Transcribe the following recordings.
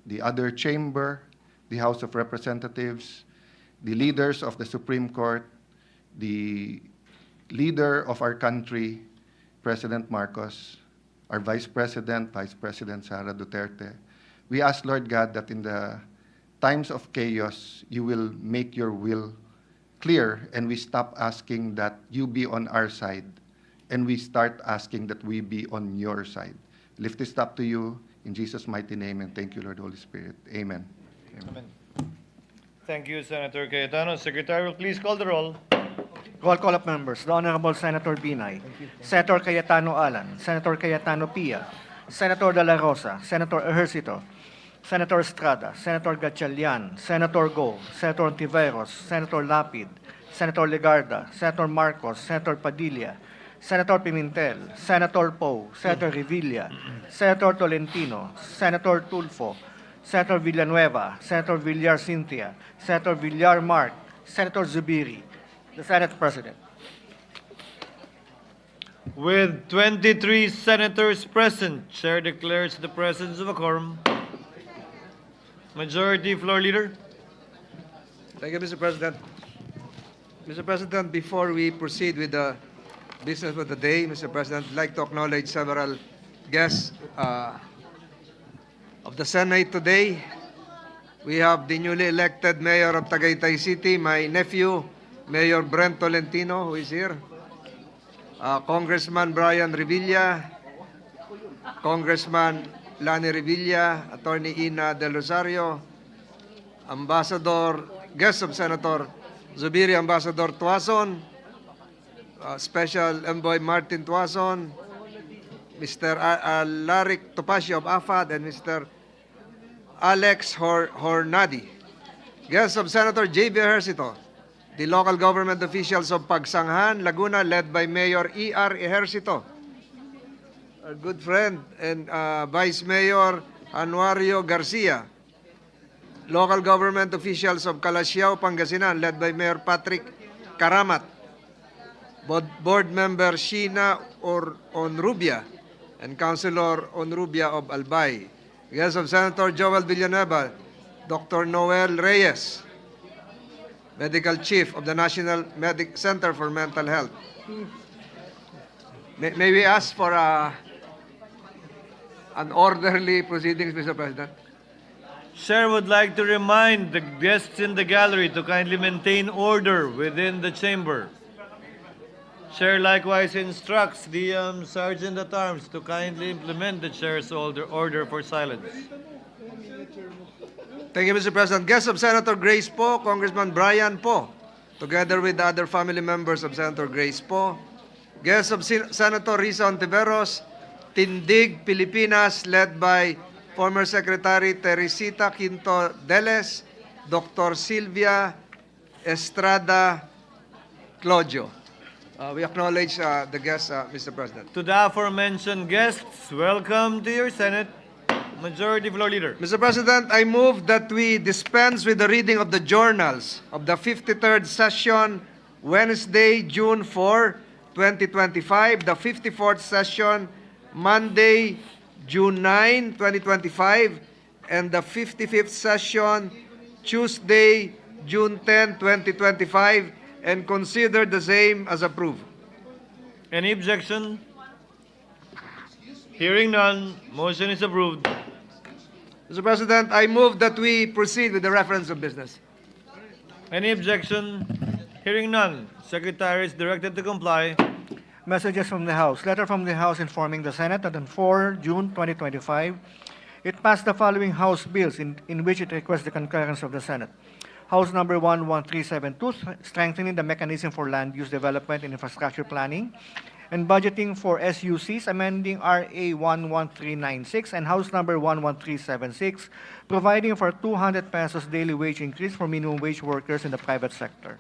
the other chamber, the House of Representatives, the leaders of the Supreme Court, the leader of our country, President Marcos, our Vice President Sara Duterte. We ask, Lord God, that in the times of chaos, you will make your will clear, and we stop asking that you be on our side, and we start asking that we be on your side. Lift this up to you in Jesus' mighty name, and thank you, Lord Holy Spirit. Amen. Amen. Thank you, Senator Cayetano. Secretary, will please call the roll. Roll call of members. The Honorable Senator Binay, Senator Cayetano Alan, Senator Cayetano Pia, Senator De La Rosa, Senator Ejercito, Senator Estrada, Senator Gatchalian, Senator Go, Senator Ontiveros, Senator Lapid, Senator Legarda, Senator Marcos, Senator Padilla, Senator Pimentel, Senator Poe, Senator Revilla, Senator Tolentino, Senator Tulfo, Senator Villanueva, Senator Villar Cynthia, Senator Villar Mark, Senator Zubiri, the Senate President. With 23 senators present, Chair declares the presence of a quorum. Majority Floor Leader. Thank you, Mr. President. Mr. President, before we proceed with the business of the day, Mr. President, I'd like to acknowledge several guests of the Senate today. We have the newly elected Mayor of Tagaytay City, my nephew, Mayor Brent Tolentino, who is here. Congressman Brian Revilla, Congressman Lani Revilla, Attorney Ina Del Rosario, Ambassador, guest of Senator Zubiri, Ambassador Tuason, Special Envoy Martin Tuason, Mr. Alaric Topacio of AFAD, and Mr. Alex Hornady. Guest of Senator J.B. Ejercito, the local government officials of Pagsanghan, Laguna, led by Mayor E.R. Ejercito, our good friend, and Vice Mayor Anuario Garcia, local government officials of Calasiao, Pangasinan, led by Mayor Patrick Karamat, board member Sheena Onrubia, and Councilor Onrubia of Albay. Guest of Senator Joel Villanueva, Dr. Noel Reyes, Medical Chief of the National Center for Mental Health. May we ask for an orderly proceedings, Mr. President? Chair would like to remind the guests in the gallery to kindly maintain order within the chamber. Chair likewise instructs the Sergeant at Arms to kindly implement the Chair's order for silence. Thank you, Mr. President. Guests of Senator Grace Poe, Congressman Brian Poe, together with the other family members of Senator Grace Poe. Guests of Senator Risa Ontiveros, Tindig, Pilipinas, led by former Secretary Teresita Quinto Deles, Dr. Silvia Estrada Claudio. We acknowledge the guests, Mr. President. To the aforementioned guests, welcome to your Senate. Majority Floor Leader. Mr. President, I move that we dispense with the reading of the journals of the 53rd session, Wednesday, June 4, 2025, the 54th session, Monday, June 9, 2025, and the 55th session, Tuesday, June 10, 2025, and consider the same as approved. Any objection? Hearing none, motion is approved. Mr. President, I move that we proceed with the reference of business. Any objection? Hearing none, Secretary is directed to comply. Messages from the House. Letter from the House informing the Senate that on 4 June 2025, it passed the following House bills in which it requests the concurrence of the Senate. House Number 11372, strengthening the mechanism for land use development and infrastructure planning and budgeting for SUCs, amending RA 11396, and House Number 11376, providing for 200 pesos daily wage increase for minimum wage workers in the private sector.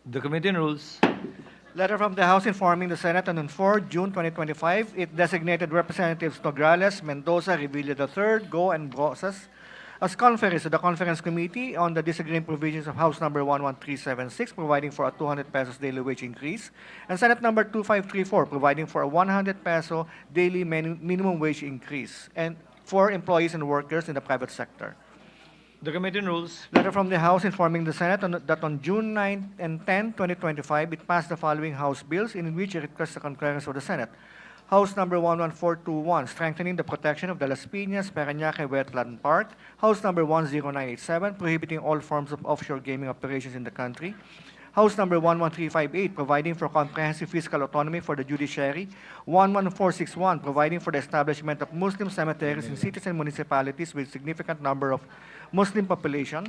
The Committee on Rules. Letter from the House informing the Senate that on 4 June 2025, it designated Representatives Nograles, Mendoza, Revilla III, Go, and Brosas as conference to the Conference Committee on the disagreeing provisions of House Number 11376, providing for a 200 pesos daily wage increase, and Senate Number 2534, providing for a 100 peso daily minimum wage increase, and for employees and workers in the private sector. The Committee on Rules. Letter from the House informing the Senate that on June 9 and 10, 2025, it passed the following House bills in which it requests the concurrence of the Senate. House Number 11421, strengthening the protection of the Las Piñas, Parañaque Wetland Park. House Number 10987, prohibiting all forms of offshore gaming operations in the country. House Number 11358, providing for comprehensive fiscal autonomy for the Judiciary. 11461, providing for the establishment of Muslim cemeteries in cities and municipalities with significant number of Muslim population.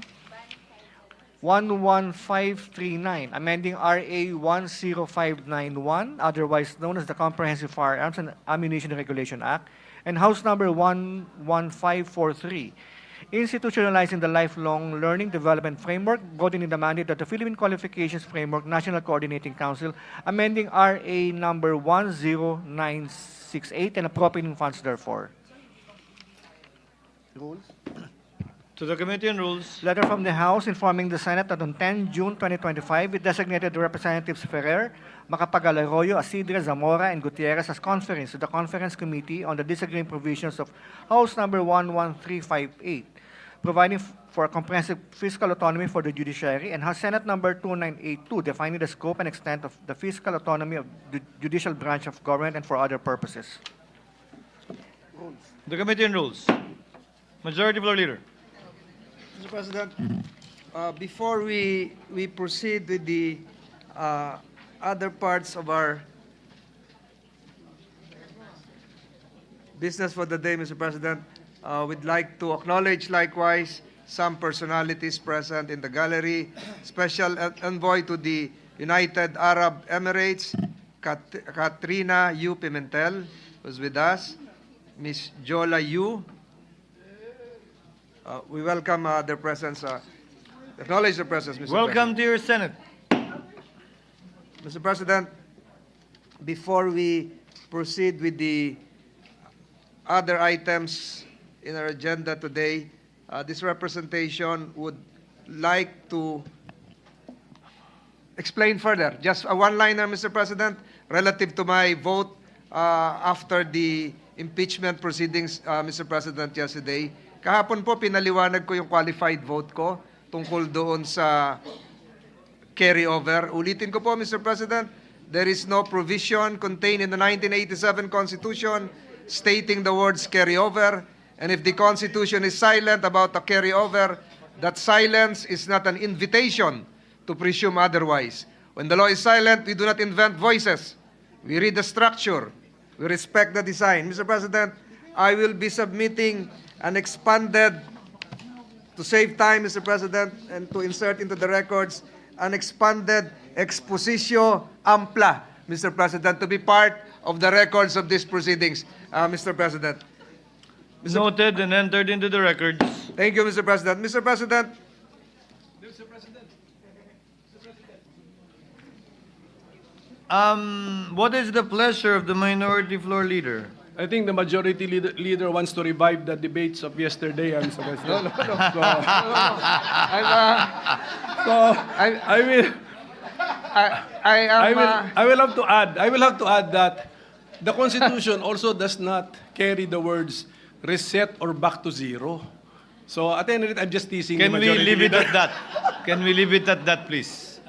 11539, amending RA 10591, otherwise known as the Comprehensive Firearms and Ammunition Regulation Act. And House Number 11543, institutionalizing the lifelong learning development framework, broadening the mandate of the Philippine Qualifications Framework National Coordinating Council, amending RA number 10968 and appropriating funds therefore. To the Committee on Rules. Letter from the House informing the Senate that on 10 June 2025, it designated Representatives Ferrer, Macapagal Arroyo, Asidre, Zamora, and Gutierrez as conference to the Conference Committee on the disagreeing provisions of House Number 11358, providing for a comprehensive fiscal autonomy for the Judiciary, and House Senate Number 2982, defining the scope and extent of the fiscal autonomy of the judicial branch of government and for other purposes. The Committee on Rules. Majority Floor Leader. Mr. President, before we proceed with the other parts of our business for the day, Mr. President, we'd like to acknowledge likewise some personalities present in the gallery. Special envoy to the United Arab Emirates, Katrina Yu Pimentel, was with us. Ms. Jola Yu. We welcome their presence, acknowledge their presence, Mr. Welcome to your Senate. Mr. President, before we proceed with the other items in our agenda today, this representation would like to explain further. Just a one-liner, Mr. President, relative to my vote after the impeachment proceedings, Mr. President, yesterday. Kahapon po, pinaliwanag ko yung qualified vote ko tungkol doon sa carryover. Ulitin ko po, Mr. President, there is no provision contained in the 1987 Constitution stating the words carryover. And if the Constitution is silent about the carryover, that silence is not an invitation to presume otherwise. When the law is silent, we do not invent voices. We read the structure. We respect the design. Mr. President, I will be submitting an expanded, to save time, Mr. President, and to insert into the records, an expanded expositio ampla, Mr. President, to be part of the records of these proceedings, Mr. President. Noted and entered into the records. Thank you, Mr. President. Mr. President. What is the pleasure of the Minority Floor Leader? I think the majority leader wants to revive the debates of yesterday, Mr. President. I will have to add that the Constitution also does not carry the words reset or back to zero. So at the end of it, I'm just teasing Can the we majority leave it leader. at that? Can we leave it at that, please?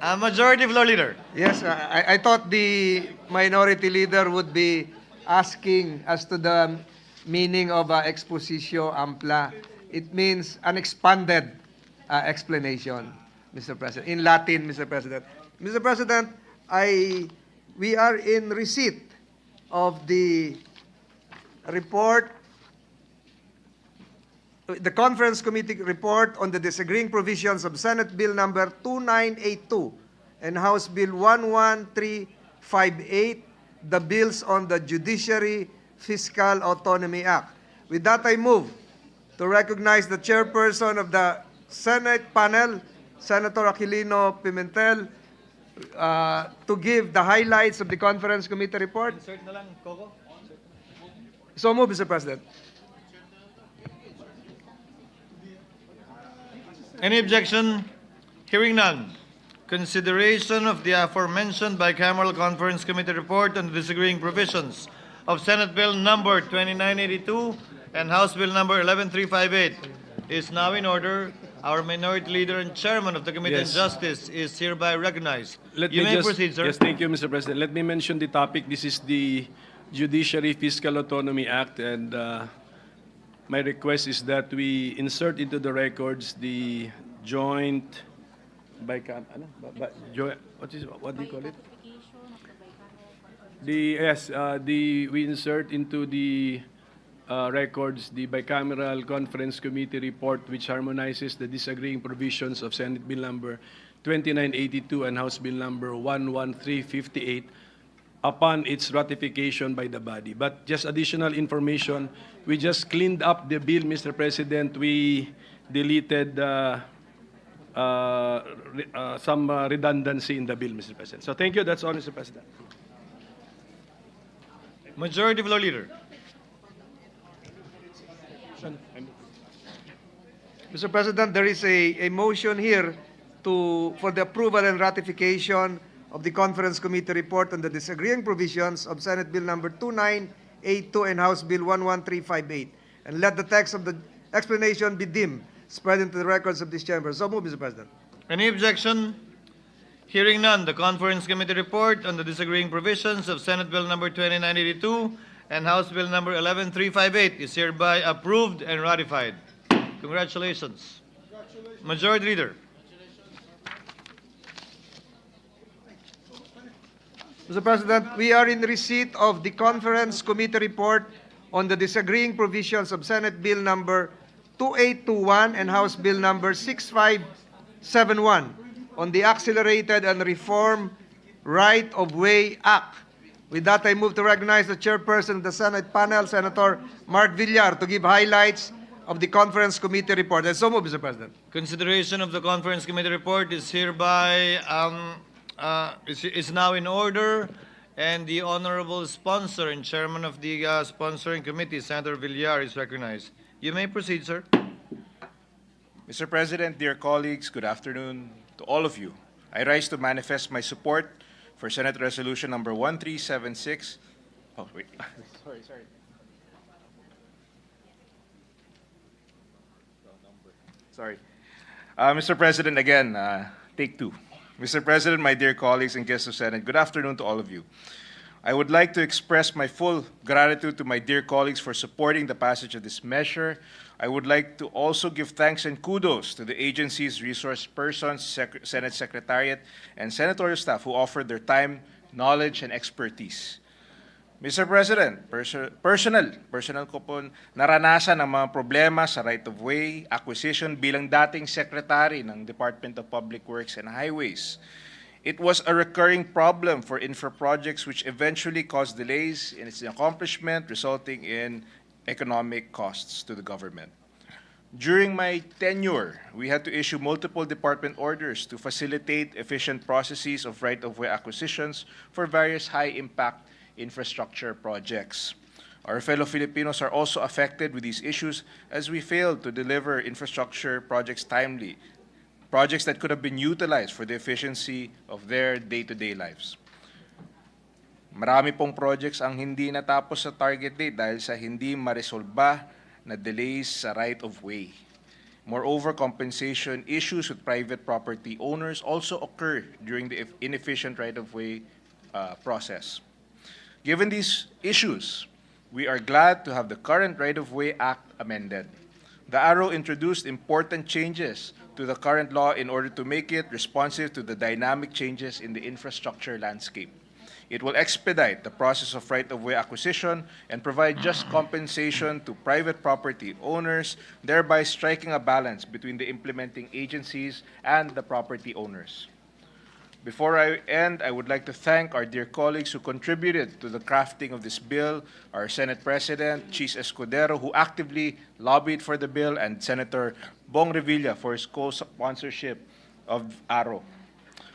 Majority Floor Leader. Yes, I thought the minority leader would be asking as to the meaning of expositio ampla. It means an expanded explanation, Mr. President, in Latin, Mr. President. Mr. President, we are in receipt of the report, the Conference Committee report on the disagreeing provisions of Senate Bill number 2982 and House Bill 11358, the bills on the Judiciary Fiscal Autonomy Act. With that, I move to recognize the chairperson of the Senate panel, Senator Aquilino Pimentel, to give the highlights of the Conference Committee report. So move, Mr. President. Any objection? Hearing none. Consideration of the aforementioned bicameral conference committee report on the disagreeing provisions of Senate Bill number 2982 and House Bill number 11358 is now in order. Our minority leader and chairman of the Committee on Yes. Justice is hereby recognized. Let You me may just- proceed, sir. Yes, thank you, Mr. President. Let me mention the topic. This is the Judiciary Fiscal Autonomy Act, and my request is that we insert into the records the joint what do you call it? We insert into the records the bicameral conference committee report which harmonizes the disagreeing provisions of Senate Bill number 2982 and House Bill number 11358 upon its ratification by the body. But just additional information, we just cleaned up the bill, Mr. President. We deleted some redundancy in the bill, Mr. President. So thank you. That's all, Mr. President. Majority Floor Leader. Mr. President, there is a motion here for the approval and ratification of the Conference Committee report on the disagreeing provisions of Senate Bill number 2982 and House Bill 11358. And let the text of the explanation be deemed spread into the records of this chamber. So move, Mr. President. Any objection? Hearing none, the Conference Committee report on the disagreeing provisions of Senate Bill number 2982 and House Bill number 11358 is hereby approved and ratified. Congratulations. Majority Leader. Mr. President, we are in receipt of the Conference Committee report on the disagreeing provisions of Senate Bill number 2821 and House Bill number 6571 on the Accelerated and Reform Right-of-Way Act. With that, I move to recognize the chairperson of the Senate panel, Senator Mark Villar, to give highlights of the Conference Committee report. And so move, Mr. President. Consideration of the Conference Committee report is hereby is now in order, and the honorable sponsor and chairman of the sponsoring committee, Senator Villar, is recognized. You may proceed, sir. Mr. President, dear colleagues, good afternoon to all of you. I rise to manifest my support for Senate Resolution number 1376. Oh, wait. Sorry. Sorry. Mr. President, again, take two. Mr. President, my dear colleagues and guests of Senate, good afternoon to all of you. I would like to express my full gratitude to my dear colleagues for supporting the passage of this measure. I would like to also give thanks and kudos to the agency's resource persons, Senate Secretariat, and senatorial staff who offered their time, knowledge, and expertise. Mr. President, personal ko po naranasan ang mga problema sa right-of-way acquisition bilang dating secretary ng Department of Public Works and Highways. It was a recurring problem for infra projects which eventually caused delays in its accomplishment, resulting in economic costs to the government. During my tenure, we had to issue multiple department orders to facilitate efficient processes of right-of-way acquisitions for various high-impact infrastructure projects. Our fellow Filipinos are also affected with these issues as we failed to deliver infrastructure projects timely, projects that could have been utilized for the efficiency of their day-to-day lives. Marami pong projects ang hindi natapos sa target date dahil sa hindi maresolba na delays sa right-of-way. Moreover, compensation issues with private property owners also occur during the inefficient right-of-way process. Given these issues, we are glad to have the current Right-of-Way Act amended. The Arrow introduced important changes to the current law in order to make it responsive to the dynamic changes in the infrastructure landscape. It will expedite the process of right-of-way acquisition and provide just compensation to private property owners, thereby striking a balance between the implementing agencies and the property owners. Before I end, I would like to thank our dear colleagues who contributed to the crafting of this bill, our Senate President, Chief Escudero, who actively lobbied for the bill, and Senator Bong Revilla for his co-sponsorship of ARO.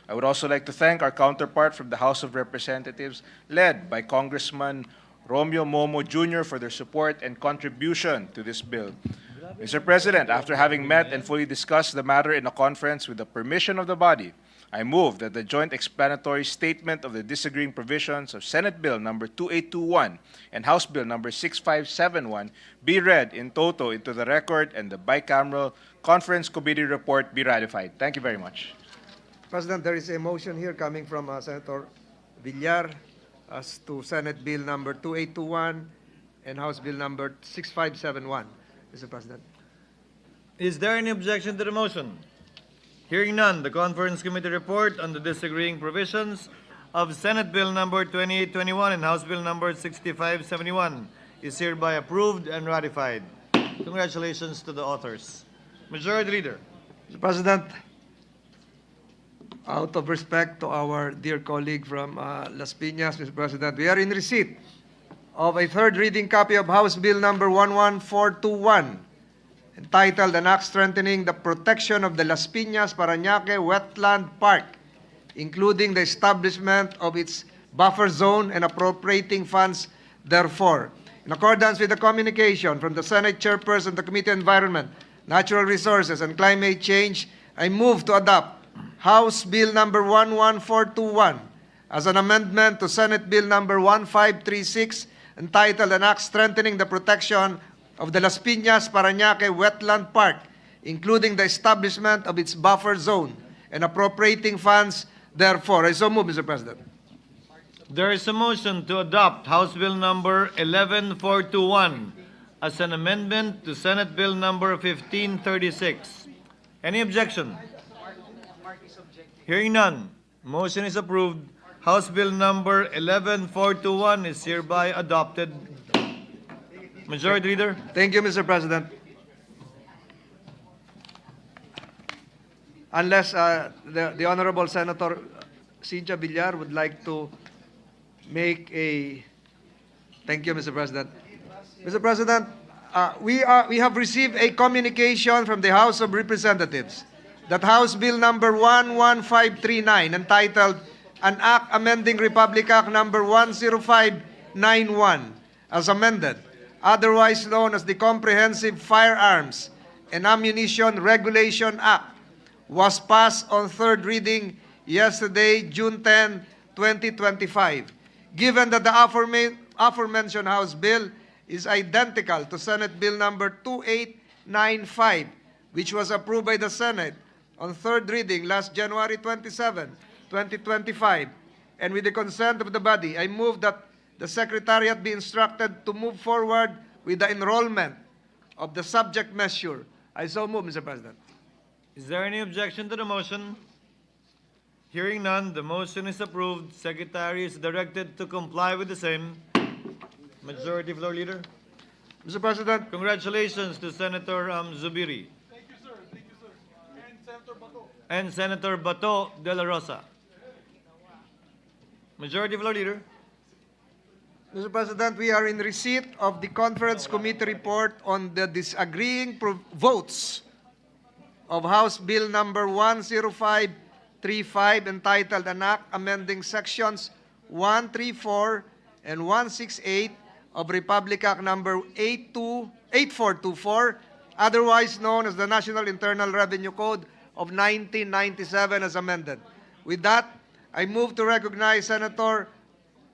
I would also like to thank our counterpart from the House of Representatives, led by Congressman Romeo Momo Jr., for their support and contribution to this bill. Mr. President, after having met and fully discussed the matter in a conference with the permission of the body, I move that the joint explanatory statement of the disagreeing provisions of Senate Bill number 2821 and House Bill number 6571 be read in toto into the record and the bicameral conference committee report be ratified. Thank you very much. President, there is a motion here coming from Senator Villar as to Senate Bill number 2821 and House Bill number 6571. Mr. President. Is there any objection to the motion? Hearing none, the conference committee report on the disagreeing provisions of Senate Bill number 2821 and House Bill number 6571 is hereby approved and ratified. Congratulations to the authors. Majority Leader. Mr. President, out of respect to our dear colleague from Las Piñas, Mr. President, we are in receipt of a third reading copy of House Bill number 11421, entitled An Act Strengthening the Protection of the Las Piñas Parañaque Wetland Park, including the establishment of its buffer zone and appropriating funds therefore. In accordance with the communication from the Senate Chairperson of the Committee on Environment, Natural Resources, and Climate Change, I move to adopt House Bill number 11421 as an amendment to Senate Bill number 1536, entitled An Act Strengthening the Protection of the Las Piñas Parañaque Wetland Park, including the establishment of its buffer zone and appropriating funds therefore. I so move, Mr. President. There is a motion to adopt House Bill number 11421 as an amendment to Senate Bill number 1536. Any objection? Hearing none, motion is approved. House Bill number 11421 is hereby adopted. Majority Leader. Thank you, Mr. President. Unless the Honorable Senator Cynthia Villar would like to make a... Thank you, Mr. President. Mr. President, we have received a communication from the House of Representatives that House Bill number 11539, entitled An Act Amending Republic Act number 10591, as amended, otherwise known as the Comprehensive Firearms and Ammunition Regulation Act, was passed on third reading yesterday, June 10, 2025. Given that the aforementioned House Bill is identical to Senate Bill number 2895, which was approved by the Senate on third reading last January 27, 2025, and with the consent of the body, I move that the Secretariat be instructed to move forward with the enrollment of the subject measure. I so move, Mr. President. Is there any objection to the motion? Hearing none, the motion is approved. Secretary is directed to comply with the same. Majority Floor Leader. Mr. President, Congratulations to Senator Zubiri. Thank you, sir. And Senator Bato. And Senator Bato de la Rosa. Majority Floor Leader. Mr. President, we are in receipt of the Conference Committee report on the disagreeing votes of House Bill number 10535, entitled An Act Amending Sections 134 and 168 of Republic Act number 8424, otherwise known as the National Internal Revenue Code of 1997, as amended. With that, I move to recognize Senator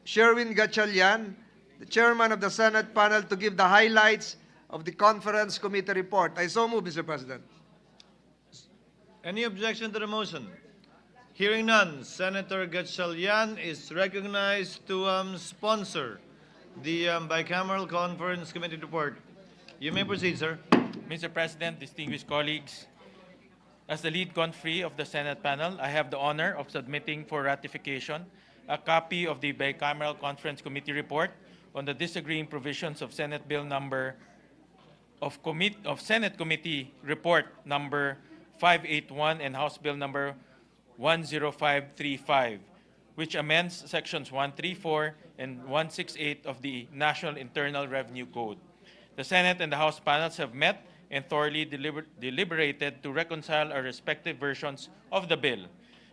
Sherwin Gatchalian, the chairman of the Senate panel, to give the highlights of the Conference Committee report. I so move, Mr. President. Any objection to the motion? Hearing none, Senator Gatchalian is recognized to sponsor the bicameral conference committee report. You may proceed, sir. Mr. President, distinguished colleagues, as the lead conferee of the Senate panel, I have the honor of submitting for ratification a copy of the bicameral conference committee report on the disagreeing provisions of Senate Bill number of Senate Committee Report number 581 and House Bill number 10535, which amends sections 134 and 168 of the National Internal Revenue Code. The Senate and the House panels have met and thoroughly deliberated to reconcile our respective versions of the bill.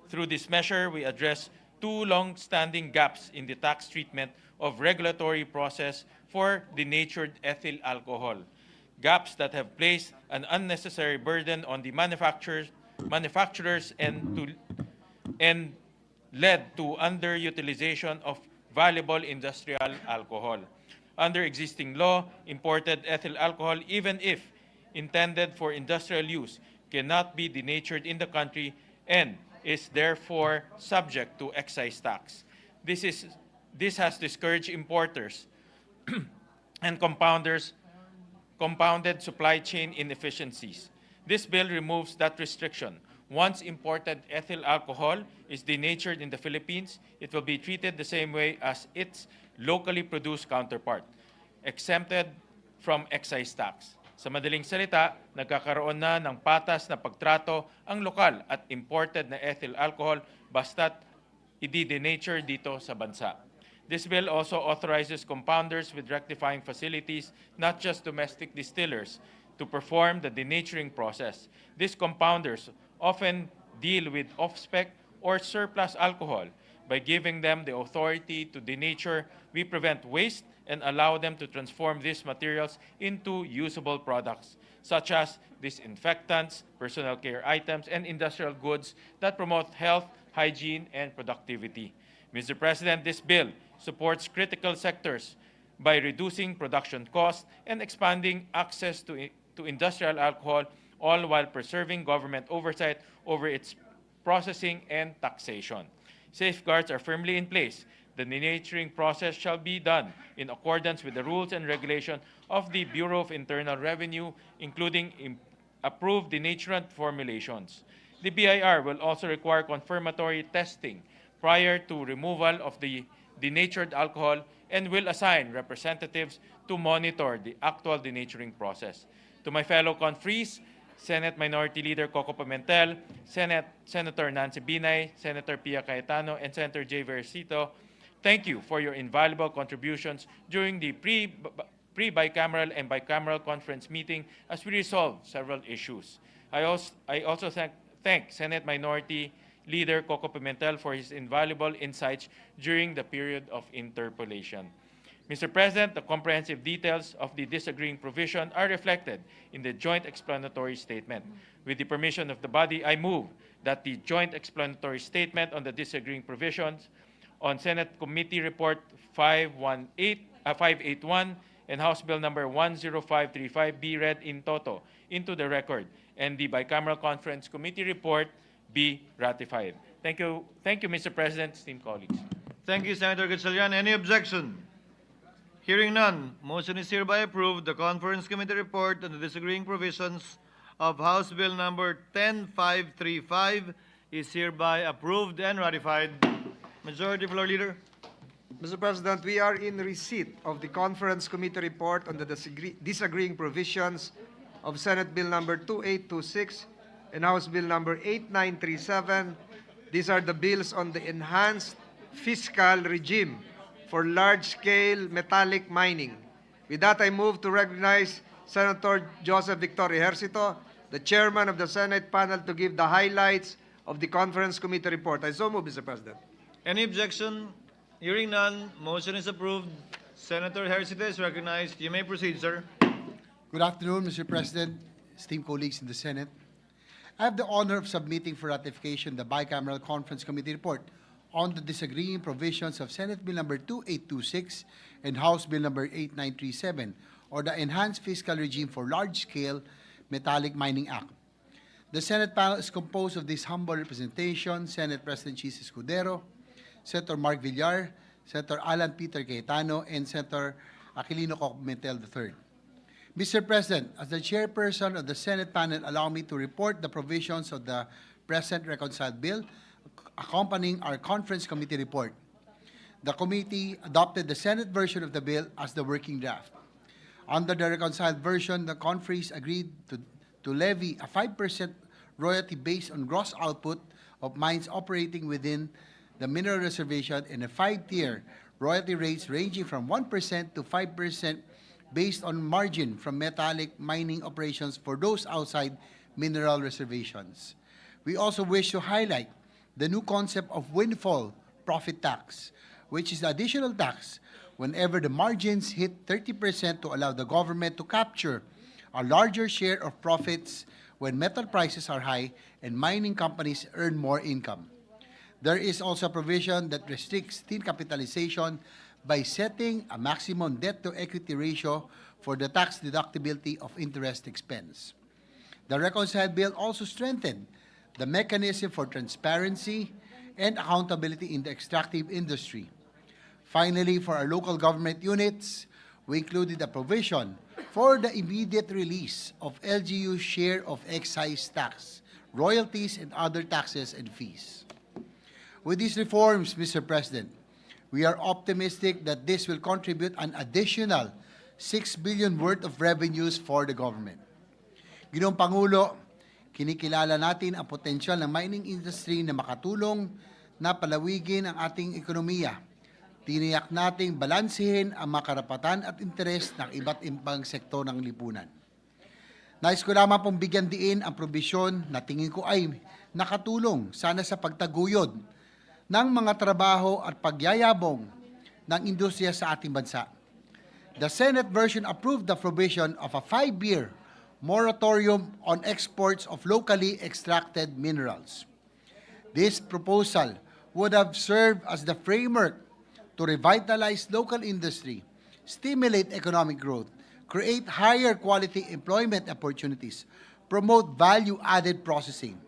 Through this measure, we address two long-standing gaps in the tax treatment of regulatory process for denatured ethyl alcohol. gaps that have placed an unnecessary burden on the manufacturers and led to underutilization of valuable industrial alcohol. Under existing law, imported ethyl alcohol, even if intended for industrial use, cannot be denatured in the country and is therefore subject to excise tax. This has discouraged importers and compounded supply chain inefficiencies. This bill removes that restriction. Once imported ethyl alcohol is denatured in the Philippines, it will be treated the same way as its locally produced counterpart, exempted from excise tax. Sa madaling salita, nagkakaroon na ng patas na pagtrato ang lokal at imported na ethyl alcohol basta't i-denature dito sa bansa. This bill also authorizes compounders with rectifying facilities, not just domestic distillers, to perform the denaturing process. These compounders often deal with off-spec or surplus alcohol. By giving them the authority to denature, we prevent waste and allow them to transform these materials into usable products, such as disinfectants, personal care items, and industrial goods that promote health, hygiene, and productivity. Mr. President, this bill supports critical sectors by reducing production costs and expanding access to industrial alcohol, all while preserving government oversight over its processing and taxation. Safeguards are firmly in place. The denaturing process shall be done in accordance with the rules and regulations of the Bureau of Internal Revenue, including approved denaturant formulations. The BIR will also require confirmatory testing prior to removal of the denatured alcohol and will assign representatives to monitor the actual denaturing process. To my fellow conferees, Senate Minority Leader Coco Pimentel, Senator Nancy Binay, Senator Pia Cayetano, and Senator J. Versito, thank you for your invaluable contributions during the pre-bicameral and bicameral conference meeting as we resolved several issues. I also thank Senate Minority Leader Coco Pimentel for his invaluable insights during the period of interpellation. Mr. President, the comprehensive details of the disagreeing provision are reflected in the joint explanatory statement. With the permission of the body, I move that the joint explanatory statement on the disagreeing provisions on Senate Committee Report 581 and House Bill number 10535 be read in toto into the record, and the bicameral conference committee report be ratified. Thank you, Mr. President, esteemed colleagues. Thank you, Senator Gatchalian. Any objection? Hearing none, motion is hereby approved. The conference committee report on the disagreeing provisions of House Bill number 10535 is hereby approved and ratified. Majority Floor Leader. Mr. President, we are in receipt of the conference committee report on the disagreeing provisions of Senate Bill number 2826 and House Bill number 8937. These are the bills on the enhanced fiscal regime for large-scale metallic mining. With that, I move to recognize Senator Joseph Victor Ejercito, the chairman of the Senate panel, to give the highlights of the conference committee report. I so move, Mr. President. Any objection? Hearing none, motion is approved. Senator Ejercito is recognized. You may proceed, sir. Good afternoon, Mr. President, esteemed colleagues in the Senate. I have the honor of submitting for ratification the bicameral conference committee report on the disagreeing provisions of Senate Bill number 2826 and House Bill number 8937, or the Enhanced Fiscal Regime for Large-Scale Metallic Mining Act. The Senate panel is composed of this humble representation: Senate President Chis Escudero, Senator Mark Villar, Senator Alan Peter Cayetano, and Senator Aquilino Pimentel III. Mr. President, as the chairperson of the Senate panel, allow me to report the provisions of the present reconciled bill accompanying our conference committee report. The committee adopted the Senate version of the bill as the working draft. Under the reconciled version, the conferees agreed to levy a 5% royalty based on gross output of mines operating within the mineral reservation and a 5-tier royalty rates ranging from 1% to 5% based on margin from metallic mining operations for those outside mineral reservations. We also wish to highlight the new concept of windfall profit tax, which is the additional tax whenever the margins hit 30% to allow the government to capture a larger share of profits when metal prices are high and mining companies earn more income. There is also a provision that restricts steel capitalization by setting a maximum debt-to-equity ratio for the tax deductibility of interest expense. The reconciled bill also strengthened the mechanism for transparency and accountability in the extractive industry. Finally, for our local government units, we included a provision for the immediate release of LGU's share of excise tax, royalties, and other taxes and fees. With these reforms, Mr. President, we are optimistic that this will contribute an additional 6 billion worth of revenues for the government. Ginoong Pangulo, kinikilala natin ang potensyal ng mining industry na makatulong na palawigin ang ating ekonomiya. Tiniyak nating balansehin ang mga karapatan at interes ng iba't ibang sektor ng lipunan. Nais ko lamang pong bigyan diin ang probisyon na tingin ko ay nakatulong sana sa pagtaguyod ng mga trabaho at pagyayabong ng industriya sa ating bansa. The Senate version approved the provision of a 5-year moratorium on exports of locally extracted minerals. This proposal would have served as the framework to revitalize local industry, stimulate economic growth, create higher quality employment opportunities, promote value-added processing,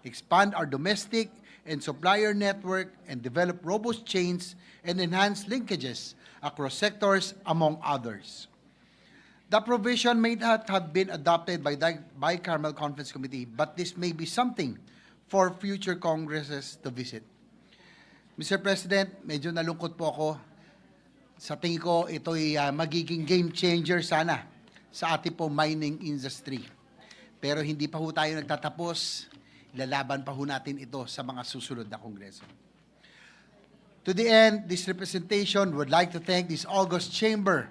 expand our domestic and supplier network, and develop robust chains and enhance linkages across sectors, among others. The provision may not have been adopted by the Bicameral Conference Committee, but this may be something for future Congresses to visit. Mr. President, medyo nalungkot po ako. Sa tingin ko, ito'y magiging game changer sana sa ating po mining industry. Pero hindi pa ho tayo nagtatapos. Ilalaban pa ho natin ito sa mga susunod na Kongreso. To the end, this representation would like to thank this august chamber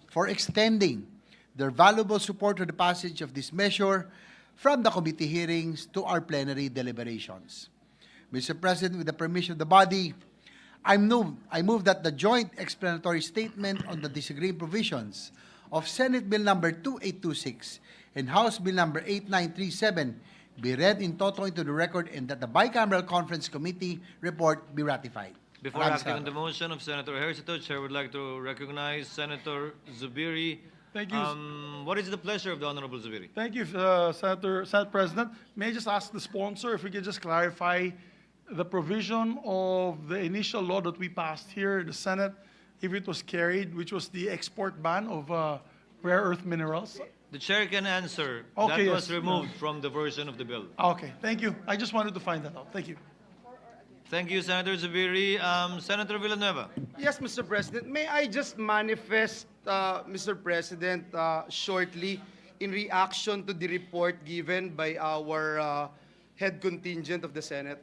for extending their valuable support to the passage of this measure from the committee hearings to our plenary deliberations. Mr. President, with the permission of the body, I move that the joint explanatory statement on the disagreeing provisions of Senate Bill number 2826 and House Bill number 8937 be read in toto into the record and that the Bicameral Conference Committee report be ratified. Before acting on the motion of Senator Ejercito, Chair would like to recognize Senator Zubiri. Thank you. What is the pleasure of the Honorable Zubiri? Thank you, Senate President. May I just ask the sponsor if we could just clarify the provision of the initial law that we passed here in the Senate, if it was carried, which was the export ban of rare earth minerals? The Chair can answer. Okay, That was yes. removed from the version of the bill. Okay, thank you. I just wanted to find that out. Thank you. Thank you, Senator Zubiri. Senator Villanueva. Yes, Mr. President. May I just manifest, Mr. President, shortly in reaction to the report given by our head contingent of the Senate?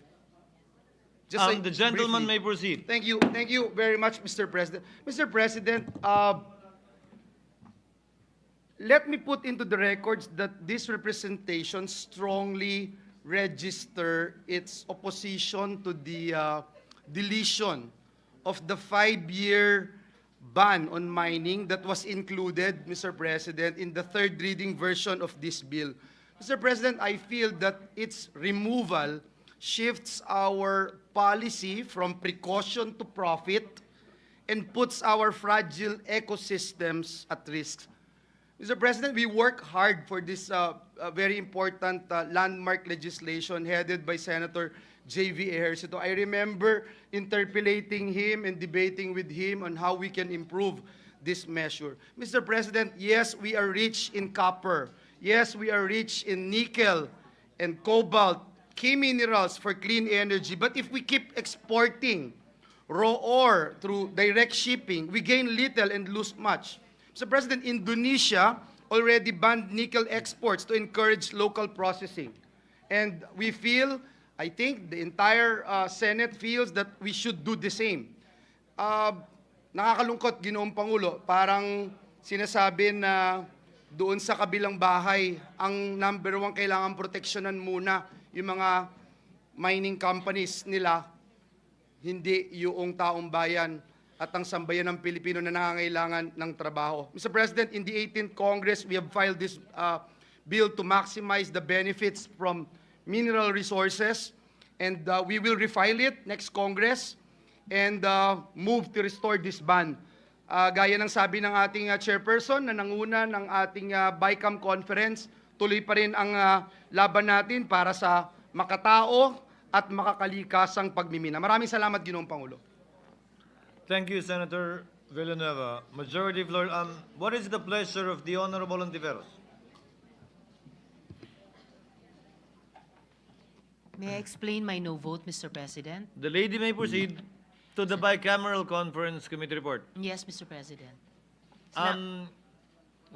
Just The gentleman briefly. may proceed. Thank you. Thank you very much, Mr. President. Mr. President, let me put into the records that this representation strongly register its opposition to the deletion of the 5-year ban on mining that was included, Mr. President, in the third reading version of this bill. Mr. President, I feel that its removal shifts our policy from precaution to profit and puts our fragile ecosystems at risk. Mr. President, we work hard for this very important landmark legislation headed by Senator J.V. Ejercito. I remember interpellating him and debating with him on how we can improve this measure. Mr. President, yes, we are rich in copper. Yes, we are rich in nickel and cobalt, key minerals for clean energy. But if we keep exporting raw ore through direct shipping, we gain little and lose much. Mr. President, Indonesia already banned nickel exports to encourage local processing. And we feel, I think the entire Senate feels that we should do the same. Nakakalungkot, Ginoong Pangulo, parang sinasabi na doon sa kabilang bahay, ang number one kailangan proteksyonan muna yung mga mining companies nila, hindi yung taong bayan. at ang sambayan ng Pilipino na nangangailangan ng trabaho. Mr. President, in the 18th Congress, we have filed this bill to maximize the benefits from mineral resources, and we will refile it next Congress and move to restore this ban. Gaya ng sabi ng ating chairperson na nanguna ng ating BICAM conference, tuloy pa rin ang laban natin para sa makatao at makakalikasang pagmimina. Maraming salamat, Ginoong Pangulo. Thank you, Senator Villanueva. Majority Floor, what is the pleasure of the Honorable Ontiveros? May I explain my no vote, Mr. President? The lady may proceed to the bicameral conference committee report. Yes, Mr. President.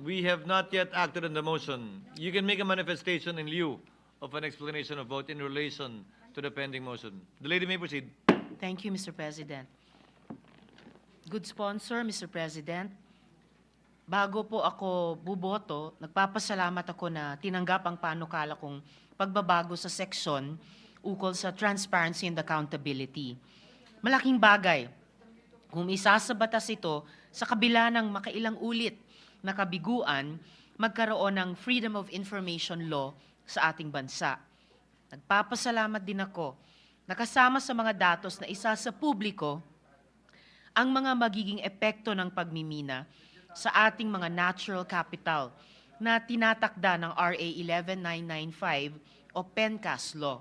We have not yet acted on the motion. You can make a manifestation in lieu of an explanation of vote in relation to the pending motion. The lady may proceed. Thank you, Mr. President. Good sponsor, Mr. President. Bago po ako buboto, nagpapasalamat ako na tinanggap ang panukala kong pagbabago sa seksyon ukol sa transparency and accountability. Malaking bagay kung isa sa batas ito sa kabila ng makailang ulit na kabiguan, magkaroon ng Freedom of Information Law sa ating bansa. Nagpapasalamat din ako na kasama sa mga datos na isa sa publiko ang mga magiging epekto ng pagmimina sa ating mga natural capital na tinatakda ng RA 11995 o PENCAS Law.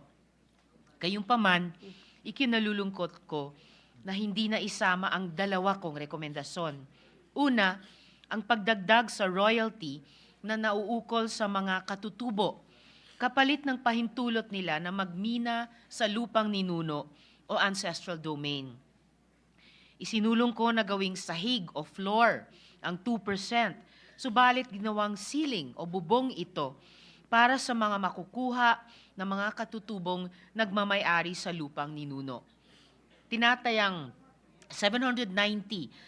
Gayunpaman, ikinalulungkot ko na hindi na isama ang dalawa kong rekomendasyon. Una, ang pagdagdag sa royalty na nauukol sa mga katutubo, kapalit ng pahintulot nila na magmina sa lupang ninuno o ancestral domain. Isinulong ko na gawing sahig o floor ang 2%, subalit ginawang ceiling o bubong ito para sa mga makukuha ng mga katutubong nagmamay-ari sa lupang ninuno. Tinatayang 790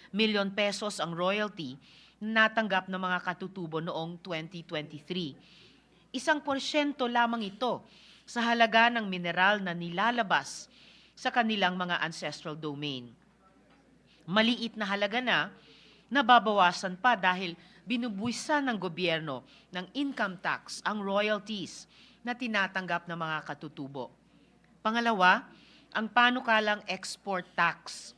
million pesos ang royalty na natanggap ng mga katutubo noong 2023. 1% lamang ito sa halaga ng mineral na nilalabas sa kanilang mga ancestral domain. Maliit na halaga na, nababawasan pa dahil binubuwisan ng gobyerno ng income tax ang royalties na tinatanggap ng mga katutubo. Pangalawa, ang panukalang export tax.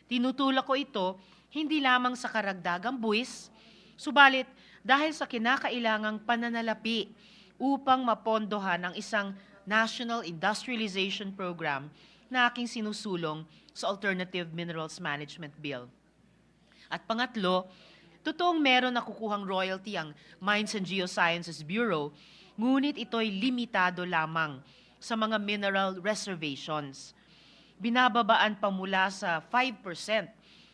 Tinutulak ko ito hindi lamang sa karagdagang buwis, subalit dahil sa kinakailangang pananalapi upang mapondohan ang isang National Industrialization Program na aking sinusulong sa Alternative Minerals Management Bill. At pangatlo, totoong meron nakukuhang royalty ang Mines and Geosciences Bureau, ngunit ito'y limitado lamang sa mga mineral reservations. Binababaan pa mula sa 5%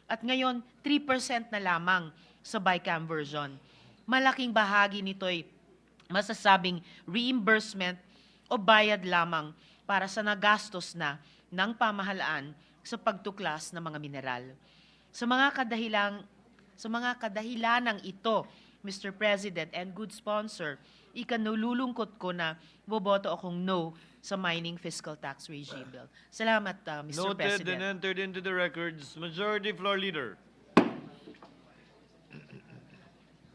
at ngayon 3% na lamang sa BICAM version. Malaking bahagi nito'y masasabing reimbursement o bayad lamang para sa nagastos na ng pamahalaan sa pagtuklas ng mga mineral. Sa mga kadahilanang ito, Mr. President and good sponsor, ikanululungkot ko na boboto akong no sa mining fiscal tax regime bill. Salamat, Mr. Noted President. and entered into the records. Majority Floor Leader.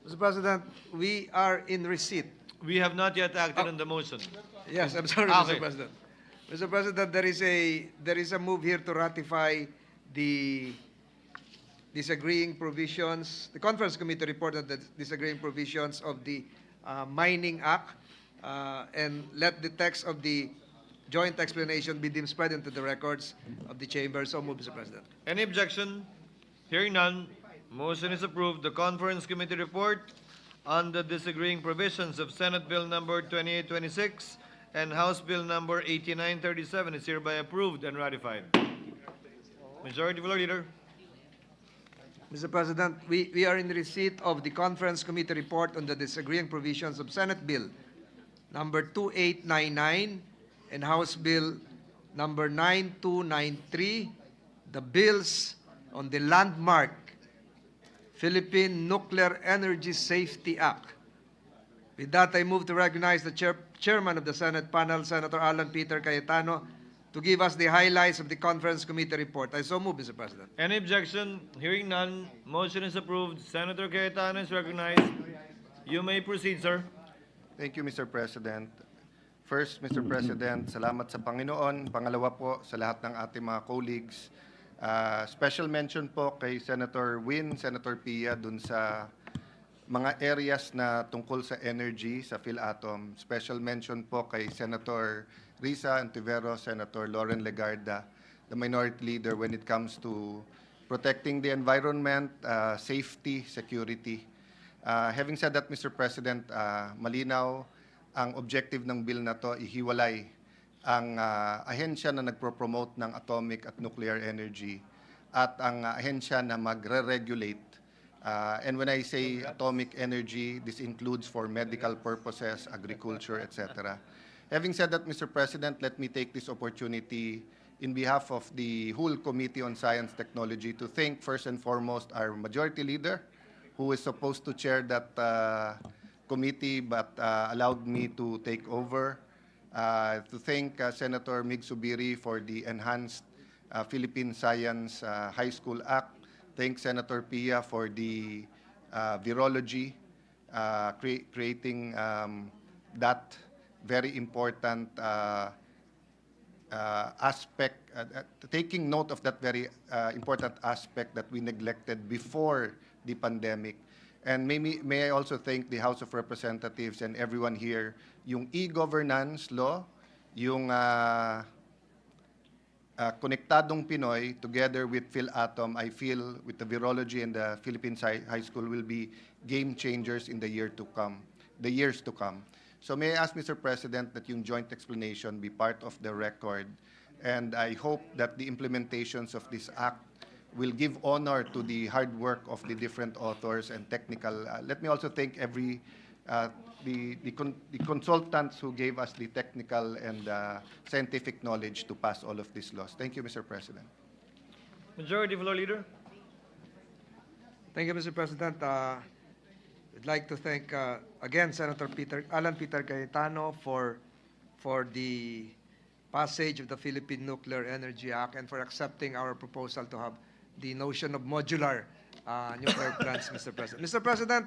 Mr. President, we are in receipt. We have not yet acted on the motion. Yes, I'm sorry, Okay. Mr. President. Mr. President, there is a move here to ratify the disagreeing provisions, the conference committee report on the disagreeing provisions of the Mining Act, and let the text of the joint explanation be deemed spread into the records of the chamber. So move, Mr. President. Any objection? Hearing none, motion is approved. The conference committee report on the disagreeing provisions of Senate Bill number 2826 and House Bill number 8937 is hereby approved and ratified. Majority Floor Leader. Mr. President, we are in receipt of the conference committee report on the disagreeing provisions of Senate Bill number 2899 and House Bill number 9293, the bills on the landmark Philippine Nuclear Energy Safety Act. With that, I move to recognize the chairman of the Senate panel, Senator Alan Peter Cayetano, to give us the highlights of the conference committee report. I so move, Mr. President. Any objection? Hearing none, motion is approved. Senator Cayetano is recognized. You may proceed, sir. Thank you, Mr. President. First, Mr. President, salamat sa Panginoon. Pangalawa po, sa lahat ng ating mga colleagues. Special mention po kay Senator Win, Senator Pia, dun sa mga areas na tungkol sa energy, sa PhilAtom. Special mention po kay Senator Risa Antiveros, Senator Lauren Legarda, the minority leader when it comes to protecting the environment, safety, security. Having said that, Mr. President, malinaw ang objective ng bill na to, ihiwalay ang ahensya na nagpro-promote ng atomic at nuclear energy at ang ahensya na magre-regulate. And when I say atomic energy, this includes for medical purposes, agriculture, etc. Having said that, Mr. President, let me take this opportunity in behalf of the whole Committee on Science Technology to thank first and foremost our majority leader, who is supposed to chair that committee but allowed me to take over. To thank Senator Mig Subiri for the enhanced Philippine Science High School Act. Thank Senator Pia for the virology, creating that very important aspect, taking note of that very important aspect that we neglected before the pandemic. And may I also thank the House of Representatives and everyone here, yung e-governance law, yung Konektadong Pinoy, together with PhilAtom, I feel with the virology and the Philippine High School will be game changers in the years to come. So may I ask, Mr. President, that yung joint explanation be part of the record, and I hope that the implementations of this act will give honor to the hard work of the different authors and technical. Let me also thank the consultants who gave us the technical and scientific knowledge to pass all of these laws. Thank you, Mr. President. Majority Floor Leader. Thank you, Mr. President. I'd like to thank again Senator Alan Peter Cayetano for the passage of the Philippine Nuclear Energy Act and for accepting our proposal to have the notion of modular nuclear plants, Mr. President. Mr. President,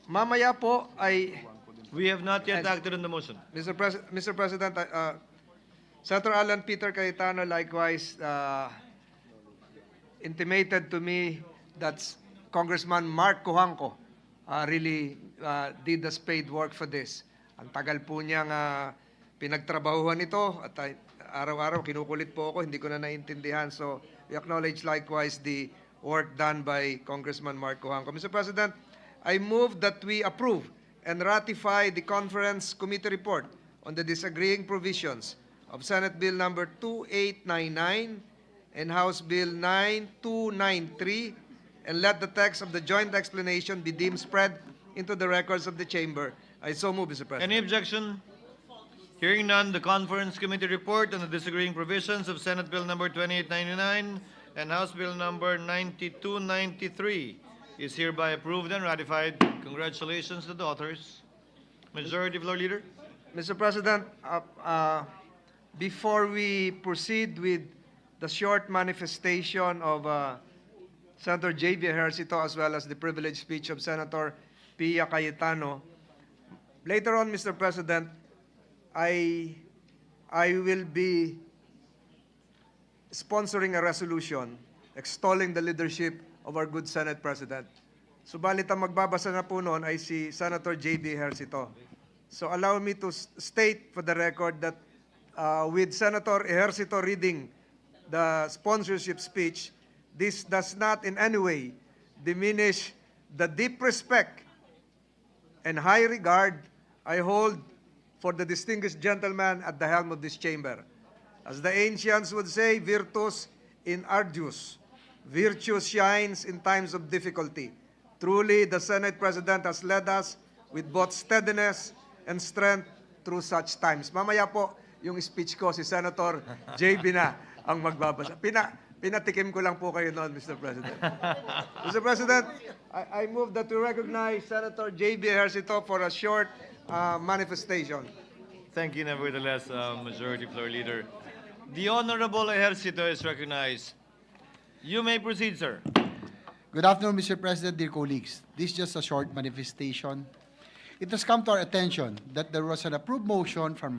mamaya po ay... We have not yet acted on the motion. Mr. President, Senator Alan Peter Cayetano likewise intimated to me that Congressman Mark Cojuangco really did the spade work for this. Ang tagal po niyang pinagtrabahuhan ito at araw-araw kinukulit po ako, hindi ko na naintindihan. So we acknowledge likewise the work done by Congressman Mark Cojuangco. Mr. President, I move that we approve and ratify the conference committee report on the disagreeing provisions of Senate Bill number 2899 and House Bill 9293, and let the text of the joint explanation be deemed spread into the records of the chamber. I so move, Mr. President. Any objection? Hearing none, the conference committee report on the disagreeing provisions of Senate Bill number 2899 and House Bill number 9293 is hereby approved and ratified. Congratulations to the authors. Majority Floor Leader. Mr. President, before we proceed with the short manifestation of Senator J.V. Ejercito as well as the privileged speech of Senator Pia Cayetano, later on, Mr. President, I will be sponsoring a resolution extolling the leadership of our good Senate President. Subalit ang magbabasa na po noon ay si Senator J.B. Ejercito. So allow me to state for the record that with Senator Ejercito reading the sponsorship speech, this does not in any way diminish the deep respect and high regard I hold for the distinguished gentleman at the helm of this chamber. As the ancients would say, virtus in arduis, virtue shines in times of difficulty. Truly, the Senate President has led us with both steadiness and strength through such times. Mamaya po, yung speech ko, si Senator J.B. na ang magbabasa. Pinatikim ko lang po kayo noon, Mr. President. Mr. President, I move that we recognize Senator J.B. Ejercito for a short manifestation. Thank you, nevertheless, Majority Floor Leader. The Honorable Ejercito is recognized. You may proceed, sir. Good afternoon, Mr. President, dear colleagues. This is just a short manifestation. It has come to our attention that there was an approved motion from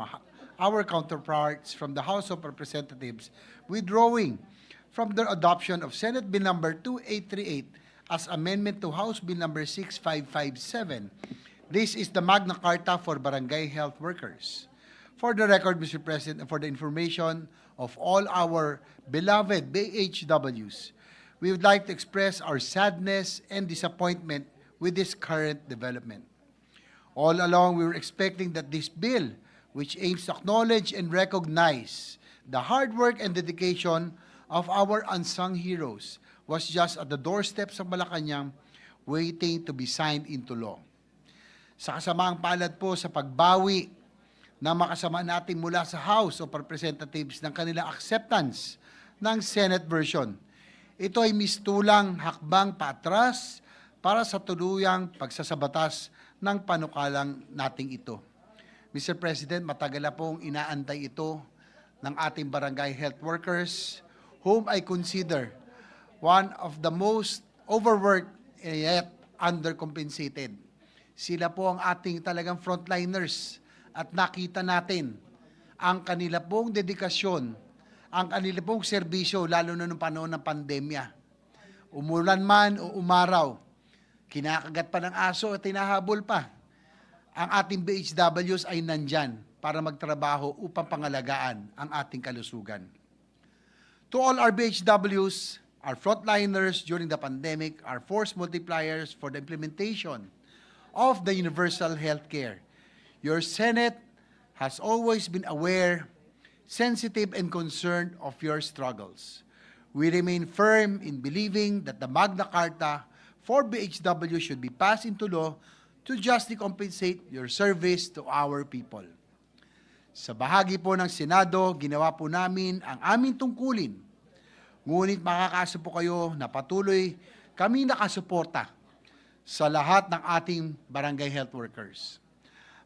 our counterparts from the House of Representatives withdrawing from their adoption of Senate Bill number 2838 as amendment to House Bill number 6557. This is the Magna Carta for Barangay Health Workers. For the record, Mr. President, and for the information of all our beloved BHWs, we would like to express our sadness and disappointment with this current development. All along, we were expecting that this bill, which aims to acknowledge and recognize the hard work and dedication of our unsung heroes, was just at the doorsteps of Malacanang, waiting to be signed into law. Sa kasamaang palad po sa pagbawi na makasama natin mula sa House of Representatives ng kanilang acceptance ng Senate version, ito ay mistulang hakbang paatras para sa tuluyang pagsasabatas ng panukalang nating ito. Mr. President, matagal na pong inaantay ito ng ating barangay health workers, whom I consider one of the most overworked and yet undercompensated. Sila po ang ating talagang frontliners at nakita natin ang kanila pong dedikasyon, ang kanila pong serbisyo, lalo na noong panahon ng pandemya. Umulan man o umaraw, kinakagat pa ng aso at tinahabol pa. Ang ating BHWs ay nandyan para magtrabaho upang pangalagaan ang ating kalusugan. To all our BHWs, our frontliners during the pandemic, our force multipliers for the implementation of the universal health care, your Senate has always been aware, sensitive, and concerned of your struggles. We remain firm in believing that the Magna Carta for BHW should be passed into law to justly compensate your service to our people. Sa bahagi po ng Senado, ginawa po namin ang aming tungkulin. Ngunit makakaasa po kayo na patuloy kami nakasuporta sa lahat ng ating barangay health workers.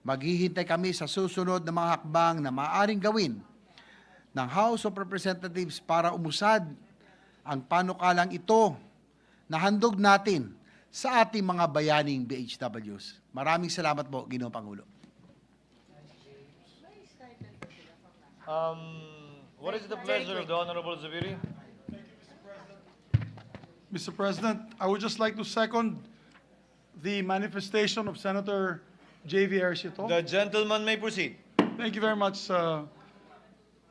Maghihintay kami sa susunod na mga hakbang na maaaring gawin ng House of Representatives para umusad ang panukalang ito na handog natin sa ating mga bayaning BHWs. Maraming salamat po, Ginoong Pangulo. What is the pleasure of the Honorable Zubiri? Mr. President, I would just like to second the manifestation of Senator J.V. Ejercito. The gentleman may proceed. Thank you very much,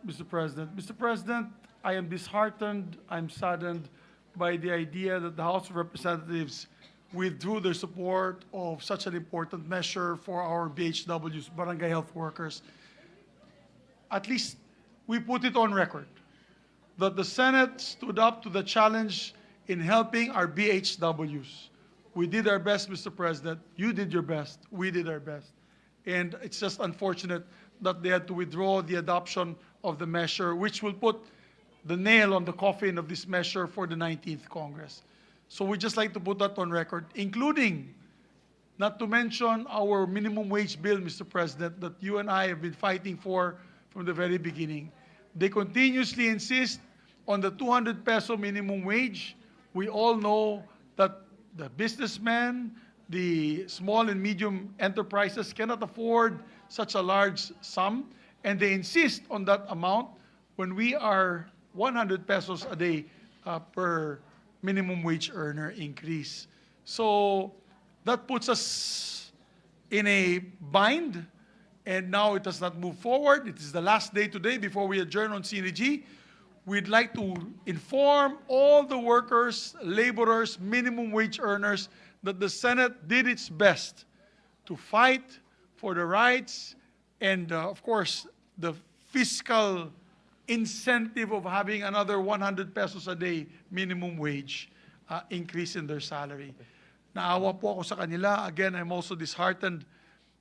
Mr. President. Mr. President, I am disheartened, I'm saddened by the idea that the House of Representatives withdrew their support of such an important measure for our BHWs, barangay health workers. At least we put it on record that the Senate stood up to the challenge in helping our BHWs. We did our best, Mr. President. You did your best. We did our best. And it's just unfortunate that they had to withdraw the adoption of the measure, which will put the nail on the coffin of this measure for the 19th Congress. So we just like to put that on record, including, not to mention our minimum wage bill, Mr. President, that you and I have been fighting for from the very beginning. They continuously insist on the 200 peso minimum wage. We all know that the businessmen, the small and medium enterprises cannot afford such a large sum, and they insist on that amount when we are 100 pesos a day per minimum wage earner increase. So that puts us in a bind, and now it does not move forward. It is the last day today before we adjourn on Synergy. We'd like to inform all the workers, laborers, minimum wage earners that the Senate did its best to fight for the rights and, of course, the fiscal incentive of having another 100 pesos a day minimum wage increase in their salary. Naawa po ako sa kanila. Again, I'm also disheartened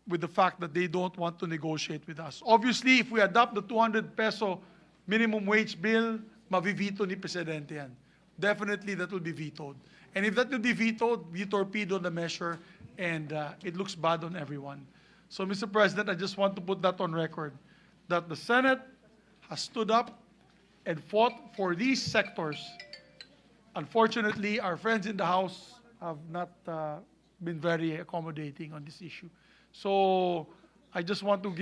with the fact that they don't want to negotiate with us. Obviously, if we adopt the 200 peso minimum wage bill, mavivito ni Presidente yan. Definitely that will be vetoed. And if that will be vetoed, we torpedo the measure and it looks bad on everyone. So, Mr. President, I just want to put that on record, that the Senate has stood up and fought for these sectors. Unfortunately, our friends in the House have not been very accommodating on this issue. So I just want to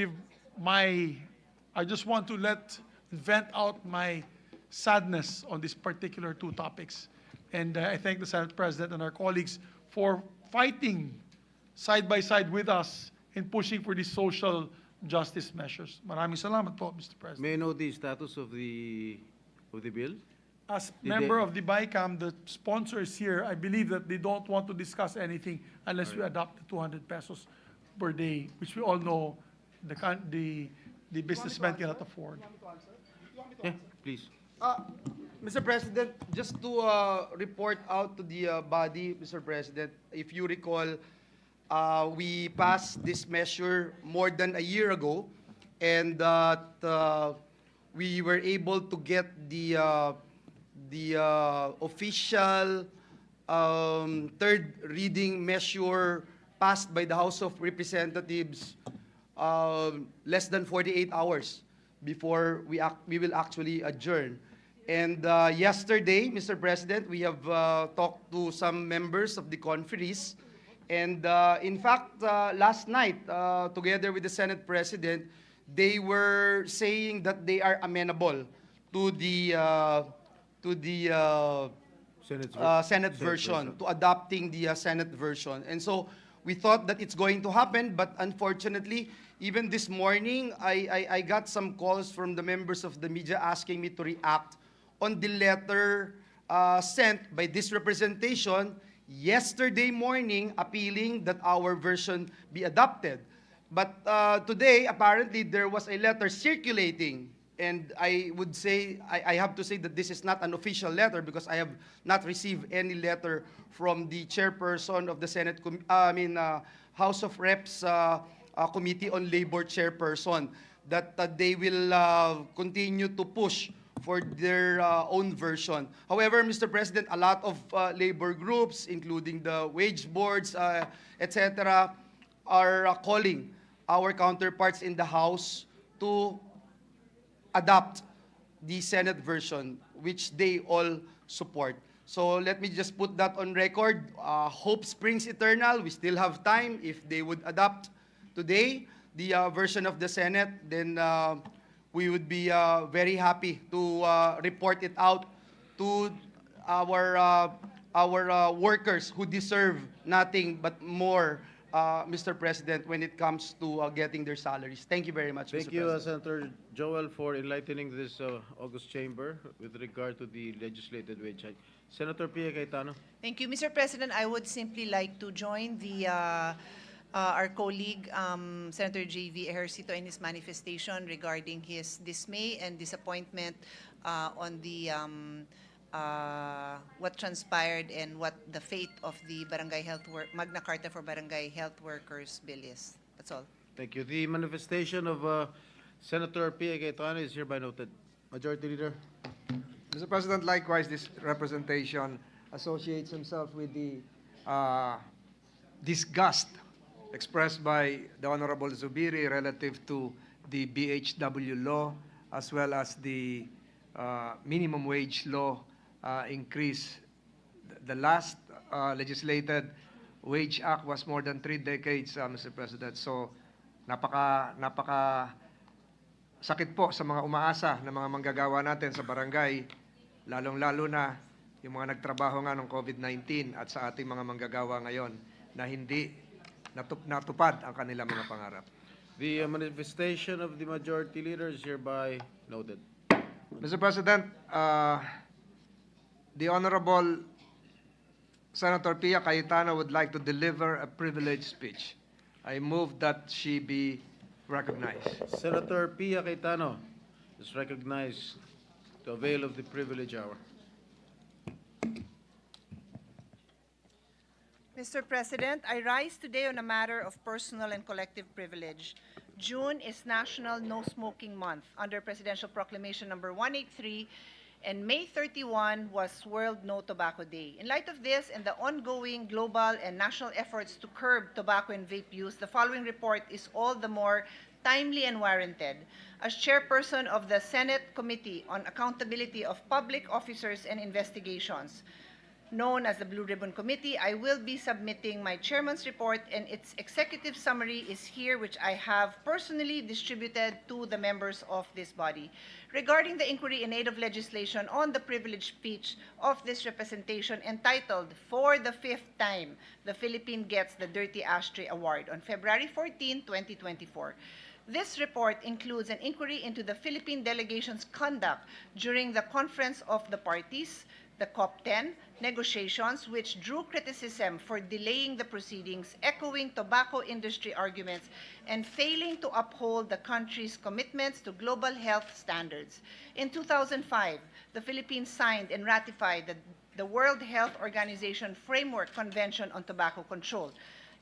vent out my sadness on these particular two topics. And I thank the Senate President and our colleagues for fighting side by side with us in pushing for these social justice measures. Maraming salamat po, Mr. President. May I know the status of the bill? As Did member they- of the BICAM, the sponsor is here. I believe that they don't want to discuss anything unless we adopt the 200 pesos per day, which we all know the businessman cannot afford. Yeah, please. Mr. President, just to report out to the body, Mr. President, if you recall, we passed this measure more than a year ago, and that we were able to get the official third reading measure passed by the House of Representatives less than 48 hours before we will actually adjourn. And yesterday, Mr. President, we have talked to some members of the conferees. And in fact, last night, together with the Senate President, they were saying that they are amenable to the Senate version, to adopting the Senate version. And so we thought that it's going to happen, but unfortunately, even this morning, I got some calls from the members of the media asking me to react on the letter sent by this representation yesterday morning appealing that our version be adopted. But today, apparently, there was a letter circulating. And I would say, I have to say that this is not an official letter because I have not received any letter from the chairperson of the Senate, House of Reps Committee on Labor chairperson, that they will continue to push for their own version. However, Mr. President, a lot of labor groups, including the wage boards, etc., are calling our counterparts in the House to adopt the Senate version, which they all support. So let me just put that on record. Hope springs eternal. We still have time. If they would adopt today the version of the Senate, then we would be very happy to report it out to our workers who deserve nothing but more, Mr. President, when it comes to getting their salaries. Thank you very much, Thank Mr. you, President. Senator Joel, for enlightening this August chamber with regard to the legislated wage hike. Senator Pia Cayetano. Thank you, Mr. President. I would simply like to join our colleague, Senator J.V. Ejercito, in his manifestation regarding his dismay and disappointment on the what transpired and what the fate of the Magna Carta for Barangay Health Workers bill is. That's all. Thank you. The manifestation of Senator Pia Cayetano is hereby noted. Majority Leader. Mr. President, likewise, this representation associates himself with the disgust expressed by the Honorable Zubiri relative to the BHW law as well as the minimum wage law increase. The last legislated wage act was more than 3 decades, Mr. President. So napaka sakit po sa mga umaasa ng mga manggagawa natin sa barangay, lalong-lalo na yung mga nagtrabaho nga ng COVID-19 at sa ating mga manggagawa ngayon na hindi natupad ang kanilang mga pangarap. The manifestation of the Majority Leader is hereby noted. Mr. President, the Honorable Senator Pia Cayetano would like to deliver a privileged speech. I move that she be recognized. Senator Pia Cayetano is recognized to avail of the privilege hour. Mr. President, I rise today on a matter of personal and collective privilege. June is National No Smoking Month under Presidential Proclamation number 183, and May 31 was World No Tobacco Day. In light of this and the ongoing global and national efforts to curb tobacco and vape use, the following report is all the more timely and warranted. As chairperson of the Senate Committee on Accountability of Public Officers and Investigations, known as the Blue Ribbon Committee, I will be submitting my chairman's report, and its executive summary is here, which I have personally distributed to the members of this body. Regarding the inquiry in aid of legislation on the privileged speech of this representation, entitled "For the Fifth Time, the Philippine Gets the Dirty Ashtray Award" on February 14, 2024. This report includes an inquiry into the Philippine delegation's conduct during the Conference of the Parties, the COP10 negotiations, which drew criticism for delaying the proceedings, echoing tobacco industry arguments, and failing to uphold the country's commitments to global health standards. In 2005, the Philippines signed and ratified the World Health Organization Framework Convention on Tobacco Control.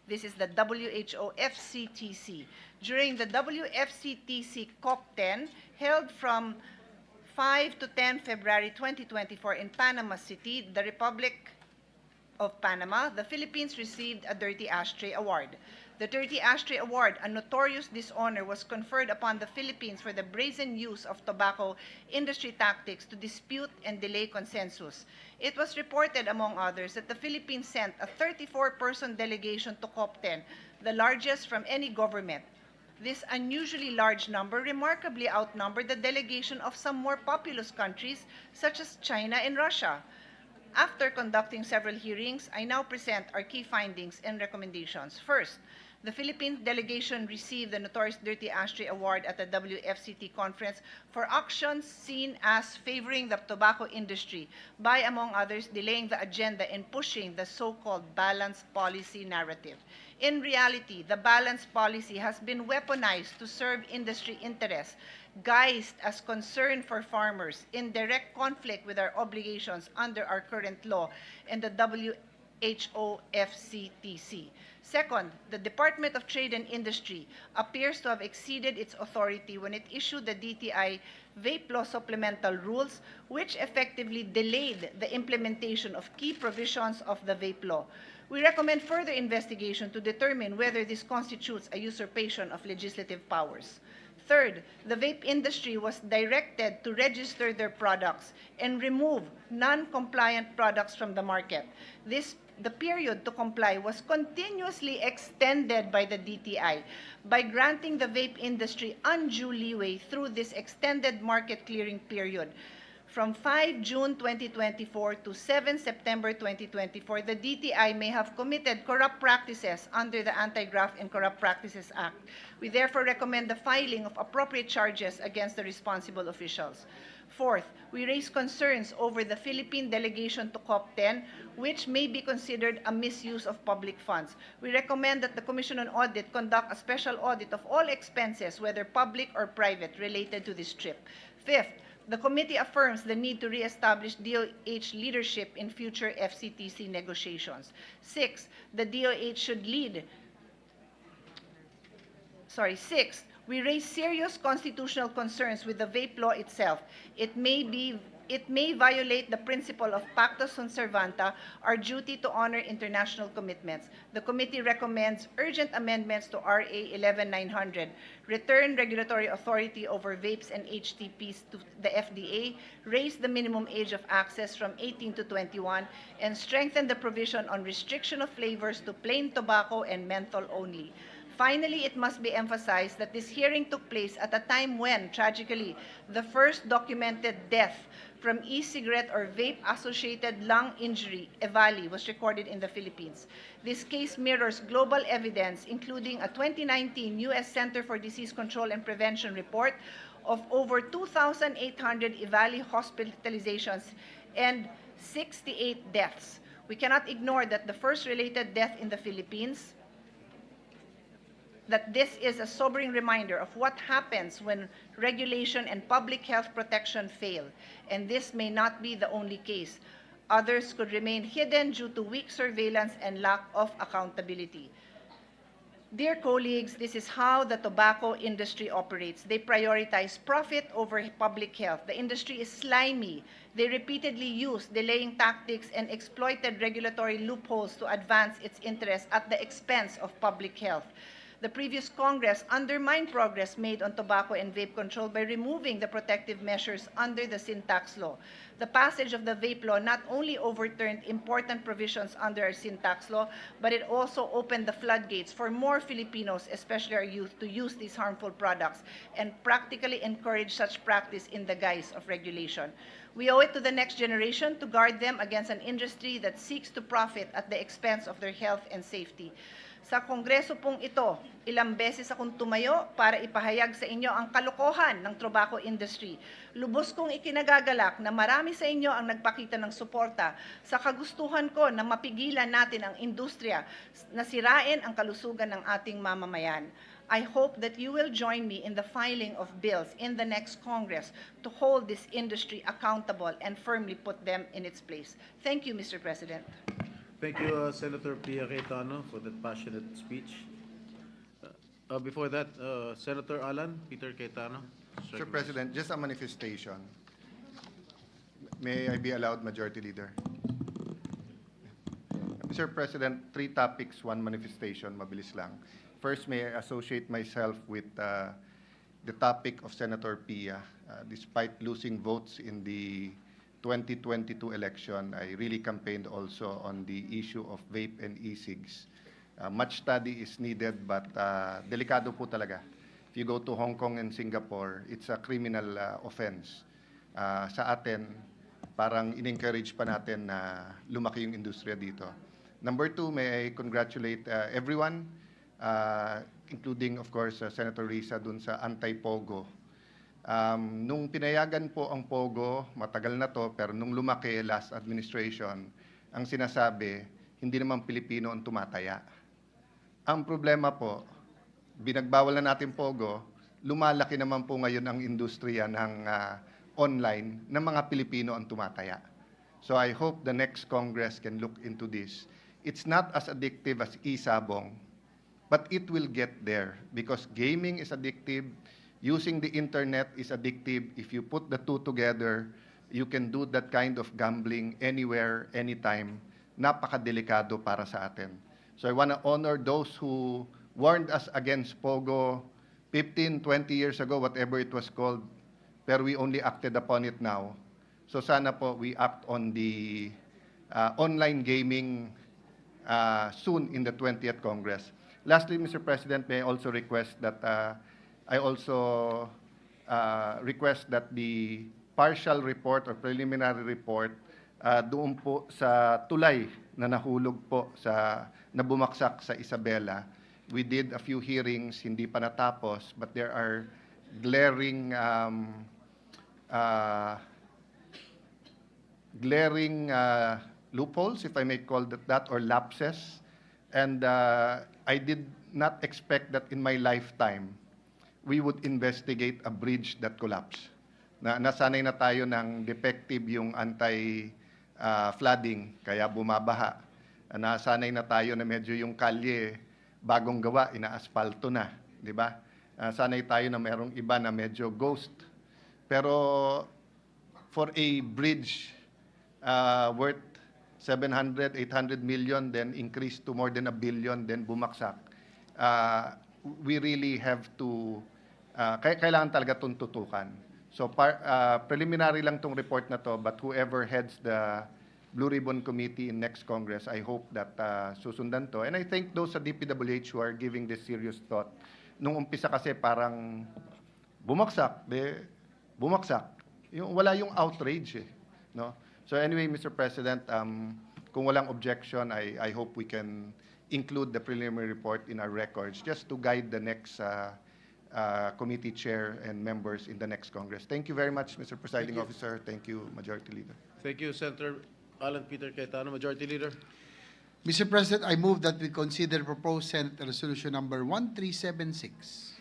This is the WHO FCTC. During the WFCTC COP10, held from 5 to 10 February 2024 in Panama City, the Republic of Panama, the Philippines received a Dirty Ashtray Award. The Dirty Ashtray Award, a notorious dishonor, was conferred upon the Philippines for the brazen use of tobacco industry tactics to dispute and delay consensus. It was reported, among others, that the Philippines sent a 34-person delegation to COP10, the largest from any government. This unusually large number remarkably outnumbered the delegation of some more populous countries, such as China and Russia. After conducting several hearings, I now present our key findings and recommendations. First, the Philippines delegation received the notorious Dirty Ashtray Award at the WFCT conference for actions seen as favoring the tobacco industry by, among others, delaying the agenda and pushing the so-called balanced policy narrative. In reality, the balanced policy has been weaponized to serve industry interests, guised as concern for farmers, in direct conflict with our obligations under our current law and the WHO FCTC. Second, the Department of Trade and Industry appears to have exceeded its authority when it issued the DTI vape law supplemental rules, which effectively delayed the implementation of key provisions of the vape law. We recommend further investigation to determine whether this constitutes a usurpation of legislative powers. Third, the vape industry was directed to register their products and remove non-compliant products from the market. The period to comply was continuously extended by the DTI by granting the vape industry undue leeway through this extended market clearing period. From 5 June 2024 to 7 September 2024, the DTI may have committed corrupt practices under the Anti-Graft and Corrupt Practices Act. We therefore recommend the filing of appropriate charges against the responsible officials. Fourth, we raise concerns over the Philippine delegation to COP10, which may be considered a misuse of public funds. We recommend that the Commission on Audit conduct a special audit of all expenses, whether public or private, related to this trip. Fifth, the committee affirms the need to reestablish DOH leadership in future FCTC negotiations. Sixth, the DOH should lead. Sixth, we raise serious constitutional concerns with the vape law itself. It may violate the principle of pacta sunt servanda, our duty to honor international commitments. The committee recommends urgent amendments to RA 11900, return regulatory authority over vapes and HTPs to the FDA, raise the minimum age of access from 18 to 21, and strengthen the provision on restriction of flavors to plain tobacco and menthol only. Finally, it must be emphasized that this hearing took place at a time when, tragically, the first documented death from e-cigarette or vape-associated lung injury, EVALI, was recorded in the Philippines. This case mirrors global evidence, including a 2019 U.S. Center for Disease Control and Prevention report of over 2,800 EVALI hospitalizations and 68 deaths. We cannot ignore that the first related death in the Philippines, that this is a sobering reminder of what happens when regulation and public health protection fail. And this may not be the only case. Others could remain hidden due to weak surveillance and lack of accountability. Dear colleagues, this is how the tobacco industry operates. They prioritize profit over public health. The industry is slimy. They repeatedly use delaying tactics and exploited regulatory loopholes to advance its interests at the expense of public health. The previous Congress undermined progress made on tobacco and vape control by removing the protective measures under the sin tax law. The passage of the vape law not only overturned important provisions under our sin tax law, but it also opened the floodgates for more Filipinos, especially our youth, to use these harmful products and practically encourage such practice in the guise of regulation. We owe it to the next generation to guard them against an industry that seeks to profit at the expense of their health and safety. Sa Kongreso pong ito, ilang beses akong tumayo para ipahayag sa inyo ang kalokohan ng tobacco industry. Lubos kong ikinagagalak na marami sa inyo ang nagpakita ng suporta sa kagustuhan ko na mapigilan natin ang industriya na sirain ang kalusugan ng ating mamamayan. I hope that you will join me in the filing of bills in the next Congress to hold this industry accountable and firmly put them in its place. Thank you, Mr. President. Thank you, Senator Pia Cayetano, for that passionate speech. Before that, Senator Alan, Peter Cayetano. Mr. President, just a manifestation. May I be allowed, Majority Leader? Mr. President, 3 topics, 1 manifestation, mabilis lang. First, may I associate myself with the topic of Senator Pia. Despite losing votes in the 2022 election, I really campaigned also on the issue of vape and e-cigs. Much study is needed, but delikado po talaga. If you go to Hong Kong and Singapore, it's a criminal offense. Sa atin, parang in-encourage pa natin na lumaki yung industriya dito. Number 2, may I congratulate everyone, including, of course, Senator Risa dun sa anti-POGO. Nung pinayagan po ang POGO, matagal na to, pero nung lumaki, last administration, ang sinasabi, hindi naman Pilipino ang tumataya. Ang problema po, binagbawal na natin POGO, lumalaki naman po ngayon ang industriya ng online na mga Pilipino ang tumataya. So I hope the next Congress can look into this. It's not as addictive as e-sabong, but it will get there because gaming is addictive. Using the internet is addictive. If you put the two together, you can do that kind of gambling anywhere, anytime. Napakadelikado para sa atin. So I want to honor those who warned us against POGO 15, 20 years ago, whatever it was called, pero we only acted upon it now. So sana po we act on the online gaming soon in the 20th Congress. Lastly, Mr. President, may I also request that request that the partial report or preliminary report doon po sa tulay na nahulog po na bumaksak sa Isabela. We did a few hearings, hindi pa natapos, but there are glaring loopholes, if I may call that, or lapses. And I did not expect that in my lifetime we would investigate a bridge that collapsed. Nasanay na tayo ng defective yung anti-flooding, kaya bumabaha. Nasanay na tayo na medyo yung kalye, bagong gawa, ina-asfalto na, di ba? Sanay tayo na merong iba na medyo ghost. Pero for a bridge worth 700, 800 million, then increased to more than 1 billion, then bumaksak, we really have to, kailangan talaga itong tutukan. So preliminary lang tong report na to, but whoever heads the Blue Ribbon Committee in next Congress, I hope that susundan to. And I thank those sa DPWH who are giving this serious thought. Nung umpisa kasi parang bumagsak. Wala yung outrage eh. No? So anyway, Mr. President, kung walang objection, I hope we can include the preliminary report in our records just to guide the next committee chair and members in the next Congress. Thank you very much, Mr. Presiding Officer. Thank you, Majority Leader. Thank you, Senator Alan Peter Cayetano. Majority Leader. Mr. President, I move that we consider proposed Senate Resolution number 1376.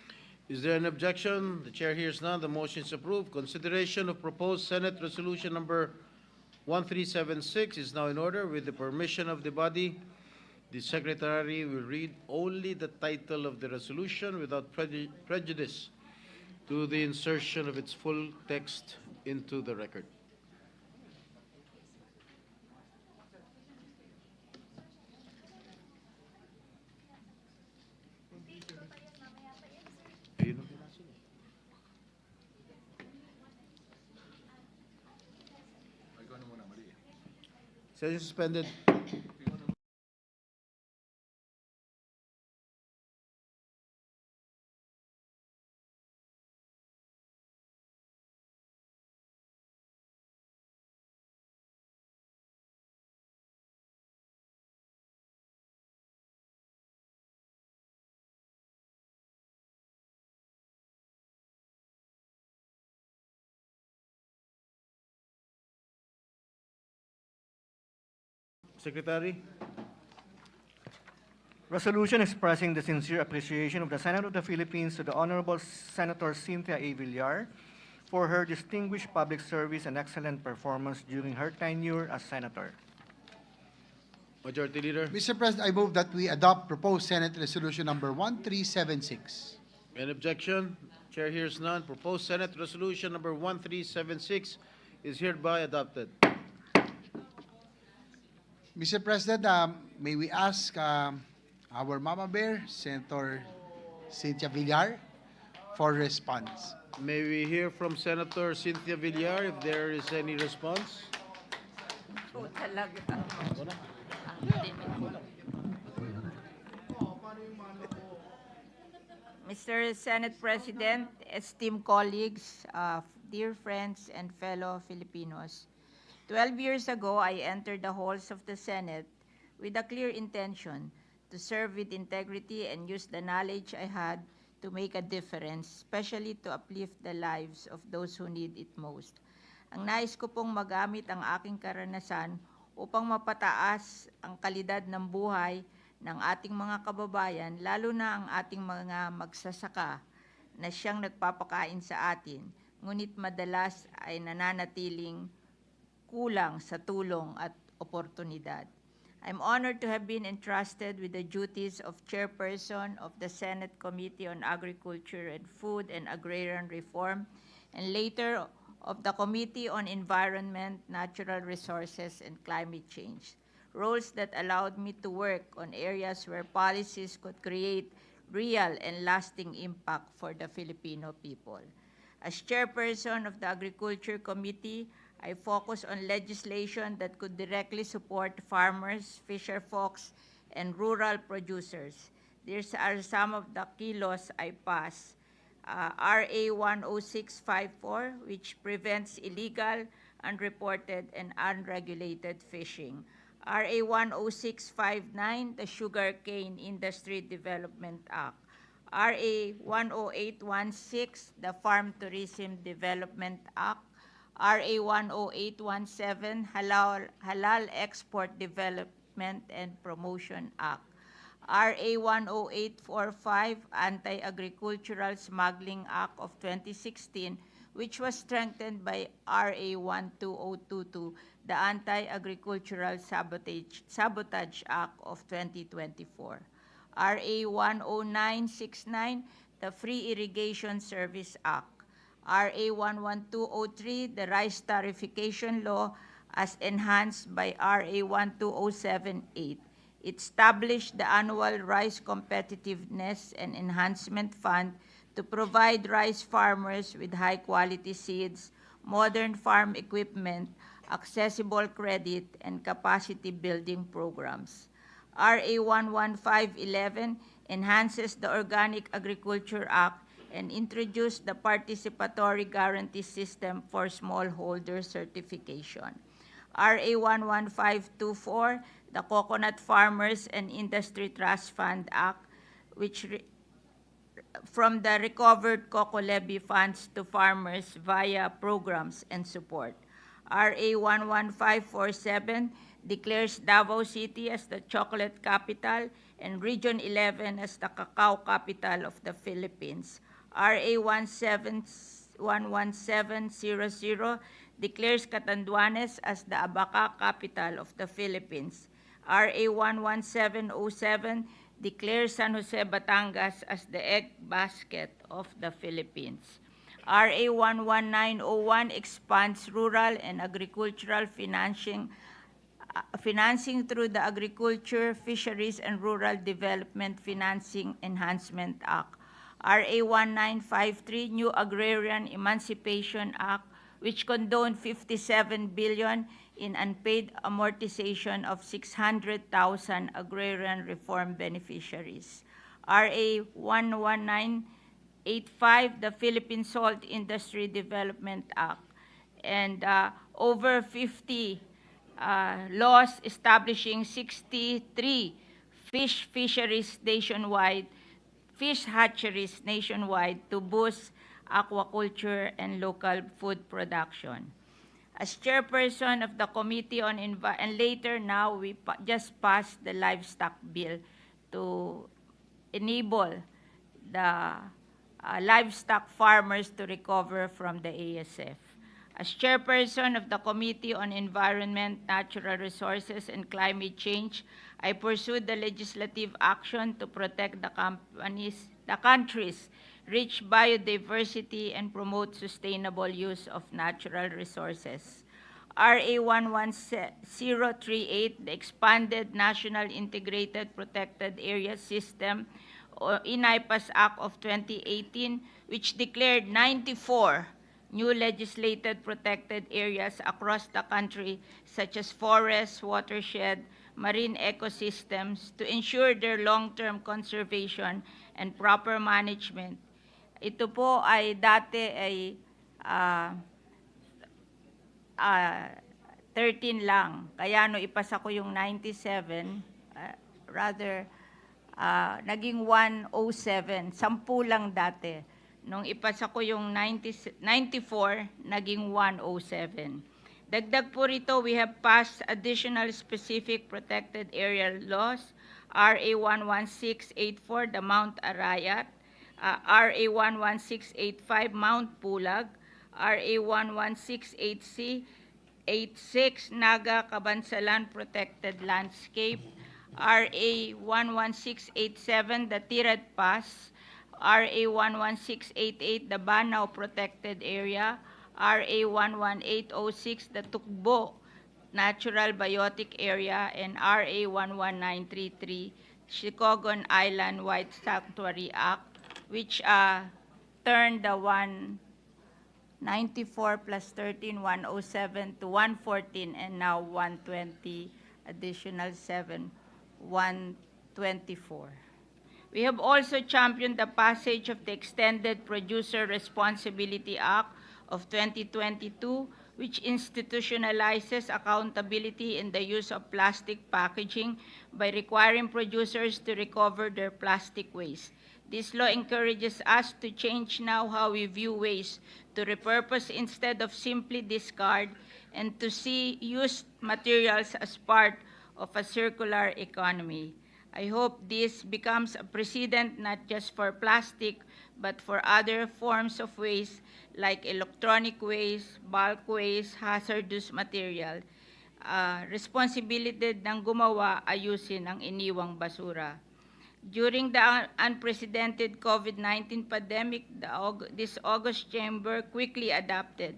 Is there an objection? The chair hears none. The motion is approved. Consideration of proposed Senate Resolution number 1376 is now in order. With the permission of the body, The Secretary will read only the title of the resolution without prejudice to the insertion of its full text into the record. Session suspended. Secretary? Resolution expressing the sincere appreciation of the Senate of the Philippines to the Honorable Senator Cynthia A. Villar for her distinguished public service and excellent performance during her tenure as senator. Majority Leader? Mr. President, I move that we adopt proposed Senate Resolution number 1376. Any objection? Chair hears none. Proposed Senate Resolution number 1376 is hereby adopted. Mr. President, may we ask our Mama Bear, Senator Cynthia Villar, for response. May we hear from Senator Cynthia Villar if there is any response? Mr. Senate President, esteemed colleagues, dear friends and fellow Filipinos, 12 years ago, I entered the halls of the Senate with a clear intention to serve with integrity and use the knowledge I had to make a difference, especially to uplift the lives of those who need it most. Ang nais ko pong magamit ang aking karanasan upang mapataas ang kalidad ng buhay ng ating mga kababayan, lalo na ang ating mga magsasaka na siyang nagpapakain sa atin, ngunit madalas ay nananatiling kulang sa tulong at oportunidad. I'm honored to have been entrusted with the duties of Chairperson of the Senate Committee on Agriculture and Food and Agrarian Reform, and later of the Committee on Environment, Natural Resources, and Climate Change, roles that allowed me to work on areas where policies could create real and lasting impact for the Filipino people. As Chairperson of the Agriculture Committee, I focus on legislation that could directly support farmers, fisher folks, and rural producers. These are some of the key laws I passed. RA 10654, which prevents illegal, unreported, and unregulated fishing. RA 10659, the Sugarcane Industry Development Act. RA 10816, the Farm Tourism Development Act. RA 10817, Halal Export Development and Promotion Act. RA 10845, Anti-Agricultural Smuggling Act of 2016, which was strengthened by RA 12022, the Anti-Agricultural Sabotage Act of 2024. RA 10969, the Free Irrigation Service Act. RA 11203, the Rice Tarification Law as enhanced by RA 12078. It established the annual Rice Competitiveness and Enhancement Fund to provide rice farmers with high-quality seeds, modern farm equipment, accessible credit, and capacity-building programs. RA 11511 enhances the Organic Agriculture Act and introduced the Participatory Guarantee System for Smallholder Certification. RA 11524, the Coconut Farmers and Industry Trust Fund Act, which from the recovered cocoa levy funds to farmers via programs and support. RA 11547 declares Davao City as the chocolate capital and Region 11 as the cacao capital of the Philippines. RA 11700 declares Catanduanes as the abaca capital of the Philippines. RA 11707 declares San Jose, Batangas as the egg basket of the Philippines. RA 11901 expands rural and agricultural financing through the Agriculture, Fisheries, and Rural Development Financing Enhancement Act. RA 1953, New Agrarian Emancipation Act, which condoned 57 billion in unpaid amortization of 600,000 agrarian reform beneficiaries. RA 11985, the Philippine Salt Industry Development Act, and over 50 laws establishing 63 fish hatcheries nationwide to boost aquaculture and local food production. As chairperson of the Committee on and later now we just passed the livestock bill to enable the livestock farmers to recover from the ASF. As chairperson of the Committee on Environment, Natural Resources, and Climate Change, I pursued the legislative action to protect the country's rich biodiversity and promote sustainable use of natural resources. RA 11038, the expanded National Integrated Protected Area System, or INAIPAS Act of 2018, which declared 94 new legislated protected areas across the country, such as forests, watershed, marine ecosystems, to ensure their long-term conservation and proper management. Ito po ay dati ay 13 lang. Kaya no ipasa ko yung 97, naging 107. 10 lang dati. Nung ipasa ko yung 94, naging 107. Dagdag po rito, we have passed additional specific protected area laws, RA 11684, the Mount Arayat, RA 11685, Mount Pulag, RA 11686, Naga Kabansalan Protected Landscape, RA 11687, the Tirad Pass, RA 11688, the Banao Protected Area, RA 11806, the Tukbo Natural Biotic Area, and RA 11933, Chicogon Island White Sanctuary Act, which turned the 194 plus 13, 107 to 114, and now 120, additional 7, 124. We have also championed the passage of the Extended Producer Responsibility Act of 2022, which institutionalizes accountability in the use of plastic packaging by requiring producers to recover their plastic waste. This law encourages us to change now how we view waste, to repurpose instead of simply discard, and to see used materials as part of a circular economy. I hope this becomes a precedent not just for plastic, but for other forms of waste like electronic waste, bulk waste, hazardous material. Responsibility ng gumawa ayusin ang iniwang basura. During the unprecedented COVID-19 pandemic, this August chamber quickly adapted.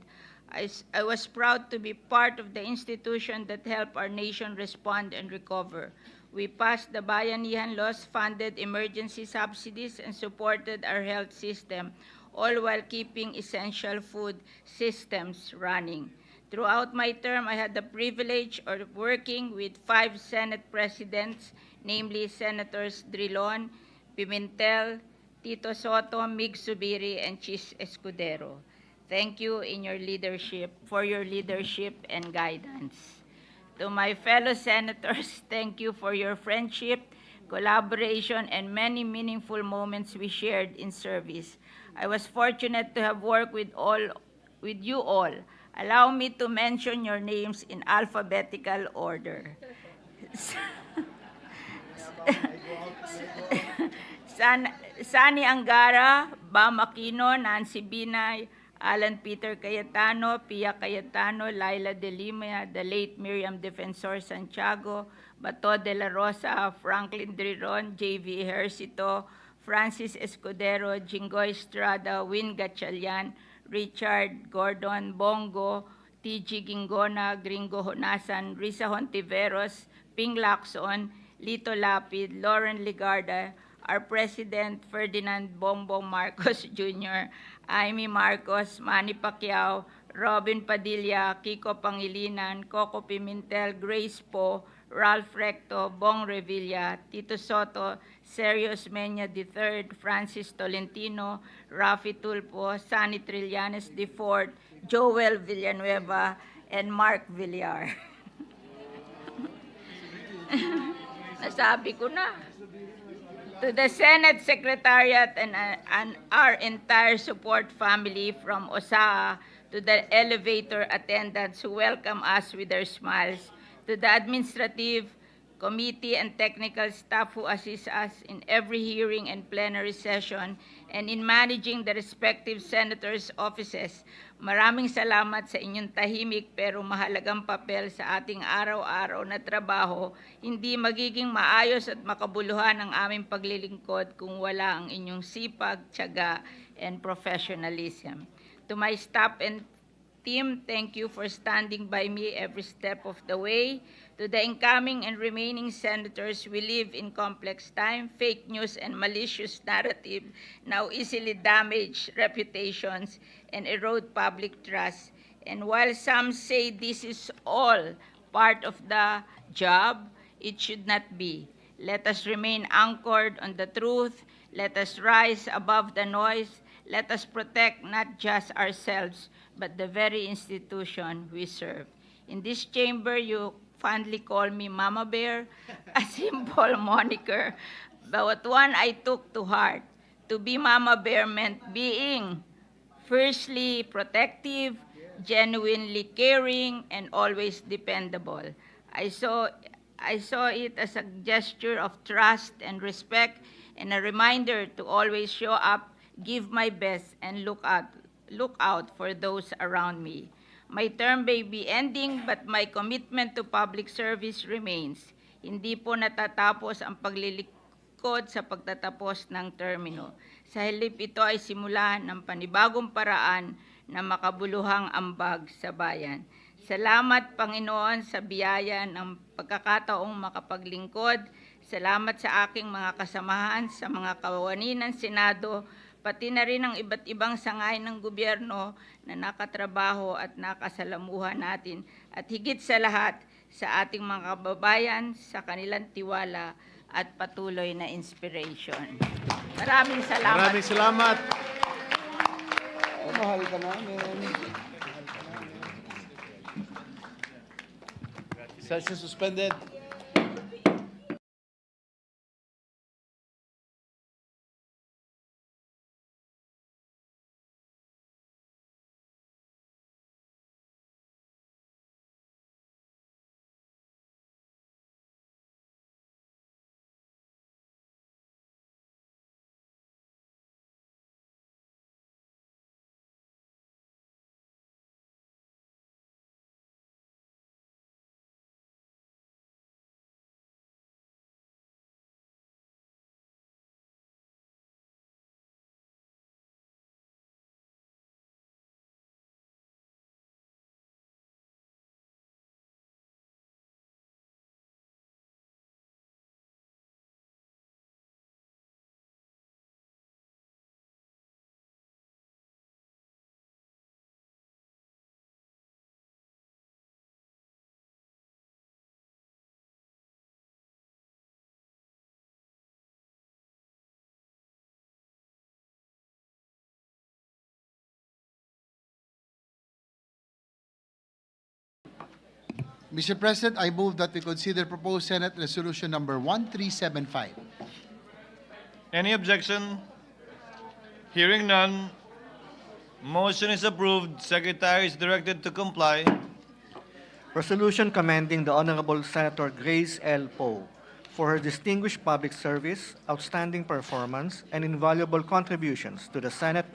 I was proud to be part of the institution that helped our nation respond and recover. We passed the Bayanihan laws, funded emergency subsidies, and supported our health system, all while keeping essential food systems running. Throughout my term, I had the privilege of working with 5 Senate presidents, namely Senators Drilon, Pimentel, Tito Soto, Mig Subiri, and Chis Escudero. Thank you for your leadership and guidance. To my fellow senators, thank you for your friendship, collaboration, and many meaningful moments we shared in service. I was fortunate to have worked with you all. Allow me to mention your names in alphabetical order. Sani Angara, Bam Aquino, Nancy Binay, Alan Peter Cayetano, Pia Cayetano, Laila de Lima, the late Miriam Defensor Santiago, Bato de la Rosa, Franklin Driron, J.V. Ejercito, Francis Escudero, Jingoy Estrada, Win Gatchalian, Richard Gordon Bongo, T.G. Gingona, Gringo Honasan, Risa Hontiveros, Ping Lacson, Lito Lapid, Lauren Ligarda, our President Ferdinand Bongbong Marcos Jr., Amy Marcos, Manny Pacquiao, Robin Padilla, Kiko Pangilinan, Coco Pimentel, Grace Poe, Ralph Recto, Bong Revilla, Tito Soto, Serios Mena III, Francis Tolentino, Rafi Tulpo, Sunny Trillanes IV, Joel Villanueva, and Mark Villar. Nasabi ko na. To the Senate Secretariat and our entire support family from OSAA, to the elevator attendants who welcome us with their smiles, to the administrative committee and technical staff who assist us in every hearing and plenary session and in managing the respective senators' offices. Maraming salamat sa inyong tahimik pero mahalagang papel sa ating araw-araw na trabaho. Hindi magiging maayos at makabuluhan ang aming paglilingkod kung wala ang inyong sipag, tiyaga, and professionalism. To my staff and team, thank you for standing by me every step of the way. To the incoming and remaining senators, we live in complex time. Fake news and malicious narrative now easily damage reputations and erode public trust. And while some say this is all part of the job, it should not be. Let us remain anchored on the truth. Let us rise above the noise. Let us protect not just ourselves, but the very institution we serve. In this chamber, you fondly call me Mama Bear, a simple moniker, but one I took to heart. To be Mama Bear meant being fiercely protective, genuinely caring, and always dependable. I saw it as a gesture of trust and respect and a reminder to always show up, give my best, and look out for those around me. My term may be ending, but my commitment to public service remains. Hindi po natatapos ang paglilingkod sa pagtatapos ng termino. Sa halip ito ay simula ng panibagong paraan na makabuluhang ambag sa bayan. Salamat, Panginoon, sa biyaya ng pagkakataong makapaglingkod. Salamat sa aking mga kasamahan, sa mga kawani ng Senado, pati na rin ang iba't ibang sangay ng gobyerno na nakatrabaho at nakasalamuhan natin. At higit sa lahat, sa ating mga kababayan, sa kanilang tiwala at patuloy na inspiration. Maraming salamat. Maraming salamat. Mahal ka namin. Session suspended. Mr. President, I move that we consider proposed Senate Resolution number 1375. Any objection? Hearing none, motion is approved. Secretary is directed to comply. Resolution commending the Honorable Senator Grace L. Poe for her distinguished public service, outstanding performance, and invaluable contributions to the Senate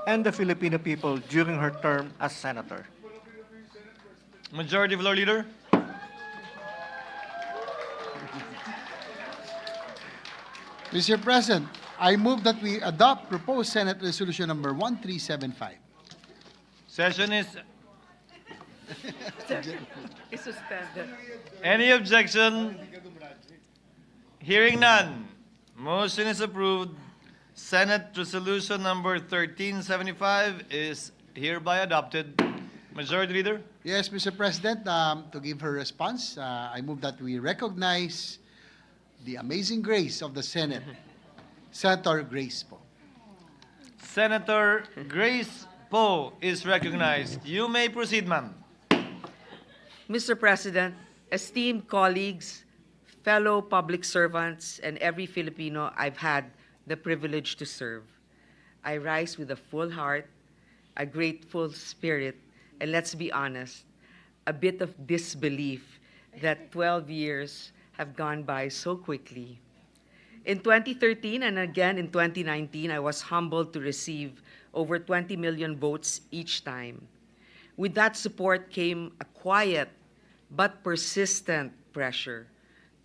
and the Filipino people during her term as senator. Majority Floor Leader. Mr. President, I move that we adopt proposed Senate Resolution number 1375. Session is... Any objection? Hearing none. Motion is approved. Senate Resolution number 1375 is hereby adopted. Majority Leader? Yes, Mr. President, to give her response, I move that we recognize the amazing grace of the Senate, Senator Grace Poe. Senator Grace Poe is recognized. You may proceed, ma'am. Mr. President, esteemed colleagues, fellow public servants, and every Filipino I've had the privilege to serve, I rise with a full heart, a grateful spirit, and let's be honest, a bit of disbelief that 12 years have gone by so quickly. In 2013 and again in 2019, I was humbled to receive over 20 million votes each time. With that support came a quiet but persistent pressure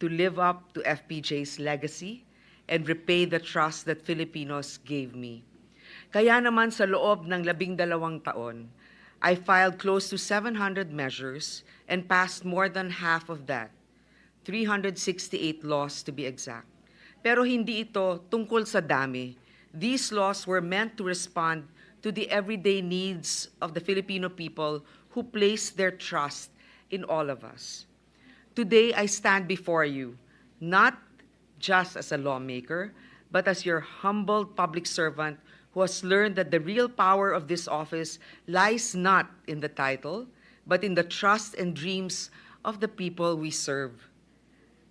to live up to FPJ's legacy and repay the trust that Filipinos gave me. Kaya naman sa loob ng 12 taon, I filed close to 700 measures and passed more than half of that, 368 laws to be exact. Pero hindi ito tungkol sa dami. These laws were meant to respond to the everyday needs of the Filipino people who place their trust in all of us. Today, I stand before you, not just as a lawmaker, but as your humble public servant who has learned that the real power of this office lies not in the title, but in the trust and dreams of the people we serve.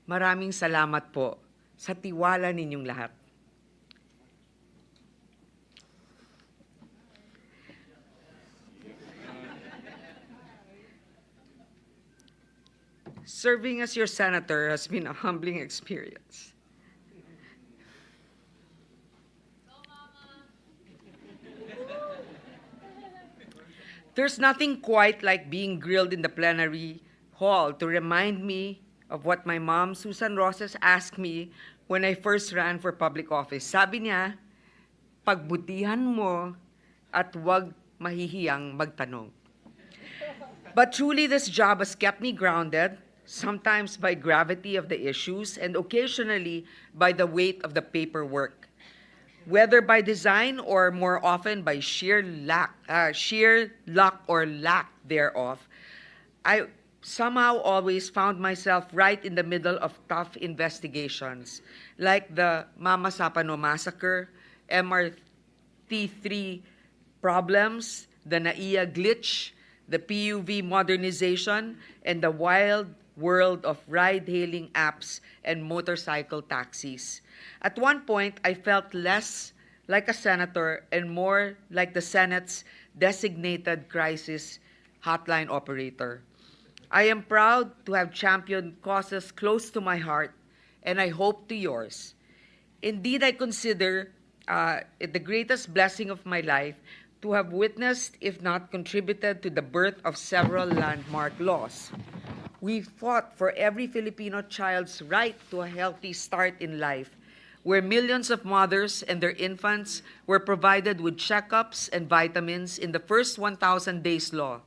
Maraming salamat po sa tiwala ninyong lahat. Serving as your senator has been a humbling experience. There's nothing quite like being grilled in the plenary hall to remind me of what my mom, Susan Rosas, asked me when I first ran for public office. Sabi niya, pagbutihan mo at huwag mahihiyang magtanong. But truly, this job has kept me grounded, sometimes by gravity of the issues and occasionally by the weight of the paperwork. Whether by design or more often by sheer luck or lack thereof, I somehow always found myself right in the middle of tough investigations, like the Mama Sapano massacre, MRT3 problems, the NAIA glitch, the PUV modernization, and the wild world of ride-hailing apps and motorcycle taxis. At one point, I felt less like a senator and more like the Senate's designated crisis hotline operator. I am proud to have championed causes close to my heart, and I hope to yours. Indeed, I consider it the greatest blessing of my life to have witnessed, if not contributed, to the birth of several landmark laws. We fought for every Filipino child's right to a healthy start in life, where millions of mothers and their infants were provided with checkups and vitamins in the first 1,000 days law.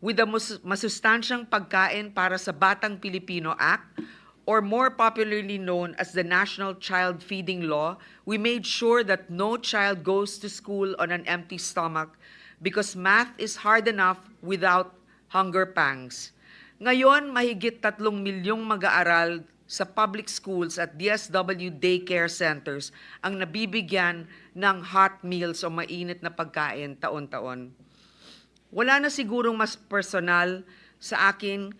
With the masustansyang pagkain para sa Batang Pilipino Act, or more popularly known as the National Child Feeding Law, we made sure that no child goes to school on an empty stomach because math is hard enough without hunger pangs. Ngayon, mahigit 3 milyong mag-aaral sa public schools at DSW daycare centers ang nabibigyan ng hot meals o mainit na pagkain taon-taon. Wala na sigurong mas personal sa akin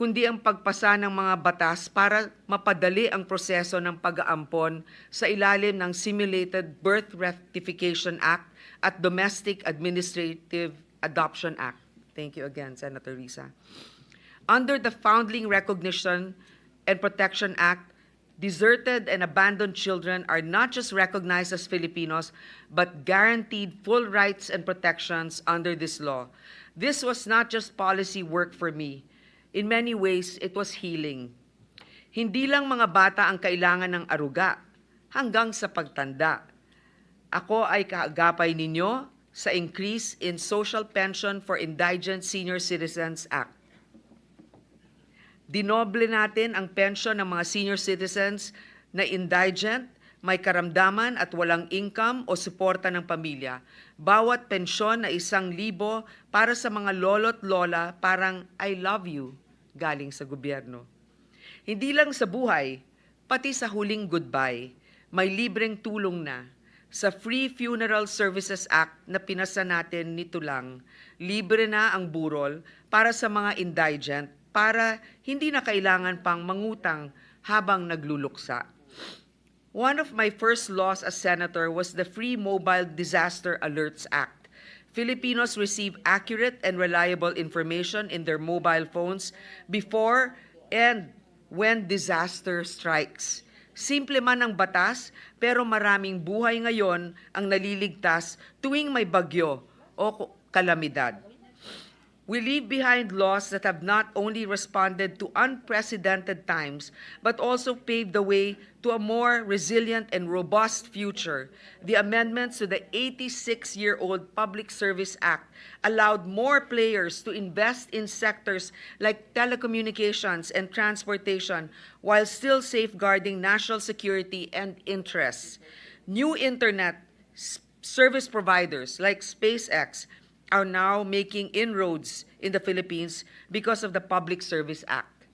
kundi ang pagpasa ng mga batas para mapadali ang proseso ng pag-aampon sa ilalim ng Simulated Birth Rectification Act at Domestic Administrative Adoption Act. Thank you again, Senator Risa. Under the Foundling Recognition and Protection Act, deserted and abandoned children are not just recognized as Filipinos, but guaranteed full rights and protections under this law. This was not just policy work for me. In many ways, it was healing. Hindi lang mga bata ang kailangan ng aruga, hanggang sa pagtanda. Ako ay kaagapay ninyo sa increase in social pension for Indigent Senior Citizens Act. Dinoble natin ang pensyon ng mga senior citizens na indigent, may karamdaman at walang income o suporta ng pamilya. Bawat pensyon na 1,000 para sa mga lolo't lola, parang I love you galing sa gobyerno. Hindi lang sa buhay, pati sa huling goodbye, may libreng tulong na. Sa Free Funeral Services Act na pinasa natin nito lang, libre na ang burol para sa mga indigent para hindi na kailangan pang mangutang habang nagluluksa. One of my first laws as senator was the Free Mobile Disaster Alerts Act. Filipinos receive accurate and reliable information in their mobile phones before and when disaster strikes. Simple man ang batas, pero maraming buhay ngayon ang naliligtas tuwing may bagyo o kalamidad. We leave behind laws that have not only responded to unprecedented times, but also paved the way to a more resilient and robust future. The amendments to the 86-year-old Public Service Act allowed more players to invest in sectors like telecommunications and transportation while still safeguarding national security and interests. New internet service providers like SpaceX are now making inroads in the Philippines because of the Public Service Act.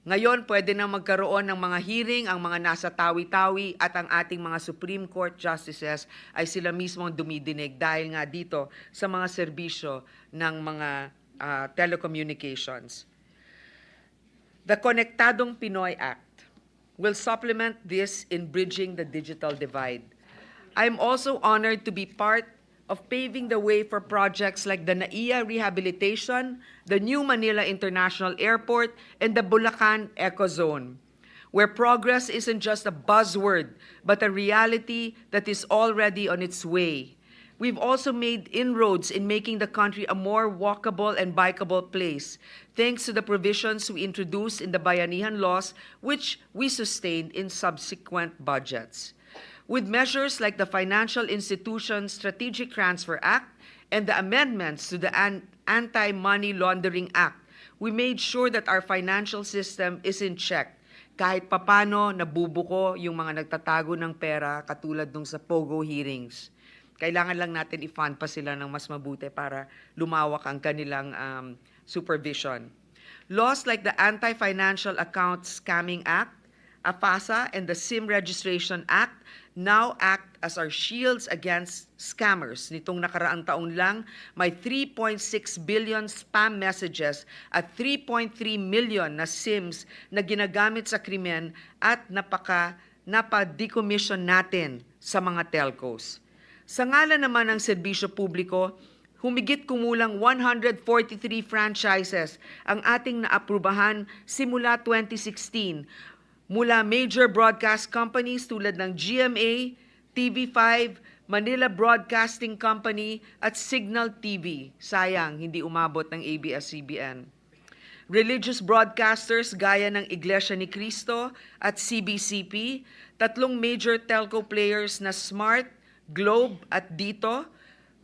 Ngayon, pwede na magkaroon ng mga hearing ang mga nasa tawi-tawi at ang ating mga Supreme Court justices ay sila mismo dumidinig dahil nga dito sa mga serbisyo ng mga telecommunications. The Konektadong Pinoy Act will supplement this in bridging the digital divide. I'm also honored to be part of paving the way for projects like the NAIA Rehabilitation, the new Manila International Airport, and the Bulacan Eco Zone, where progress isn't just a buzzword, but a reality that is already on its way. We've also made inroads in making the country a more walkable and bikeable place, thanks to the provisions we introduced in the Bayanihan laws, which we sustained in subsequent budgets. With measures like the Financial Institutions Strategic Transfer Act and the amendments to the Anti-Money Laundering Act, we made sure that our financial system is in check. Kahit papano nabubuko yung mga nagtatago ng pera katulad nung sa POGO hearings. Kailangan lang natin i-fund pa sila ng mas mabuti para lumawak ang kanilang supervision. Laws like the Anti-Financial Account Scamming Act, AFASA, and the SIM Registration Act now act as our shields against scammers. Nitong nakaraang taon lang, may 3.6 billion spam messages at 3.3 million na SIMs na ginagamit sa krimen at napa-decommission natin sa mga telcos. Sa ngalan naman ng serbisyo publiko, humigit kumulang 143 franchises ang ating naaprubahan simula 2016 mula major broadcast companies tulad ng GMA, TV5, Manila Broadcasting Company at Signal TV. Sayang, hindi umabot ng ABS-CBN. Religious broadcasters gaya ng Iglesia ni Cristo at CBCP, tatlong major telco players na Smart, Globe at Dito,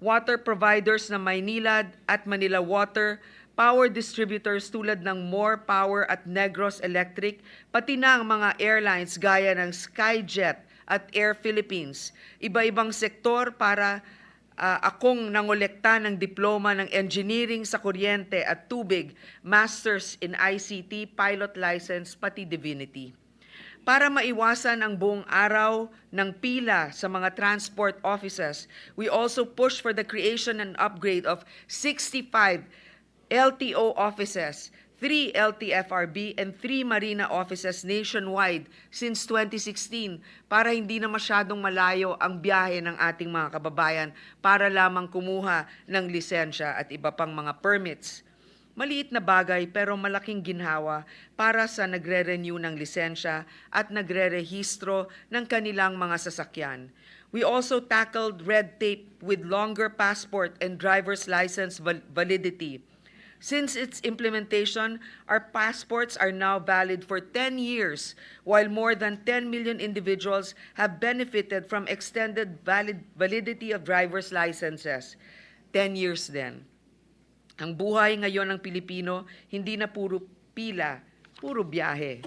water providers na Maynilad at Manila Water, power distributors tulad ng More Power at Negros Electric, pati na ang mga airlines gaya ng Skyjet at Air Philippines. Iba-ibang sektor para akong nangolekta ng diploma ng engineering sa kuryente at tubig, masters in ICT, pilot license, pati divinity. Para maiwasan ang buong araw ng pila sa mga transport offices, we also push for the creation and upgrade of 65 LTO offices, 3 LTFRB, and 3 Marina offices nationwide since 2016 para hindi na masyadong malayo ang biyahe ng ating mga kababayan para lamang kumuha ng lisensya at iba pang mga permits. Maliit na bagay pero malaking ginhawa para sa nagre-renew ng lisensya at nagre-rehistro ng kanilang mga sasakyan. We also tackled red tape with longer passport and driver's license validity. Since its implementation, our passports are now valid for 10 years, while more than 10 million individuals have benefited from extended validity of driver's licenses. 10 years din. Ang buhay ngayon ng Pilipino, hindi na puro pila, puro biyahe.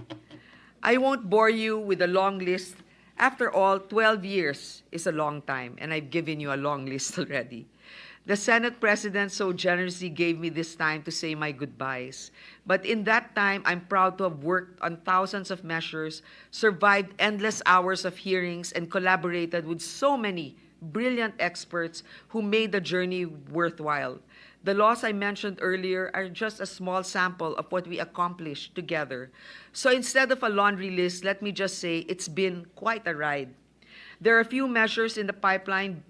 I won't bore you with a long list. After all, 12 years is a long time, and I've given you a long list already. The Senate President so generously gave me this time to say my goodbyes. But in that time, I'm proud to have worked on thousands of measures, survived endless hours of hearings, and collaborated with so many brilliant experts who made the journey worthwhile. The laws I mentioned earlier are just a small sample of what we accomplished together. So instead of a laundry list, let me just say it's been quite a ride. There are a few measures in the pipeline,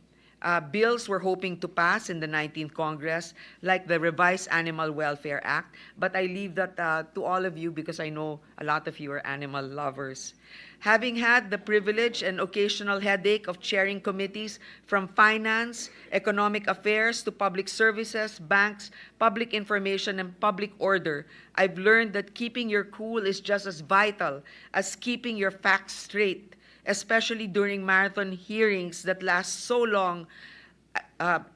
bills we're hoping to pass in the 19th Congress, like the Revised Animal Welfare Act, but I leave that to all of you because I know a lot of you are animal lovers. Having had the privilege and occasional headache of chairing committees from finance, economic affairs to public services, banks, public information, and public order, I've learned that keeping your cool is just as vital as keeping your facts straight, especially during marathon hearings that last so long,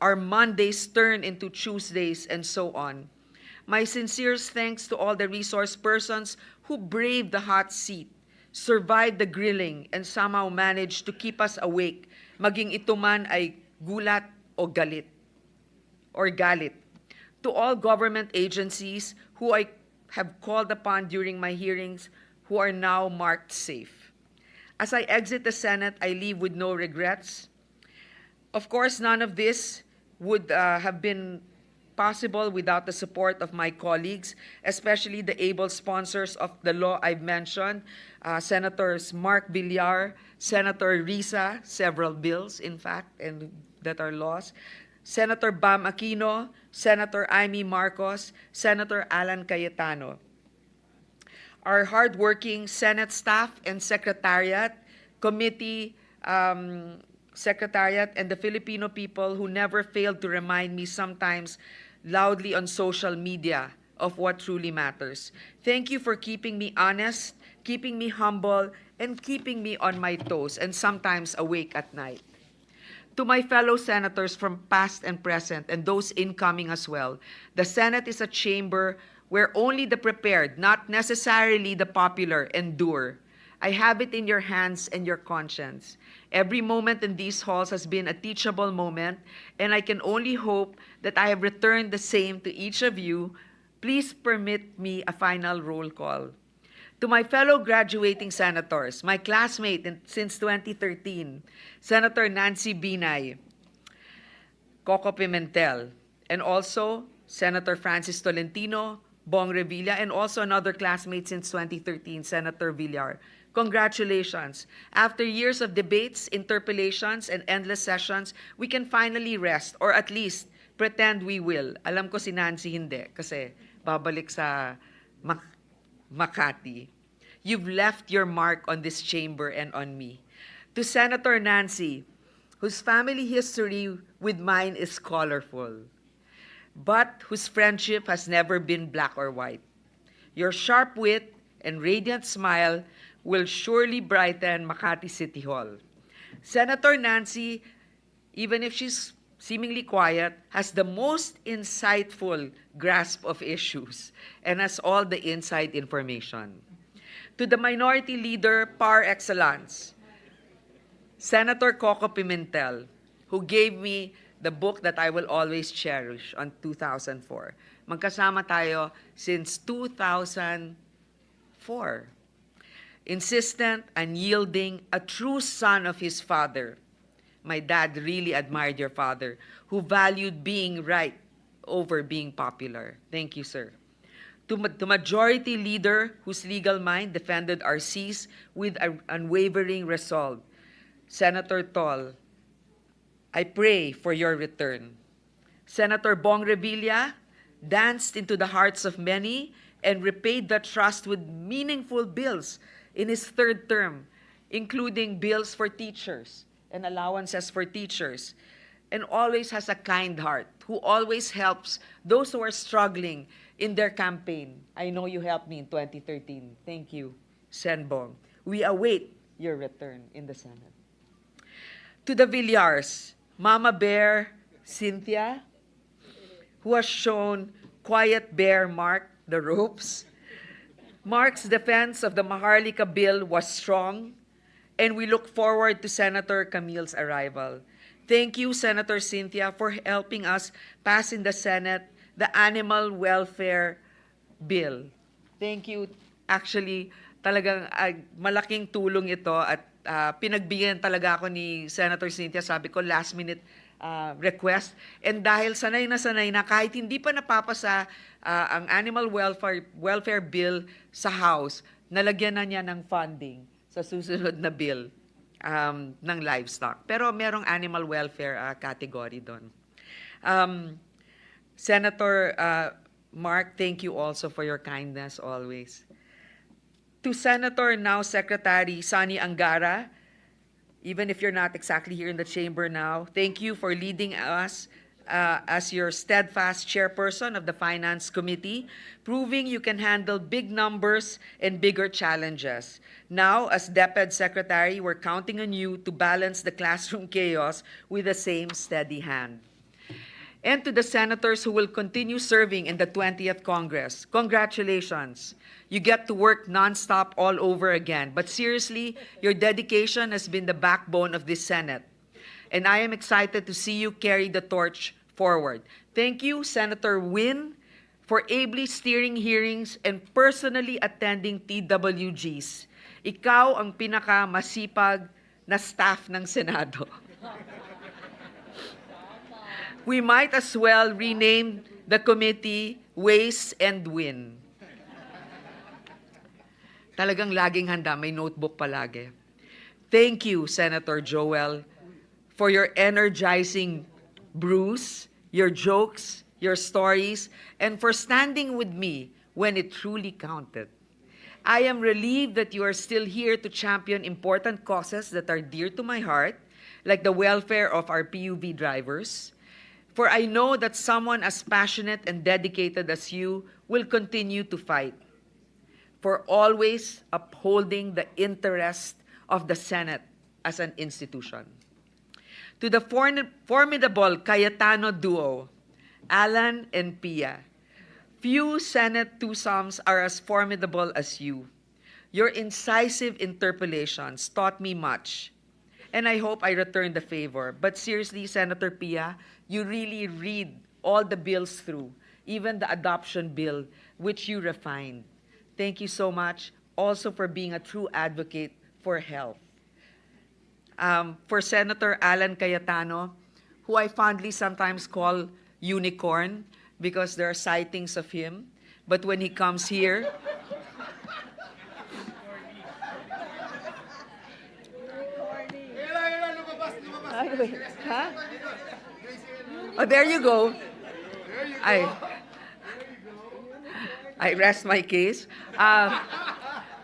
our Mondays turn into Tuesdays and so on. My sincerest thanks to all the resource persons who braved the hot seat, survived the grilling, and somehow managed to keep us awake, maging ito man ay gulat o galit, or galit. To all government agencies who I have called upon during my hearings who are now marked safe. As I exit the Senate, I leave with no regrets. Of course, none of this would have been possible without the support of my colleagues, especially the able sponsors of the law I've mentioned, Senators Mark Villar, Senator Risa, several bills, in fact, and that are laws, Senator Bam Aquino, Senator Amy Marcos, Senator Alan Cayetano. Our hardworking Senate staff and Secretariat, Committee Secretariat, and the Filipino people who never failed to remind me sometimes loudly on social media of what truly matters. Thank you for keeping me honest, keeping me humble, and keeping me on my toes, and sometimes awake at night. To my fellow senators from past and present, and those incoming as well, the Senate is a chamber where only the prepared, not necessarily the popular, endure. I have it in your hands and your conscience. Every moment in these halls has been a teachable moment, and I can only hope that I have returned the same to each of you. Please permit me a final roll call. To my fellow graduating senators, my classmate since 2013, Senator Nancy Binay, Coco Pimentel, and also Senator Francis Tolentino, Bong Revilla, and also another classmate since 2013, Senator Villar. Congratulations. After years of debates, interpellations, and endless sessions, we can finally rest, or at least pretend we will. Alam ko si Nancy hindi, kasi babalik sa Makati. You've left your mark on this chamber and on me. To Senator Nancy, whose family history with mine is colorful, but whose friendship has never been black or white. Your sharp wit and radiant smile will surely brighten Makati City Hall. Senator Nancy, even if she's seemingly quiet, has the most insightful grasp of issues and has all the inside information. To the minority leader par excellence, Senator Coco Pimentel, who gave me the book that I will always cherish on 2004. Magkasama tayo since 2004. Insistent, unyielding, a true son of his father. My dad really admired your father, who valued being right over being popular. Thank you, sir. To the majority leader whose legal mind defended our seas with unwavering resolve, Senator Tol, I pray for your return. Senator Bong Revilla, danced into the hearts of many, and repaid that trust with meaningful bills in his third term, including bills for teachers and allowances for teachers, and always has a kind heart, who always helps those who are struggling in their campaign. I know you helped me in 2013. Thank you, Sen Bong. We await your return in the Senate. To the Villars, Mama Bear Cynthia, who has shown quiet bear Mark the ropes. Mark's defense of the Maharlika bill was strong, and we look forward to Senator Camille's arrival. Thank you, Senator Cynthia, for helping us pass in the Senate the Animal Welfare Bill. Thank you. Actually, talagang malaking tulong ito at pinagbigyan talaga ako ni Senator Cynthia. Sabi ko, last minute request. And dahil sanay na kahit hindi pa napapasa ang Animal Welfare Bill sa House, nalagyan na niya ng funding sa susunod na bill ng livestock. Pero merong animal welfare category doon. Senator Mark, thank you also for your kindness always. To Senator, now Secretary Sani Angara, even if you're not exactly here in the chamber now, thank you for leading us as your steadfast chairperson of the Finance Committee, proving you can handle big numbers and bigger challenges. Now, as DepEd Secretary, we're counting on you to balance the classroom chaos with the same steady hand. And to the senators who will continue serving in the 20th Congress, congratulations. You get to work nonstop all over again. But seriously, your dedication has been the backbone of this Senate. And I am excited to see you carry the torch forward. Thank you, Senator Win, for ably steering hearings and personally attending TWGs. Ikaw ang pinakamasipag na staff ng Senado. We might as well rename the committee Waste and Win. Talagang laging handa, may notebook palagi. Thank you, Senator Joel, for your energizing brews, your jokes, your stories, and for standing with me when it truly counted. I am relieved that you are still here to champion important causes that are dear to my heart, like the welfare of our PUV drivers. For I know that someone as passionate and dedicated as you will continue to fight for always upholding the interest of the Senate as an institution. To the formidable Cayetano duo, Alan and Pia, few Senate twosomes are as formidable as you. Your incisive interpellations taught me much, and I hope I return the favor. But seriously, Senator Pia, you really read all the bills through, even the adoption bill, which you refined. Thank you so much, also for being a true advocate for health. For Senator Alan Cayetano, who I fondly sometimes call unicorn because there are sightings of him, but when he comes here, huh? Oh, there you go. I rest my case.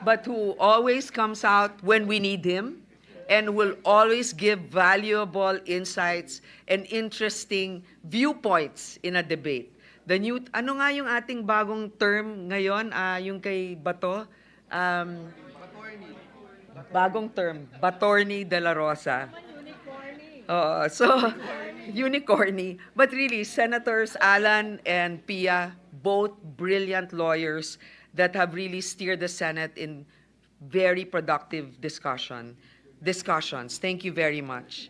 But who always comes out when we need him and will always give valuable insights and interesting viewpoints in a debate. The new, ano nga yung ating bagong term ngayon, yung kay Bato? Bagong term, Batorni de la Rosa. So, unicorny. But really, Senators Alan and Pia, both brilliant lawyers that have really steered the Senate in very productive discussions. Thank you very much.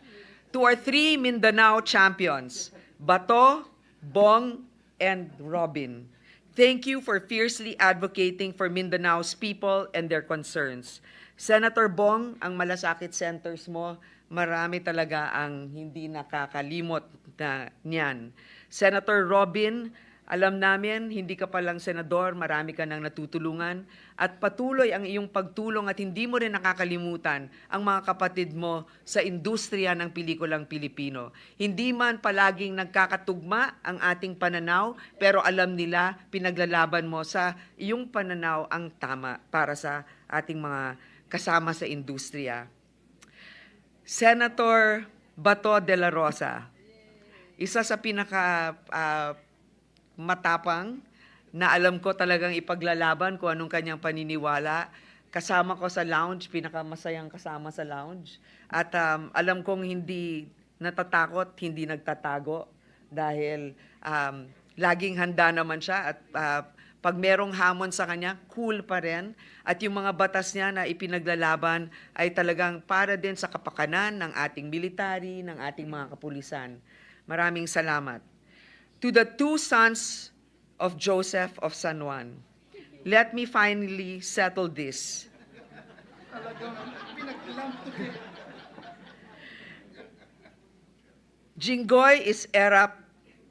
To our three Mindanao champions, Bato, Bong, and Robin, thank you for fiercely advocating for Mindanao's people and their concerns. Senator Bong, ang malasakit centers mo, marami talaga ang hindi nakakalimot na niyan. Senator Robin, Alam namin, hindi ka palang senador, marami ka nang natutulungan at patuloy ang iyong pagtulong at hindi mo rin nakakalimutan ang mga kapatid mo sa industriya ng pelikulang Pilipino. Hindi man palaging nagkakatugma ang ating pananaw, pero alam nila pinaglalaban mo sa iyong pananaw ang tama para sa ating mga kasama sa industriya. Senator Bato de la Rosa, isa sa pinaka matapang na alam ko talagang ipaglalaban kung anong kanyang paniniwala. Kasama ko sa lounge, pinakamasayang kasama sa lounge. At alam kong hindi natatakot, hindi nagtatago dahil laging handa naman siya at pag merong hamon sa kanya, cool pa rin. At yung mga batas niya na ipinaglalaban ay talagang para din sa kapakanan ng ating military, ng ating mga kapulisan. Maraming salamat. To the two sons of Joseph of San Juan, let me finally settle this. Jinggoy is Erap,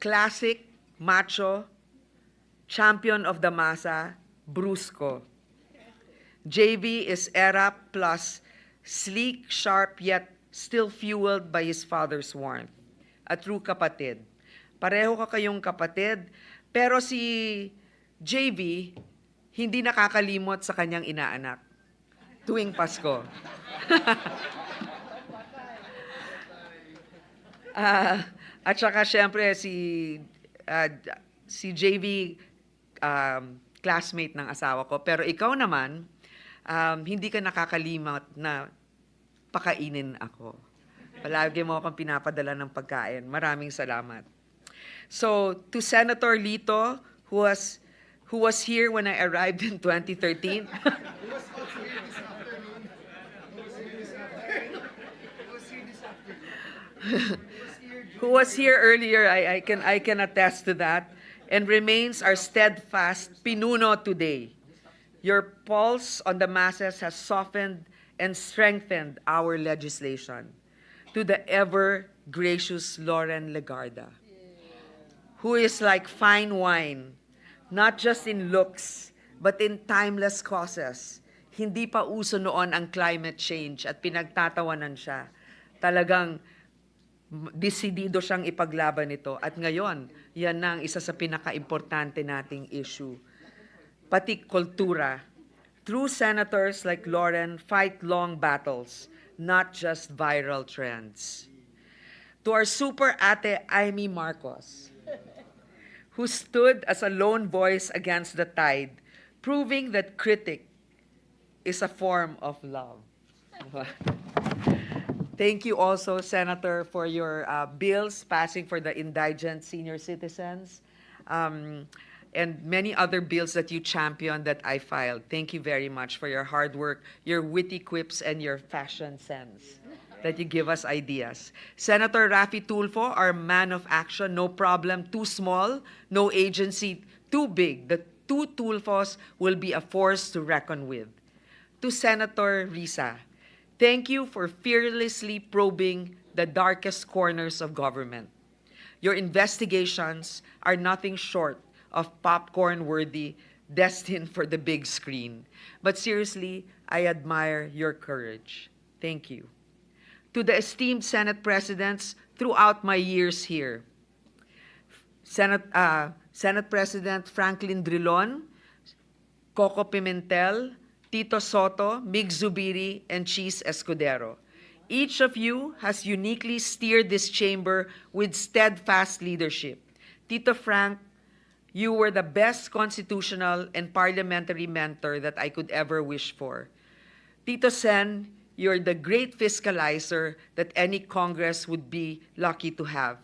classic, macho, champion of the masa, brusco. JV is Erap plus sleek, sharp, yet still fueled by his father's warmth. A true kapatid. Pareho ka kayong kapatid, pero si JV hindi nakakalimot sa kanyang inaanak tuwing Pasko. At saka syempre si JV classmate ng asawa ko, pero ikaw naman hindi ka nakakalimot na pakainin ako. Palagi mo akong pinapadala ng pagkain. Maraming salamat. So, to Senator Lito, who was here when I arrived in 2013. Who was here earlier, I can attest to that, and remains our steadfast pinuno today. Your pulse on the masses has softened and strengthened our legislation. To the ever-gracious Lauren Legarda, who is like fine wine, not just in looks, but in timeless causes. Hindi pa uso noon ang climate change at pinagtatawanan siya. Talagang desidido siyang ipaglaban ito. At ngayon, yan na ang isa sa pinaka-importante nating issue. Pati kultura. True senators like Lauren fight long battles, not just viral trends. To our super ate Amy Marcos, who stood as a lone voice against the tide, proving that critic is a form of love. Thank you also, Senator, for your bills passing for the indigent senior citizens, and many other bills that you championed that I filed. Thank you very much for your hard work, your witty quips, and your fashion sense that you give us ideas. Senator Raffy Tulfo, our man of action, no problem too small, no agency too big. The two Tulfos will be a force to reckon with. To Senator Risa, thank you for fearlessly probing the darkest corners of government. Your investigations are nothing short of popcorn-worthy, destined for the big screen. But seriously, I admire your courage. Thank you. To the esteemed Senate Presidents throughout my years here, Senate President Franklin Drilon, Coco Pimentel, Tito Soto, Mig Zubiri, and Cheese Escudero. Each of you has uniquely steered this chamber with steadfast leadership. Tito Frank, you were the best constitutional and parliamentary mentor that I could ever wish for. Tito Sen, you're the great fiscalizer that any Congress would be lucky to have.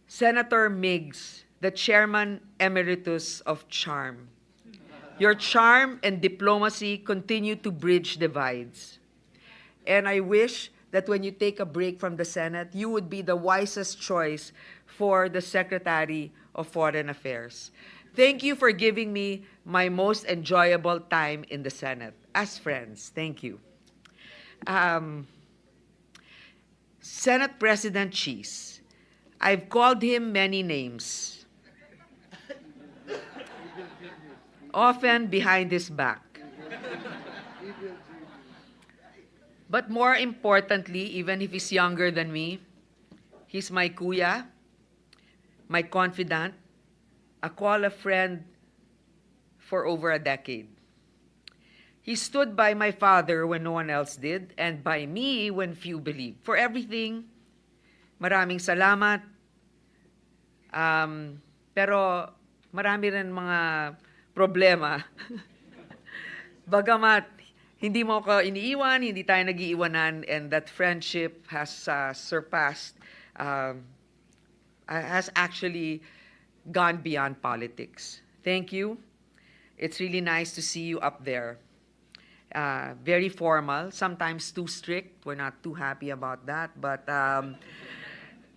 Senator Miggs, the Chairman Emeritus of CHARM. Your charm and diplomacy continue to bridge divides. And I wish that when you take a break from the Senate, you would be the wisest choice for the Secretary of Foreign Affairs. Thank you for giving me my most enjoyable time in the Senate as friends. Thank you. Senate President Cheese, I've called him many names. often behind his back. But more importantly, even if he's younger than me, he's my kuya, my confidant, a call a friend for over a decade. He stood by my father when no one else did, and by me when few believed. For everything, maraming salamat. Pero marami rin mga problema. Bagamat hindi mo ko iniiwan, hindi tayo nag-iiwanan, and that friendship has surpassed, has actually gone beyond politics. Thank you. It's really nice to see you up there. Very formal, sometimes too strict. We're not too happy about that, but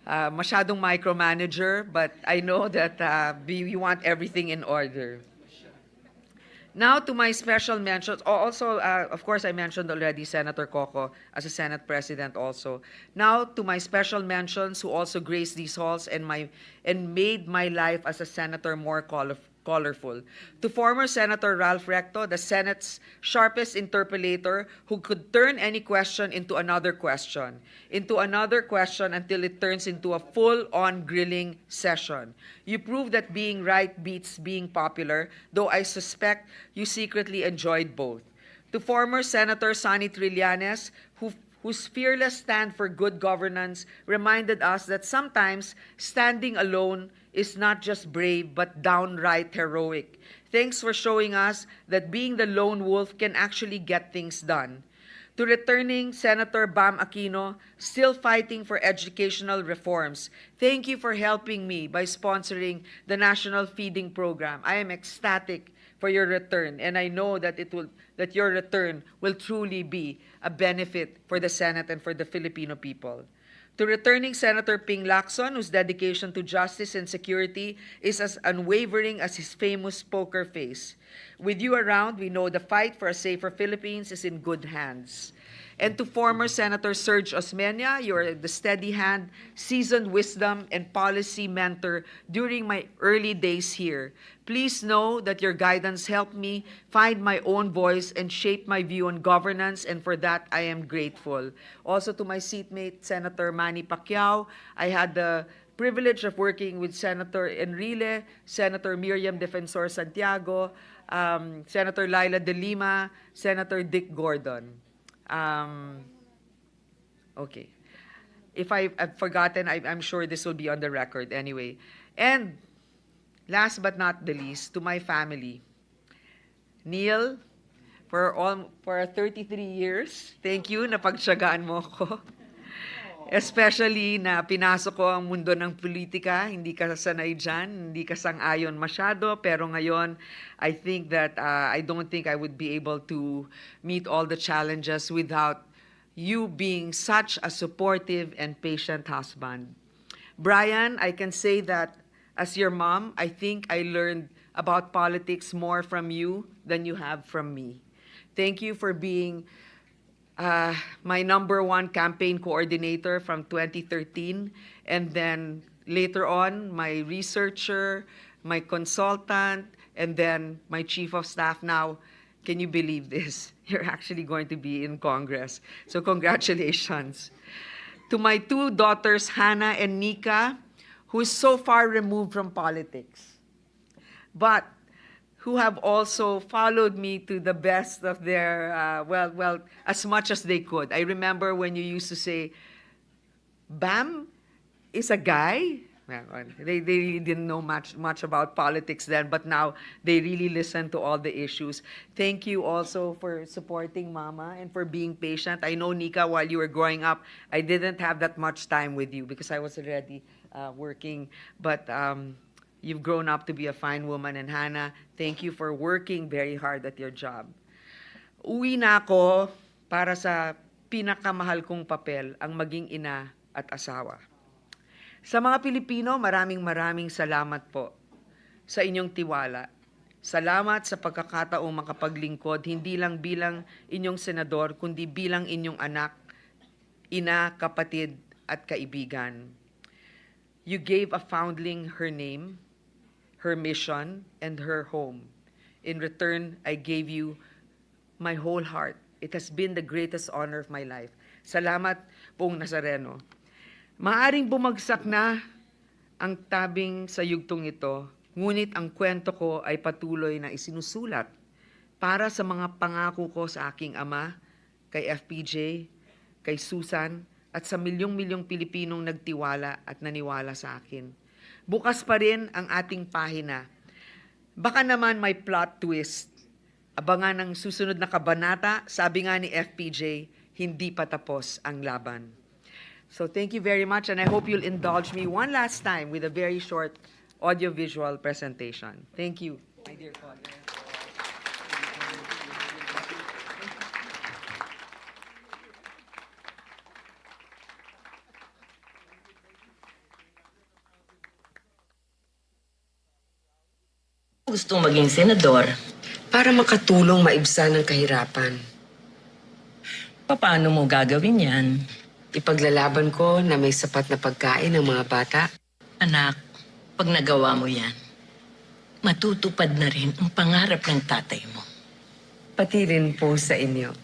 masyadong micromanager, but I know that we want everything in order. Now to my special mentions. Also, of course, I mentioned already Senator Coco as a Senate President also. Now to my special mentions who also graced these halls and made my life as a senator more colorful. To former Senator Ralph Recto, the Senate's sharpest interpellator who could turn any question into another question until it turns into a full-on grilling session. You prove that being right beats being popular, though I suspect you secretly enjoyed both. To former Senator Sonny Trillanes, whose fearless stand for good governance reminded us that sometimes standing alone is not just brave but downright heroic. Thanks for showing us that being the lone wolf can actually get things done. To returning Senator Bam Aquino, still fighting for educational reforms, thank you for helping me by sponsoring the National Feeding Program. I am ecstatic for your return, and I know that your return will truly be a benefit for the Senate and for the Filipino people. To returning Senator Ping Lacson, whose dedication to justice and security is as unwavering as his famous poker face. With you around, we know the fight for a safer Philippines is in good hands. And to former Senator Serge Osmeña, you're the steady hand, seasoned wisdom, and policy mentor during my early days here. Please know that your guidance helped me find my own voice and shape my view on governance, and for that I am grateful. Also to my seatmate, Senator Manny Pacquiao, I had the privilege of working with Senator Enrile, Senator Miriam Defensor Santiago, Senator Laila De Lima, Senator Dick Gordon. Okay. If I've forgotten, I'm sure this will be on the record anyway. And last but not the least, to my family. Neil, for 33 years, thank you, napagtiyagaan mo ko. Especially na pinasok ko ang mundo ng politika, hindi ka sanay dyan, hindi ka sang-ayon masyado, pero ngayon, I think that I don't think I would be able to meet all the challenges without you being such a supportive and patient husband. Brian, I can say that as your mom, I think I learned about politics more from you than you have from me. Thank you for being my #1 campaign coordinator from 2013, and then later on, my researcher, my consultant, and then my chief of staff. Now, can you believe this? You're actually going to be in Congress. So congratulations. To my 2 daughters, Hannah and Nika, who is so far removed from politics, but who have also followed me to the best of their, well, as much as they could. I remember when you used to say, Bam is a guy. Well, they really didn't know much about politics then, but now they really listen to all the issues. Thank you also for supporting Mama and for being patient. I know, Nika, while you were growing up, I didn't have that much time with you because I was already working, but you've grown up to be a fine woman. And Hannah, thank you for working very hard at your job. Uwi na ako para sa pinakamahal kong papel, ang maging ina at asawa. Sa mga Pilipino, maraming salamat po sa inyong tiwala. Salamat sa pagkakataong makapaglingkod, hindi lang bilang inyong senador, kundi bilang inyong anak, ina, kapatid, at kaibigan. You gave a foundling her name, her mission, and her home. In return, I gave you my whole heart. It has been the greatest honor of my life. Salamat, Poong Nazareno. Maaring bumagsak na ang tabing sa yugtong ito, ngunit ang kwento ko ay patuloy na isinusulat para sa mga pangako ko sa aking ama, kay FPJ, kay Susan, at sa milyong-milyong Pilipinong nagtiwala at naniwala sa akin. Bukas pa rin ang ating pahina. Baka naman may plot twist. Abangan ang susunod na kabanata, sabi nga ni FPJ, hindi pa tapos ang laban. So thank you very much, and I hope you'll indulge me one last time with a very short audiovisual presentation. Thank you, my dear colleagues. Gustong maging senador para makatulong maibsan ng kahirapan. Paano mo gagawin yan? Ipaglalaban ko na may sapat na pagkain ng mga bata. Anak, pag nagawa mo yan, matutupad na rin ang pangarap ng tatay mo. Pati rin po sa inyo.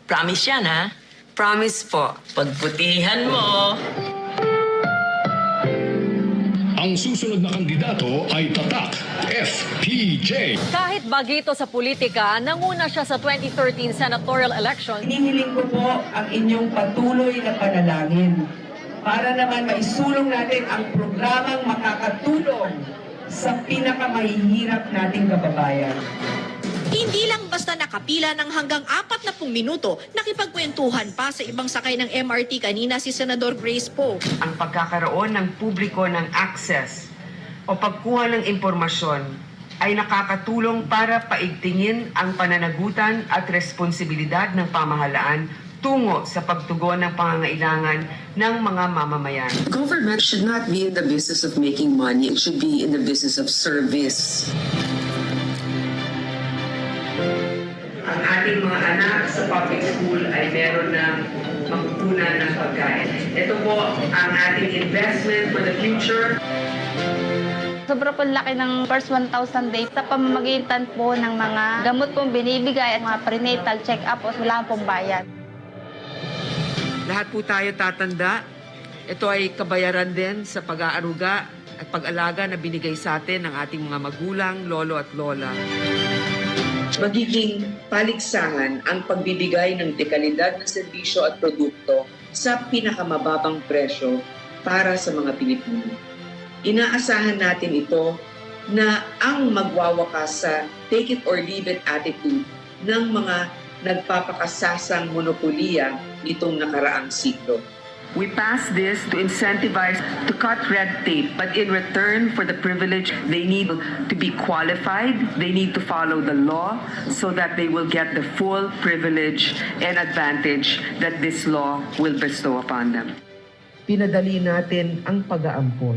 Promise yan, ha? Promise po. Pagbutihan mo. Ang susunod na kandidato ay tatak, FPJ. Kahit bagito sa politika, nanguna siya sa 2013 senatorial election. Hinihiling ko po ang inyong patuloy na panalangin para naman maisulong natin ang programang makakatulong sa pinakamahihirap nating kababayan. Hindi lang basta nakapila ng hanggang 40 minuto, nakipagkwentuhan pa sa ibang sakay ng MRT kanina si Senador Grace Poe. Ang pagkakaroon ng publiko ng access o pagkuha ng impormasyon ay nakakatulong para paigtingin ang pananagutan at responsibilidad ng pamahalaan tungo sa pagtugon ng pangangailangan ng mga mamamayan. Government should not be in the business of making money. It should be in the business of service. Ang ating mga anak sa public school ay meron ng magkukunan ng pagkain. Ito po ang ating investment for the future. Sobra po laki ng first 1,000 days sa pamamagitan po ng mga gamot pong binibigay at mga prenatal check-up o wala pong bayad. Lahat po tayo tatanda. Ito ay kabayaran din sa pag-aaruga at pag-alaga na binigay sa atin ng ating mga magulang, lolo at lola. Magiging paligsahan ang pagbibigay ng dekalidad na serbisyo at produkto sa pinakamababang presyo para sa mga Pilipino. Inaasahan natin ito na ang magwawakas sa take it or leave it attitude ng mga nagpapakasasang monopoliya nitong nakaraang siklo. We passed this to incentivize to cut red tape, but in return for the privilege, they need to be qualified, they need to follow the law so that they will get the full privilege and advantage that this law will bestow upon them. Pinadali natin ang pag-aampon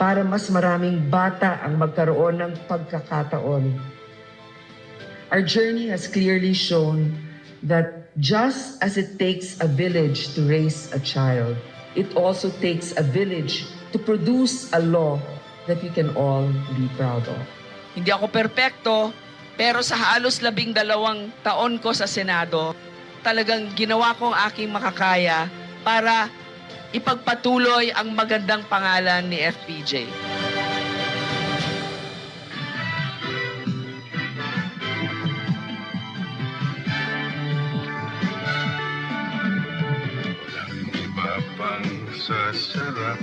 para mas maraming bata ang magkaroon ng pagkakataon. Our journey has clearly shown that just as it takes a village to raise a child, it also takes a village to produce a law that we can all be proud of. Hindi ako perpekto, pero sa halos 12 taon ko sa Senado, talagang ginawa ko ang aking makakaya para ipagpatuloy ang magandang pangalan ni FPJ. Sasarap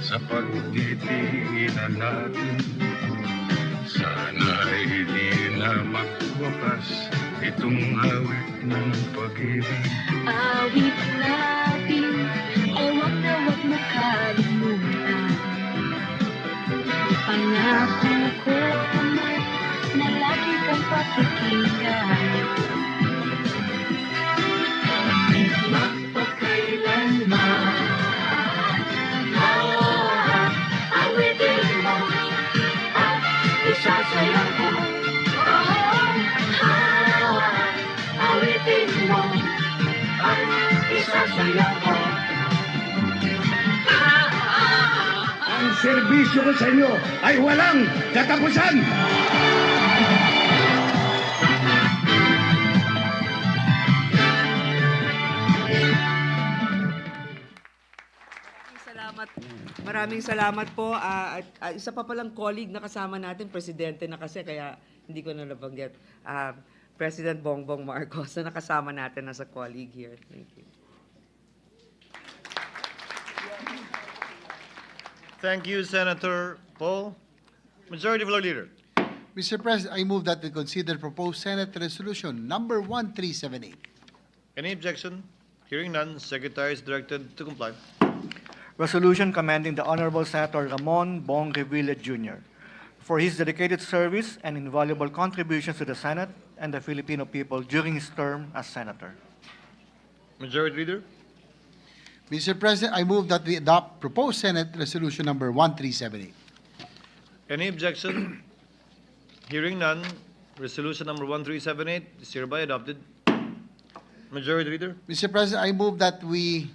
sa pagtitinginan natin. Sana ay di na magwakas itong awit ng pag-ibig. Awit natin ay wag na wag makalimutan. Pangako ko na lagi kang pakikinggan. Magpakailanman. Isasayaw ko, awitin mo, at isasayaw ko. Ang serbisyo ko sa inyo ay walang katapusan! maraming salamat po. Isa pa palang colleague na kasama natin, presidente na kasi, kaya hindi ko na nabanggit. President Bongbong Marcos na nakasama natin as a colleague here. Thank you. Thank you, Senator Poe. Majority Floor Leader. Mr. President, I move that we consider proposed Senate Resolution number 1378. Any objection? Hearing none, Secretary is directed to comply. Resolution commending the Honorable Senator Ramon Bong Revilla Jr. for his dedicated service and invaluable contributions to the Senate and the Filipino people during his term as Senator. Majority Leader. Mr. President, I move that we adopt proposed Senate Resolution number 1378. Any objection? Hearing none, Resolution number 1378 is hereby adopted. Majority Leader. Mr. President, I move that we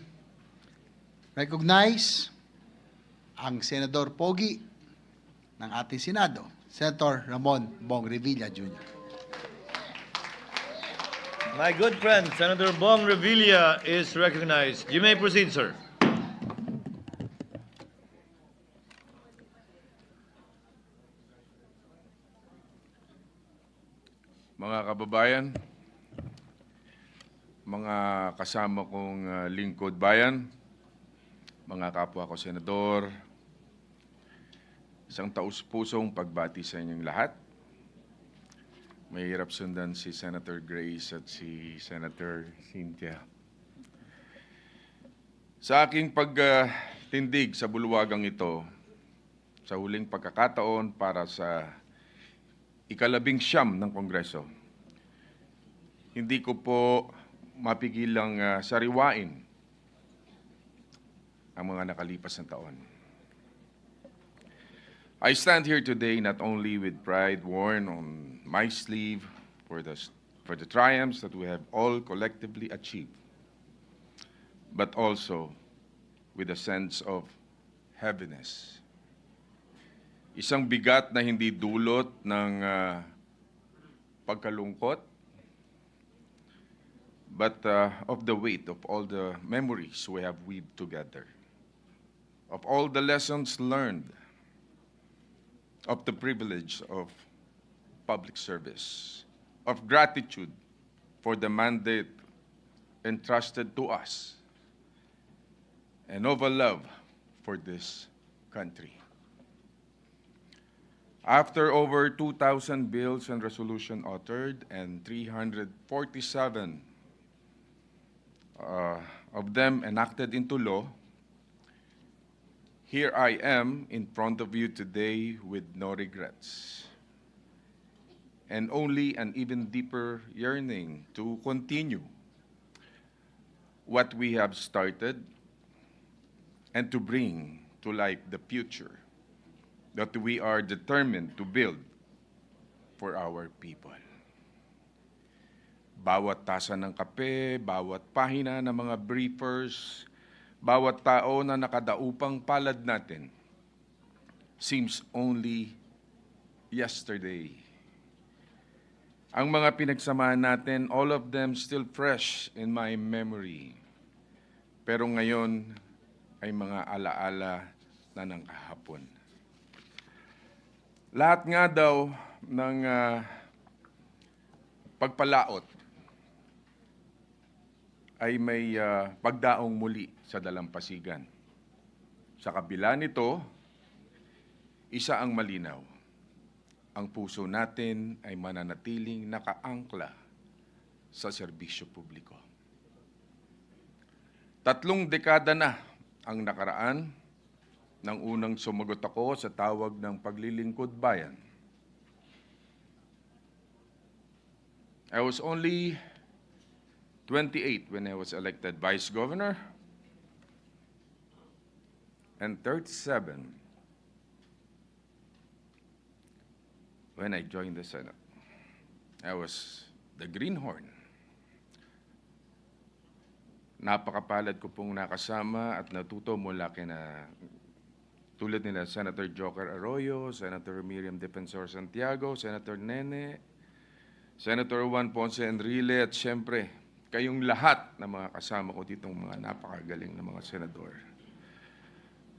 recognize ang Senador Pogi ng ating Senado, Senator Ramon Bong Revilla Jr. My good friend, Senator Bong Revilla is recognized. You may proceed, sir. Mga kababayan, mga kasama kong lingkod bayan, mga kapwa ko senador, isang taus-pusong pagbati sa inyong lahat. Mahirap sundan si Senator Grace at si Senator Cynthia. Sa aking pagtindig sa bulwagang ito, sa huling pagkakataon para sa ika-19 ng Kongreso, hindi ko po mapigilang sariwain ang mga nakalipas na taon. I stand here today not only with pride worn on my sleeve for the triumphs that we have all collectively achieved, but also with a sense of heaviness. Isang bigat na hindi dulot ng pagkalungkot, but of the weight of all the memories we have weaved together, of all the lessons learned, of the privilege of public service, of gratitude for the mandate entrusted to us, and of a love for this country. After over 2,000 bills and resolutions authored and 347 of them enacted into law, here I am in front of you today with no regrets, and only an even deeper yearning to continue what we have started and to bring to life the future that we are determined to build for our people. Bawat tasa ng kape, bawat pahina ng mga briefers, bawat tao na nakadaupang palad natin seems only yesterday. Ang mga pinagsamahan natin, all of them still fresh in my memory. Pero ngayon ay mga alaala na ng kahapon. Lahat nga daw ng pagpalaot ay may pagdaong muli sa dalampasigan. Sa kabila nito, isa ang malinaw. Ang puso natin ay mananatiling nakaangkla sa serbisyo publiko. 3 dekada na ang nakaraan nang unang sumagot ako sa tawag ng paglilingkod bayan. I was only 28 when I was elected Vice Governor, and 37 when I joined the Senate. I was the greenhorn. Napakapalad ko pong nakasama at natuto mula tulad nila Senator Joker Arroyo, Senator Miriam Defensor Santiago, Senator Nene, Senator Juan Ponce Enrile, at siyempre, kayong lahat na mga kasama ko ditong mga napakagaling na mga senador.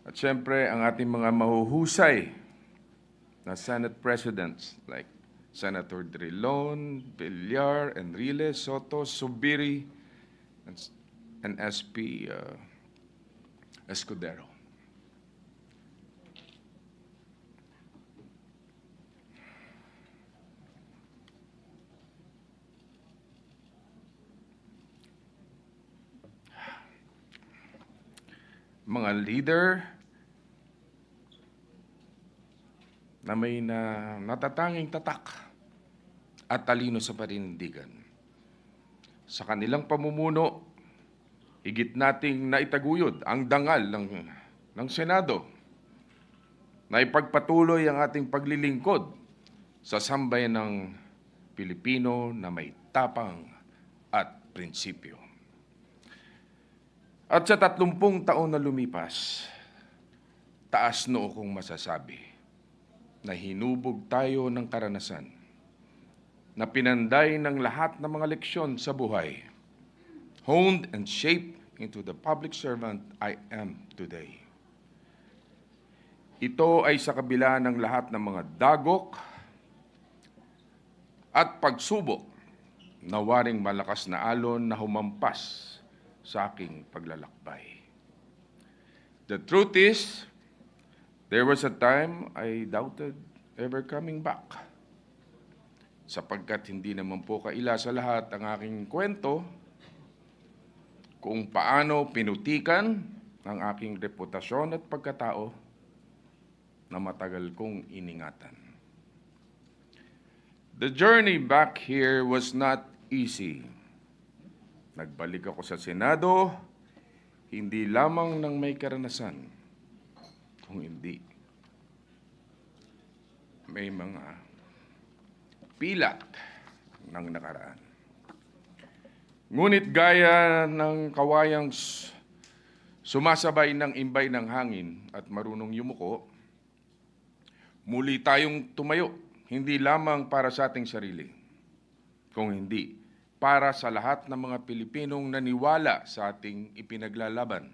At syempre, ang ating mga mahuhusay na Senate Presidents like Senator Drilon, Villar, Enrile, Soto, Subiri, and SP Escudero. Mga leader na may natatanging tatak at talino sa paninindigan. Sa kanilang pamumuno, higit nating naitaguyod ang dangal ng Senado na ipagpatuloy ang ating paglilingkod sa sambayan ng Pilipino na may tapang at prinsipyo. At sa 30 taon na lumipas, taas noo kong masasabi na hinubog tayo ng karanasan na pinanday ng lahat ng mga leksyon sa buhay, honed and shaped into the public servant I am today. Ito ay sa kabila ng lahat ng mga dagok at pagsubok na waring malakas na alon na humampas sa aking paglalakbay. The truth is, there was a time I doubted ever coming back. Sapagkat hindi naman po kaila sa lahat ang aking kwento kung paano pinutikan ang aking reputasyon at pagkatao na matagal kong iningatan. The journey back here was not easy. Nagbalik ako sa Senado, hindi lamang ng may karanasan, kung hindi may mga pilat ng nakaraan. Ngunit gaya ng kawayang sumasabay ng imbay ng hangin at marunong yumuko, muli tayong tumayo, hindi lamang para sa ating sarili, kung hindi para sa lahat ng mga Pilipinong naniwala sa ating ipinaglalaban.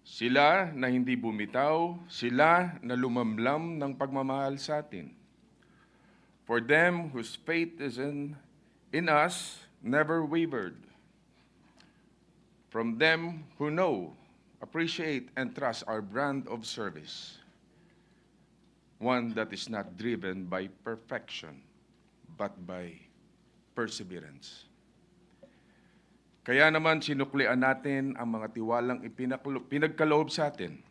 Sila na hindi bumitaw, sila na lumamlam ng pagmamahal sa atin. For them whose faith is in us, never wavered. From them who know, appreciate, and trust our brand of service, one that is not driven by perfection, but by perseverance. Kaya naman sinuklian natin ang mga tiwalang pinagkaloob sa atin.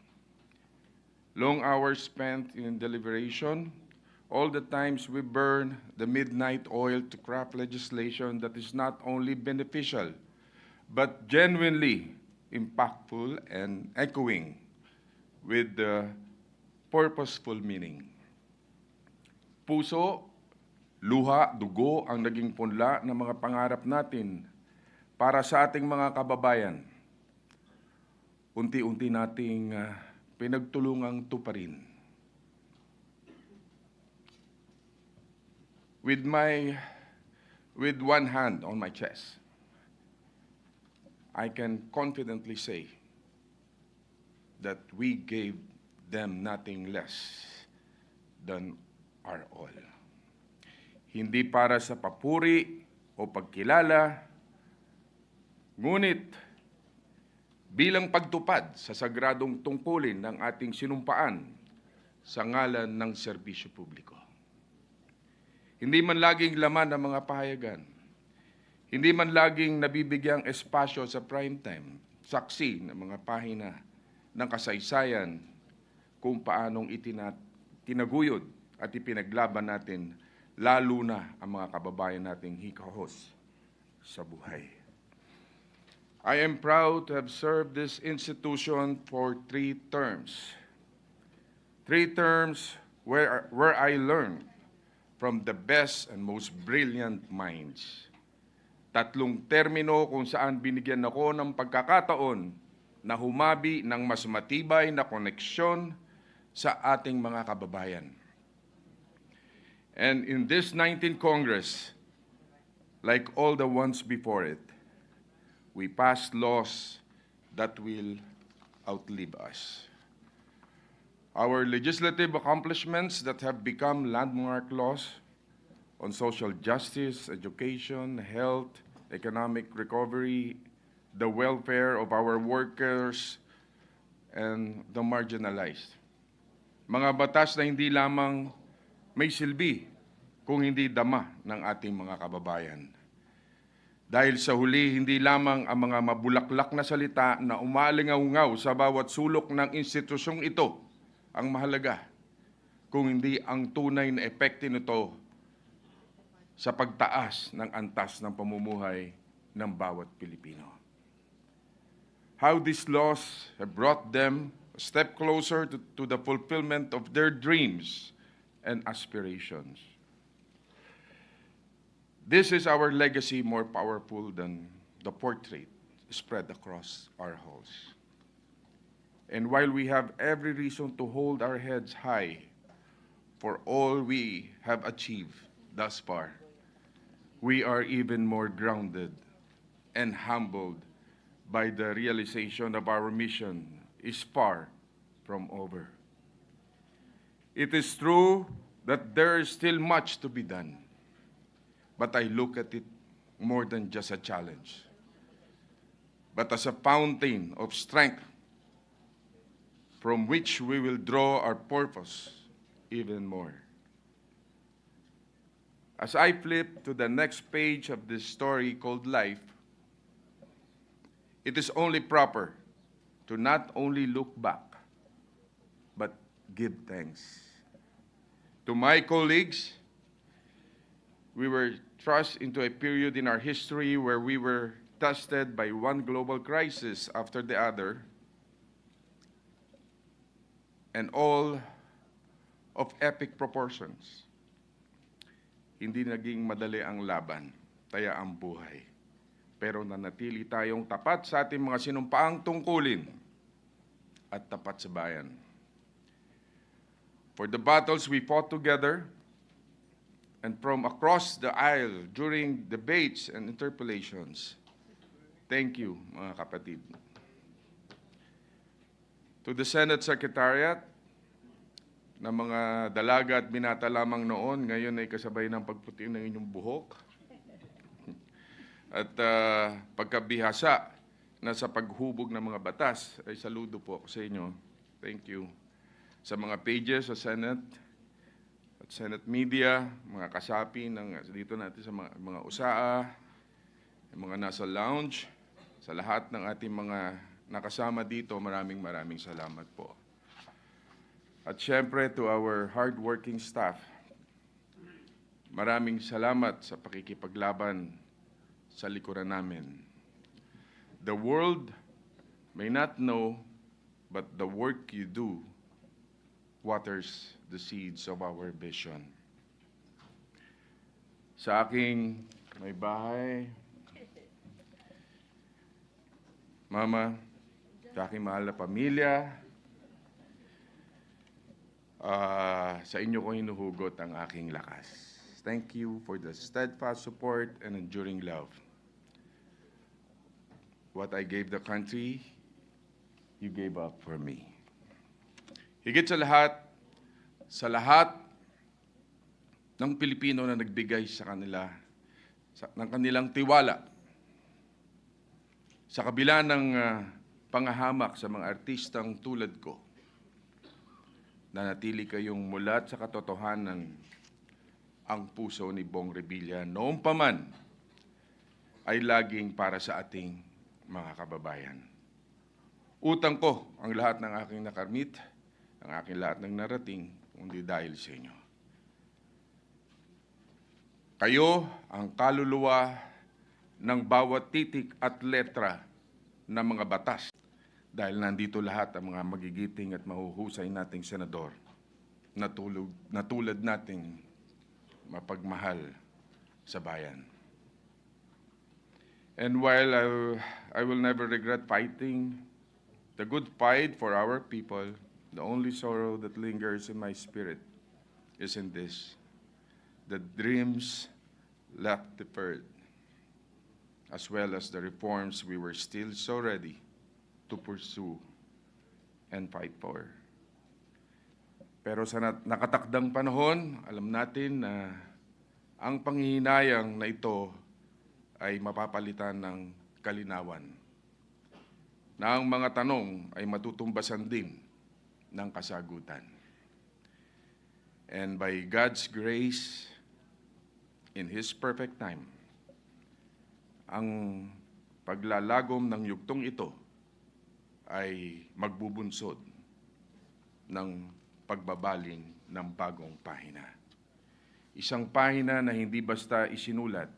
Long hours spent in deliberation, all the times we burn the midnight oil to craft legislation that is not only beneficial, but genuinely impactful and echoing with the purposeful meaning. Puso, luha, dugo ang naging punla ng mga pangarap natin para sa ating mga kababayan. Unti-unti nating pinagtulungang tuparin. With one hand on my chest, I can confidently say that we gave them nothing less than our all. Hindi para sa papuri o pagkilala, ngunit bilang pagtupad sa sagradong tungkulin ng ating sinumpaan sa ngalan ng serbisyo publiko. Hindi man laging laman ng mga pahayagan, hindi man laging nabibigyang espasyo sa primetime, saksi ng mga pahina ng kasaysayan kung paanong tinaguyod at ipinaglaban natin lalo na ang mga kababayan nating hikahos sa buhay. I am proud to have served this institution for 3 terms. 3 terms where I learned from the best and most brilliant minds. 3 termino kung saan binigyan ako ng pagkakataon na humabi ng mas matibay na koneksyon sa ating mga kababayan. And in this 19th Congress, like all the ones before it, we passed laws that will outlive us. Our legislative accomplishments that have become landmark laws on social justice, education, health, economic recovery, the welfare of our workers, and the marginalized. Mga batas na hindi lamang may silbi, kung hindi dama ng ating mga kababayan. Dahil sa huli, hindi lamang ang mga mabulaklak na salita na umalingaw-ngaw sa bawat sulok ng institusyong ito ang mahalaga, kung hindi ang tunay na epekto nito sa pagtaas ng antas ng pamumuhay ng bawat Pilipino. How these laws have brought them a step closer to the fulfillment of their dreams and aspirations. This is our legacy more powerful than the portrait spread across our halls. And while we have every reason to hold our heads high for all we have achieved thus far, we are even more grounded and humbled by the realization of our mission is far from over. It is true that there is still much to be done, but I look at it more than just a challenge, but as a fountain of strength from which we will draw our purpose even more. As I flip to the next page of this story called life, it is only proper to not only look back, but give thanks. To my colleagues, we were thrust into a period in our history where we were tested by one global crisis after the other, and all of epic proportions. Hindi naging madali ang laban, taya ang buhay. Pero nanatili tayong tapat sa ating mga sinumpaang tungkulin at tapat sa bayan. For the battles we fought together, and from across the aisle during debates and interpellations, thank you, mga kapatid. To the Senate Secretariat, na mga dalaga at binata lamang noon, ngayon ay kasabay ng pagputi ng inyong buhok. At pagkabihasa na sa paghubog ng mga batas, ay saludo po ako sa inyo. Thank you. Sa mga pages sa Senate at Senate media, mga kasapi dito natin sa mga usaa, mga nasa lounge, sa lahat ng ating mga nakasama dito, maraming salamat po. At syempre to our hardworking staff, maraming salamat sa pakikipaglaban sa likuran namin. The world may not know, but the work you do waters the seeds of our vision. Sa aking may bahay, Mama, sa aking mahal na pamilya, sa inyo ko hinuhugot ang aking lakas. Thank you for the steadfast support and enduring love. What I gave the country, you gave up for me. Higit sa lahat ng Pilipino na nagbigay sa kanila, ng kanilang tiwala, sa kabila ng pangahamak sa mga artistang tulad ko, nanatili kayong mulat sa katotohanan ang puso ni Bong Revilla noong paman ay laging para sa ating mga kababayan. Utang ko ang lahat ng aking nakarmit, ang aking lahat ng narating, kundi dahil sa inyo. Kayo ang kaluluwa ng bawat titik at letra ng mga batas. Dahil nandito lahat ang mga magigiting at mahuhusay nating senador na tulad nating mapagmahal sa bayan. And while I will never regret fighting the good fight for our people, the only sorrow that lingers in my spirit is in this: the dreams left deferred, as well as the reforms we were still so ready to pursue and fight for. Pero sa nakatakdang panahon, alam natin na ang panghihinayang na ito ay mapapalitan ng kalinawan, na ang mga tanong ay matutumbasan din ng kasagutan. And by God's grace, in His perfect time, ang paglalagom ng yugtong ito ay magbubunsod ng pagbabaling ng bagong pahina. Isang pahina na hindi basta isinulat,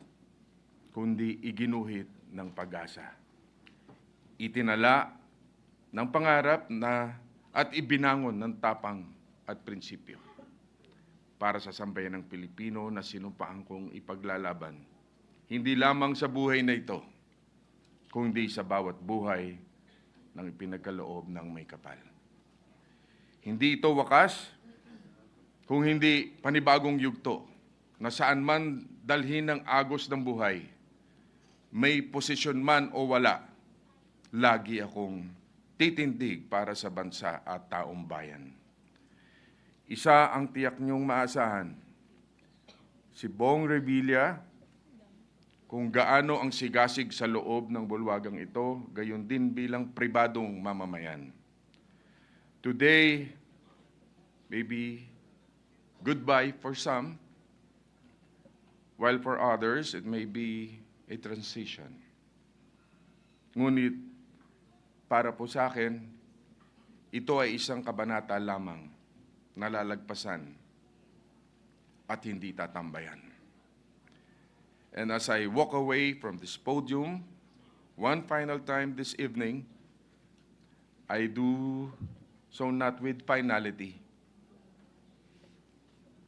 kundi iginuhit ng pag-asa. Itinala ng pangarap na at ibinangon ng tapang at prinsipyo para sa sambayan ng Pilipino na sinumpaan kong ipaglalaban, hindi lamang sa buhay na ito, kundi sa bawat buhay ng ipinagkaloob ng may kapal. Hindi ito wakas kung hindi panibagong yugto na saan man dalhin ng agos ng buhay, may posisyon man o wala, lagi akong titindig para sa bansa at taong bayan. Isa ang tiyak niyong maasahan, si Bong Revilla, kung gaano ang sigasig sa loob ng bulwagang ito, gayon din bilang pribadong mamamayan. Today, maybe goodbye for some, while for others, it may be a transition. Ngunit, para po sa akin, ito ay isang kabanata lamang na lalagpasan at hindi tatambayan. And as I walk away from this podium, one final time this evening, I do so not with finality,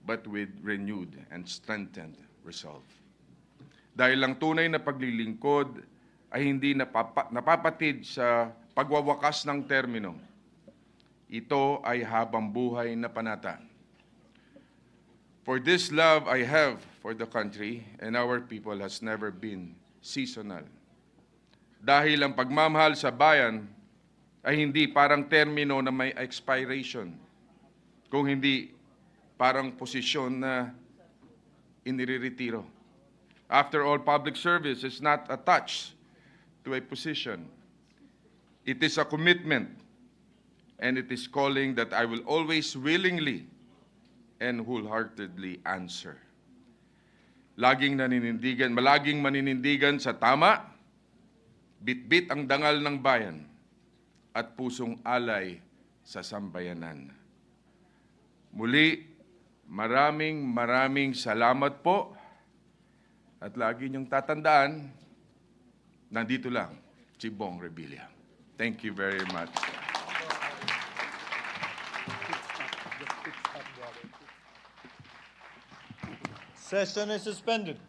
but with renewed and strengthened resolve. Dahil ang tunay na paglilingkod ay hindi napapatid sa pagwawakas ng termino. Ito ay habang buhay na panata. For this love I have for the country and our people has never been seasonal. Dahil ang pagmamahal sa bayan ay hindi parang termino na may expiration, kung hindi parang posisyon na inireretiro. After all, public service is not attached to a position. It is a commitment, and it is calling that I will always willingly and wholeheartedly answer. Malaging maninindigan sa tama, bitbit ang dangal ng bayan, at pusong alay sa sambayanan. Muli, maraming salamat po, at lagi niyong tatandaan, nandito lang si Bong Revilla. Thank you very much. Session is suspended.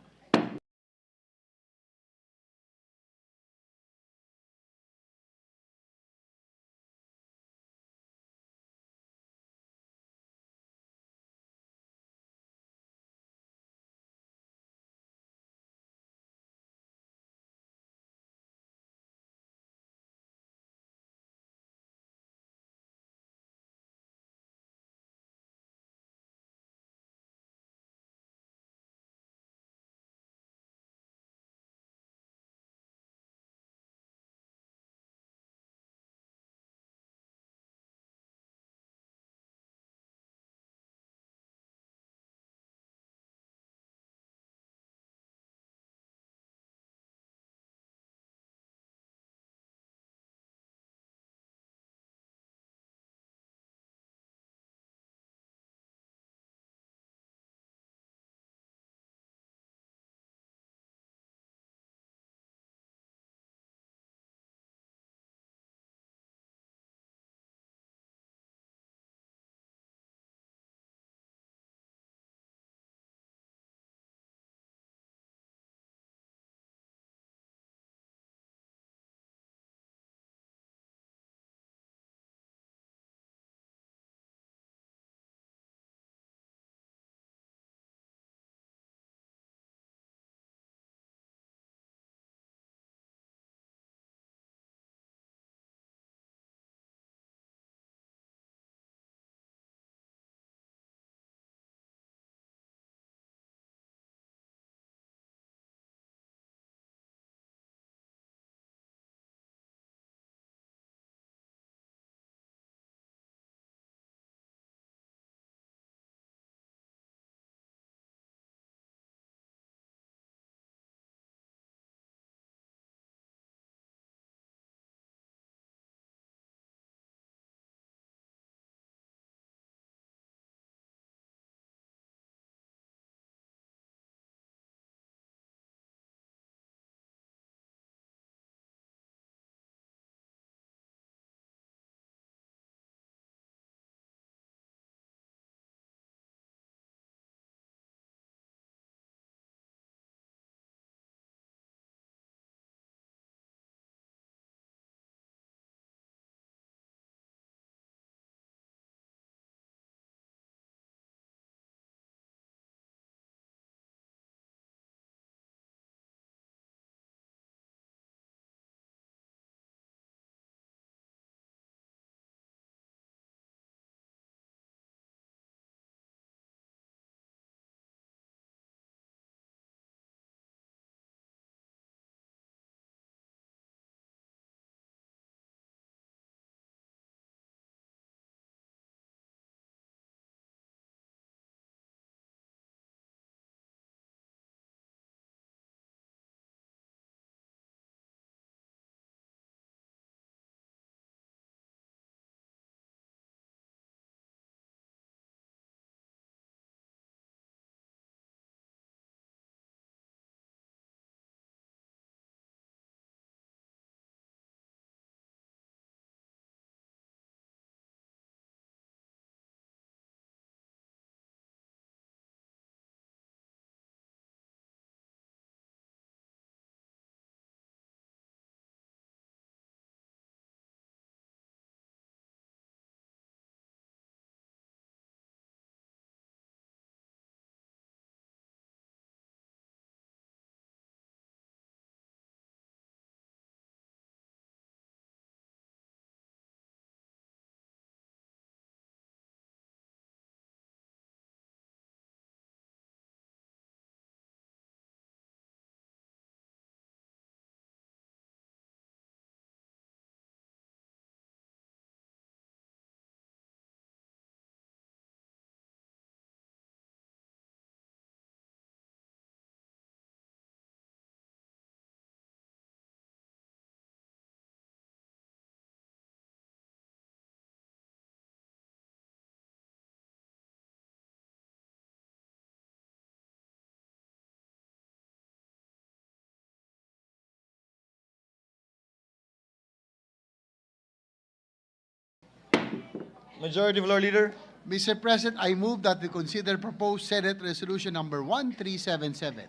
Majority Floor Leader. Mr. President, I move that we consider proposed Senate Resolution number 1377.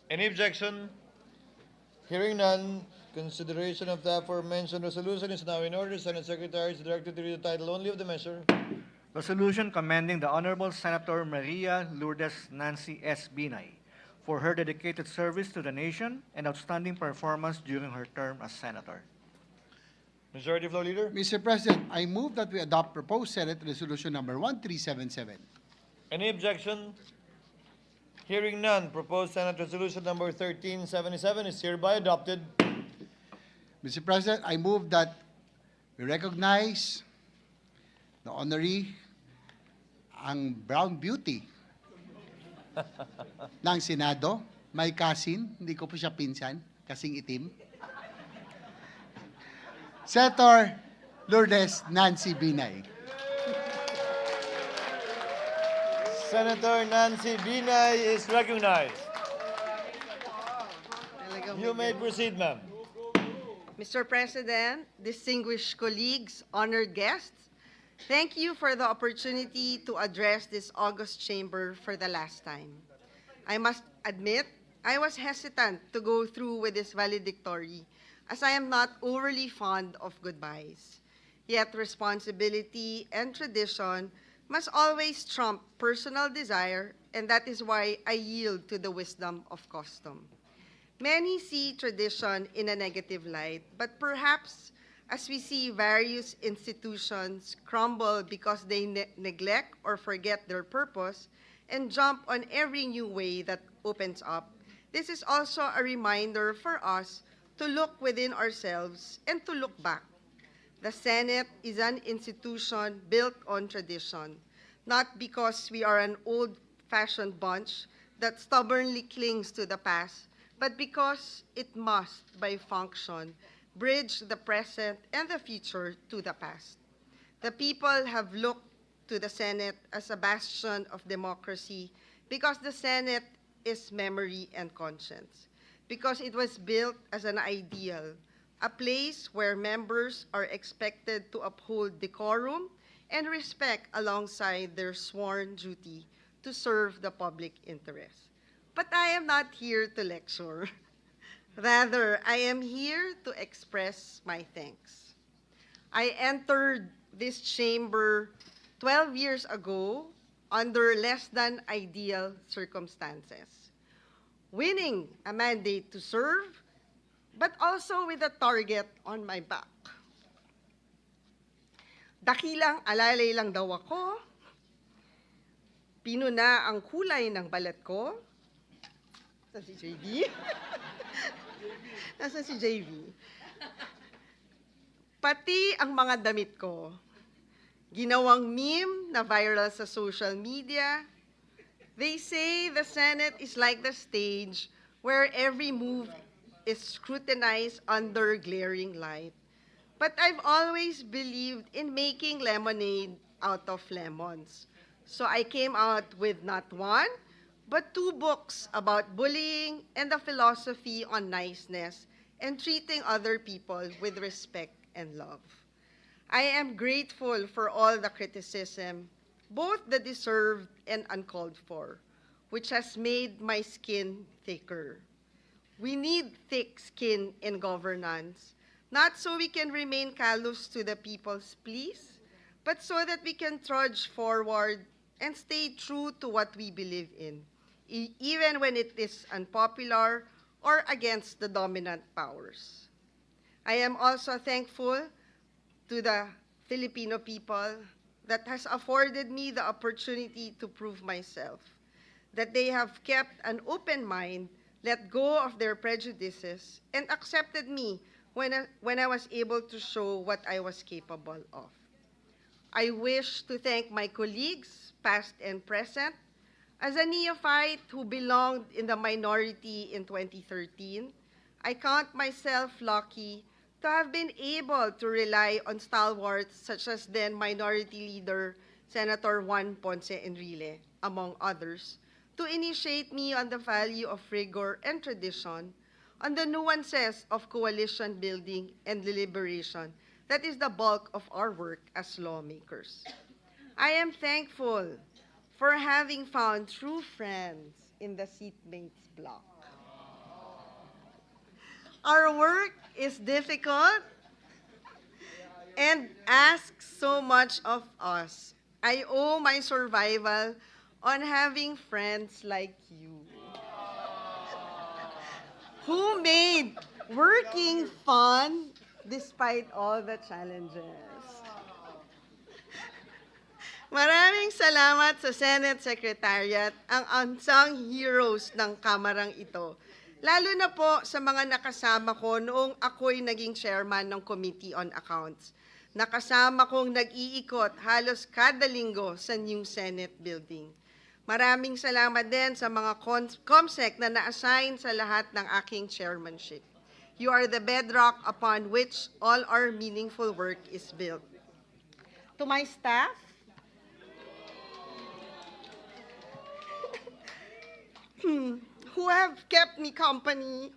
Any objection? Hearing none, consideration of the aforementioned resolution is now in order. Senate Secretary is directed to read the title only of the measure. Resolution commending the Honorable Senator Maria Lourdes Nancy S. Binay for her dedicated service to the nation and outstanding performance during her term as Senator. Majority Floor Leader. Mr. President, I move that we adopt proposed Senate Resolution number 1377. Any objection? Hearing none, proposed Senate Resolution number 1377 is hereby adopted. Mr. President, I move that we recognize the honoree, ang brown beauty ng Senado, my cousin, hindi ko po siya pinsan, kasing itim. Senator Lourdes Nancy Binay. Senator Nancy Binay is recognized. You may proceed, ma'am. Mr. President, distinguished colleagues, honored guests, thank you for the opportunity to address this august chamber for the last time. I must admit, I was hesitant to go through with this valedictory, as I am not overly fond of goodbyes. Yet responsibility and tradition must always trump personal desire, and that is why I yield to the wisdom of custom. Many see tradition in a negative light, but perhaps as we see various institutions crumble because they neglect or forget their purpose and jump on every new way that opens up, this is also a reminder for us to look within ourselves and to look back. The Senate is an institution built on tradition, not because we are an old-fashioned bunch that stubbornly clings to the past, but because it must, by function, bridge the present and the future to the past. The people have looked to the Senate as a bastion of democracy because the Senate is memory and conscience, because it was built as an ideal, a place where members are expected to uphold decorum and respect alongside their sworn duty to serve the public interest. But I am not here to lecture. Rather, I am here to express my thanks. I entered this chamber 12 years ago under less than ideal circumstances, winning a mandate to serve, but also with a target on my back. Dakilang alalay lang daw ako, pinuna ang kulay ng balat ko. Nasaan si JV? Nasaan si JV? Pati ang mga damit ko, ginawang meme na viral sa social media. They say the Senate is like the stage where every move is scrutinized under glaring light. But I've always believed in making lemonade out of lemons. So I came out with not one, but 2 books about bullying and the philosophy on niceness and treating other people with respect and love. I am grateful for all the criticism, both the deserved and uncalled for, which has made my skin thicker. We need thick skin in governance, not so we can remain callous to the people's pleas, but so that we can trudge forward and stay true to what we believe in, even when it is unpopular or against the dominant powers. I am also thankful to the Filipino people that has afforded me the opportunity to prove myself, that they have kept an open mind, let go of their prejudices, and accepted me when I was able to show what I was capable of. I wish to thank my colleagues, past and present. As a neophyte who belonged in the minority in 2013, I count myself lucky to have been able to rely on stalwarts such as then Minority Leader Senator Juan Ponce Enrile, among others, to initiate me on the value of rigor and tradition, on the nuances of coalition building and deliberation That is the bulk of our work as lawmakers. I am thankful for having found true friends in the seatmates block. Our work is difficult and asks so much of us. I owe my survival on having friends like you who made working fun despite all the challenges. Maraming salamat sa Senate Secretariat, ang unsung heroes ng kamarang ito. Lalo na po sa mga nakasama ko noong ako'y naging chairman ng Committee on Accounts. Nakasama kong nag-iikot halos kada linggo sa new Senate building. Maraming salamat din sa mga COMSEC na na-assign sa lahat ng aking chairmanship. You are the bedrock upon which all our meaningful work is built. To my staff, who have kept me company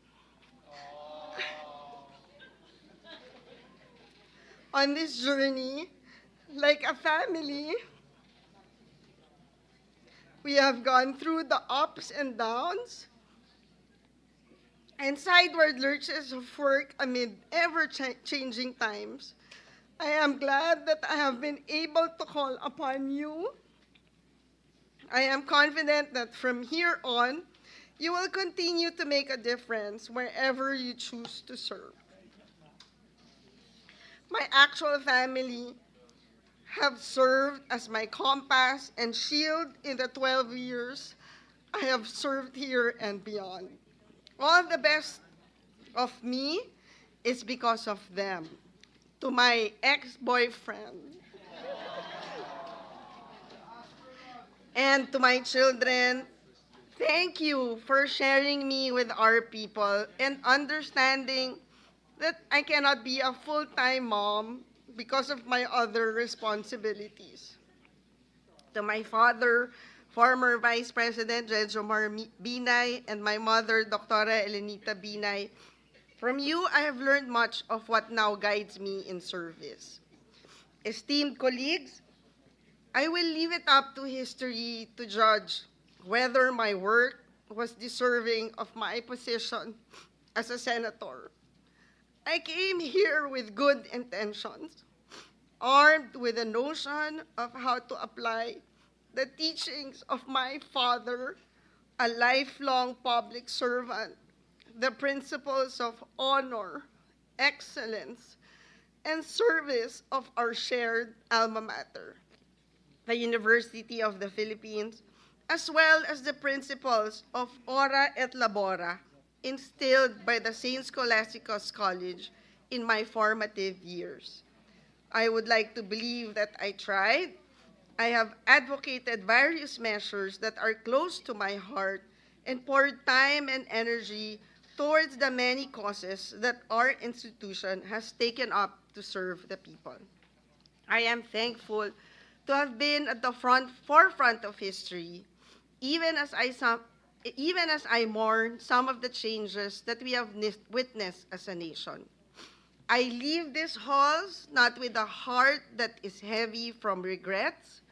on this journey like a family. We have gone through the ups and downs and sideward lurches of work amid ever-changing times. I am glad that I have been able to call upon you. I am confident that from here on, you will continue to make a difference wherever you choose to serve. My actual family have served as my compass and shield in the 12 years I have served here and beyond. All the best of me is because of them. To my ex-boyfriend and to my children, thank you for sharing me with our people and understanding that I cannot be a full-time mom because of my other responsibilities. To my father, former Vice President Binay, and my mother, Dr. Elenita Binay, from you, I have learned much of what now guides me in service. Esteemed colleagues, I will leave it up to history to judge whether my work was deserving of my position as a senator. I came here with good intentions, armed with a notion of how to apply the teachings of my father, a lifelong public servant, the principles of honor, excellence, and service of our shared alma mater, the University of the Philippines, as well as the principles of ora et labora, instilled by the St. Scholasticus College in my formative years. I would like to believe that I tried. I have advocated various measures that are close to my heart and poured time and energy towards the many causes that our institution has taken up to serve the people. I am thankful to have been at the forefront of history, even as I mourn some of the changes that we have witnessed as a nation. I leave these halls not with a heart that is heavy from regrets,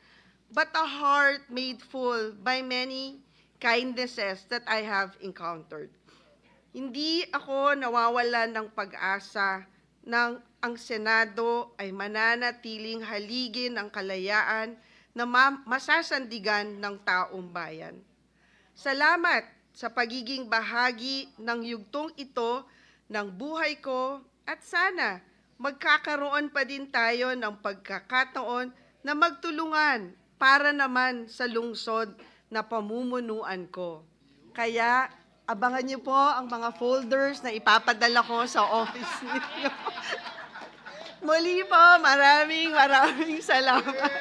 but a heart made full by many kindnesses that I have encountered. Hindi ako nawawalan ng pag-asa nang ang Senado ay mananatiling haligi ng kalayaan na masasandigan ng taong bayan. Salamat sa pagiging bahagi ng yugtong ito ng buhay ko at sana magkakaroon pa din tayo ng pagkakataon na magtulungan para naman sa lungsod na pamumunuan ko. Kaya abangan niyo po ang mga folders na ipapadala ko sa office niyo. Muli po, maraming salamat.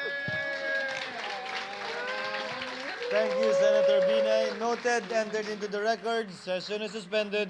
Thank you, Senator Binay. Noted, entered into the records. Session is suspended.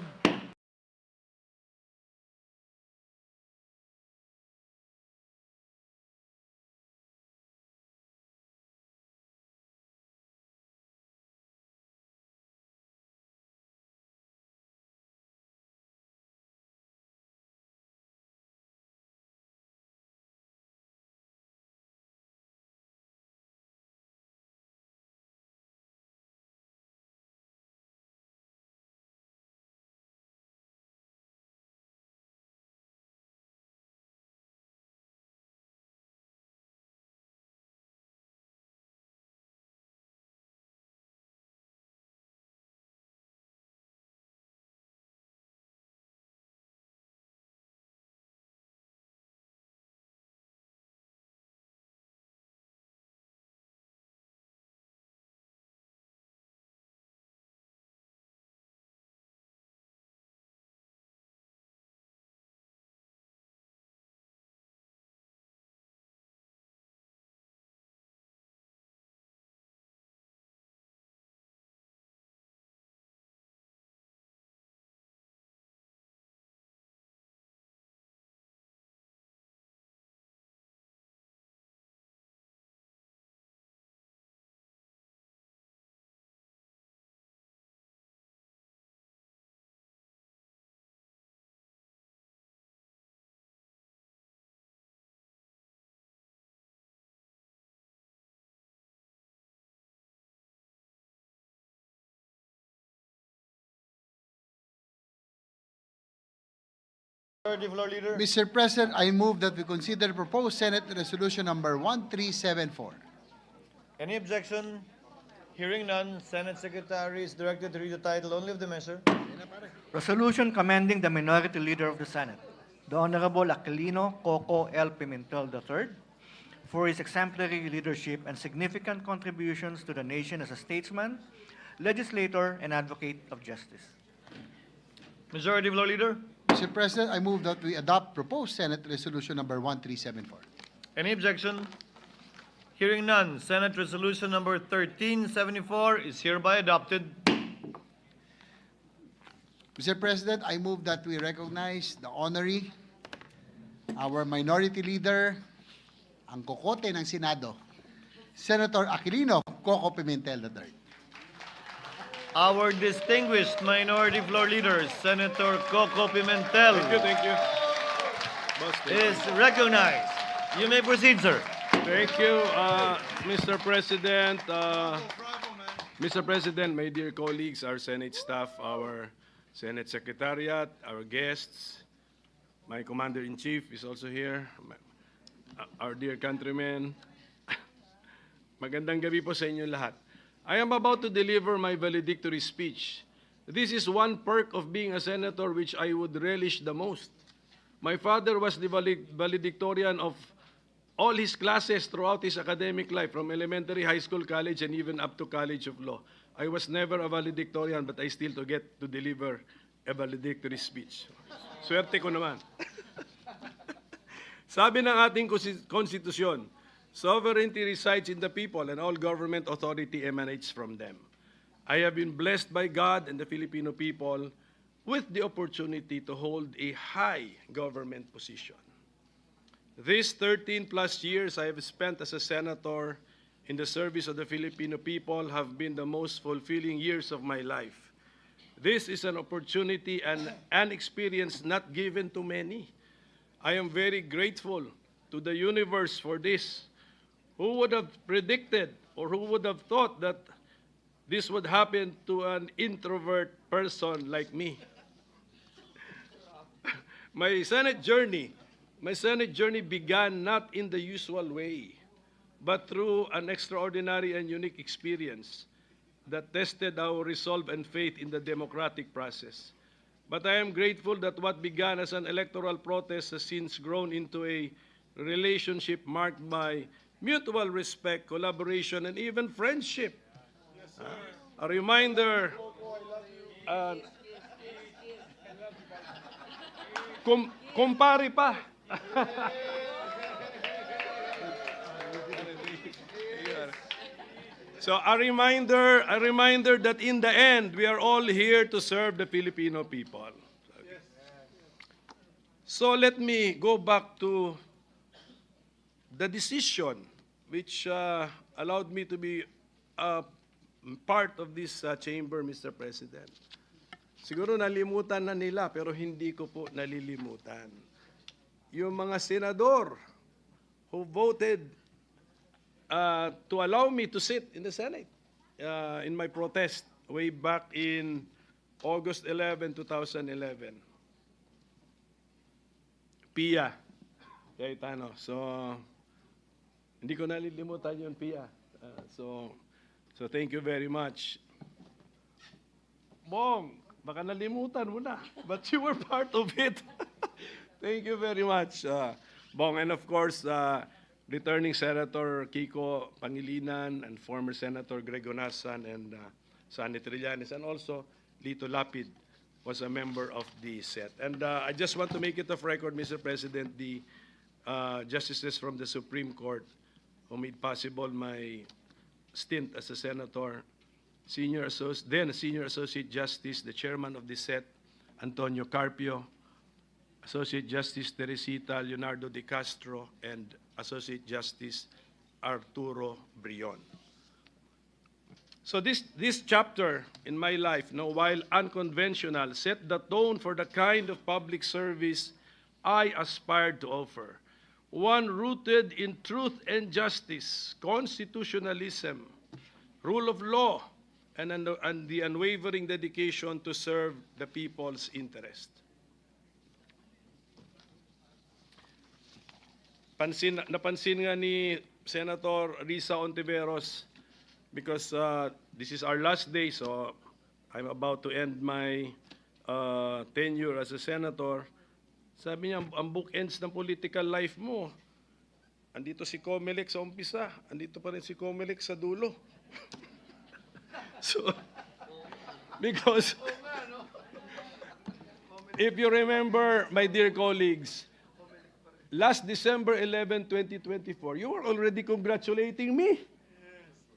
Majority Floor Leader. Mr. President, I move that we consider proposed Senate Resolution number 1374. Any objection? Hearing none, Senate Secretary is directed to read the title only of the measure. Resolution commending the Minority Leader of the Senate, the Honorable Aquilino Coco L. Pimentel III, for his exemplary leadership and significant contributions to the nation as a statesman, legislator, and advocate of justice. Majority Floor Leader. Mr. President, I move that we adopt proposed Senate Resolution number 1374. Any objection? Hearing none, Senate Resolution number 1374 is hereby adopted. Mr. President, I move that we recognize the honoree, our minority leader, ang kokote ng Senado, Senator Aquilino Coco Pimentel III. Our distinguished Minority Floor Leader, Senator Coco Pimentel, Thank you. is recognized. You may proceed, sir. Thank you, Mr. President. Mr. President, my dear colleagues, our Senate staff, our Senate Secretariat, our guests, my Commander-in-Chief is also here, our dear countrymen. Magandang gabi po sa inyo lahat. I am about to deliver my valedictory speech. This is one perk of being a senator which I would relish the most. My father was the valedictorian of all his classes throughout his academic life, from elementary, high school, college, and even up to College of Law. I was never a valedictorian, but I still get to deliver a valedictory speech. Swerte ko naman. Sabi ng ating konstitusyon, sovereignty resides in the people and all government authority emanates from them. I have been blessed by God and the Filipino people with the opportunity to hold a high government position. These 13 plus years I have spent as a senator in the service of the Filipino people have been the most fulfilling years of my life. This is an opportunity and an experience not given to many. I am very grateful to the universe for this. Who would have predicted or who would have thought that this would happen to an introvert person like me? My Senate journey began not in the usual way, but through an extraordinary and unique experience that tested our resolve and faith in the democratic process. But I am grateful that what began as an electoral protest has since grown into a relationship marked by mutual respect, collaboration, and even friendship. A reminder, kumpare pa. So a reminder that in the end, we are all here to serve the Filipino people. So let me go back to the decision which allowed me to be part of this chamber, Mr. President. Siguro nalimutan na nila, pero hindi ko po nalilimutan. Yung mga senador who voted to allow me to sit in the Senate in my protest way back in August 11, 2011. Pia Cayetano. So, hindi ko nalilimutan yun, Pia. So thank you very much. Bong, baka nalimutan mo na, but you were part of it. Thank you very much, Bong. And of course, returning Senator Kiko Pangilinan and former Senator Greg Onasan and Sonny Trillanes, and also Lito Lapid was a member of the set. And I just want to make it of record, Mr. President, the justices from the Supreme Court who made possible my stint as a senator, then Senior Associate Justice, the chairman of the set, Antonio Carpio, Associate Justice Teresita Leonardo de Castro, and Associate Justice Arturo Brion. So this chapter in my life, while unconventional, set the tone for the kind of public service I aspired to offer. One rooted in truth and justice, constitutionalism, rule of law, and the unwavering dedication to serve the people's interest. napansin nga ni Senator Risa Ontiveros, because this is our last day, so I'm about to end my tenure as a senator. Sabi niya, ang bookends ng political life mo, andito si Comelec sa umpisa, andito pa rin si Comelec sa dulo. So, because if you remember, my dear colleagues, last December 11, 2024, you were already congratulating me.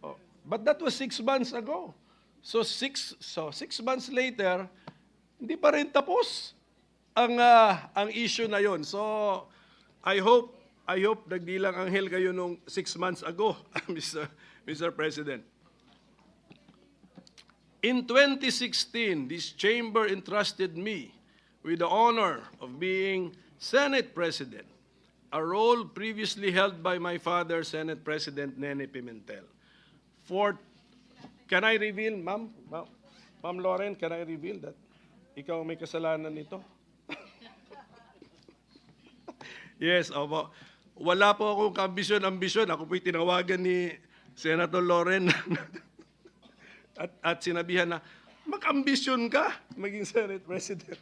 Oh, but that was 6 months ago. So 6 months later, hindi pa rin tapos ang issue na yon. So I hope nagdilang anghel kayo nung 6 months ago, Mr. President. In 2016, this chamber entrusted me with the honor of being Senate President, a role previously held by my father, Senate President Nene Pimentel. Can I reveal, Ma'am Lauren, can I reveal that ikaw may kasalanan nito? Yes, opo. Wala po akong ambisyon. Ako po'y tinawagan ni Senator Lauren at sinabihan na, mag-ambisyon ka maging Senate President.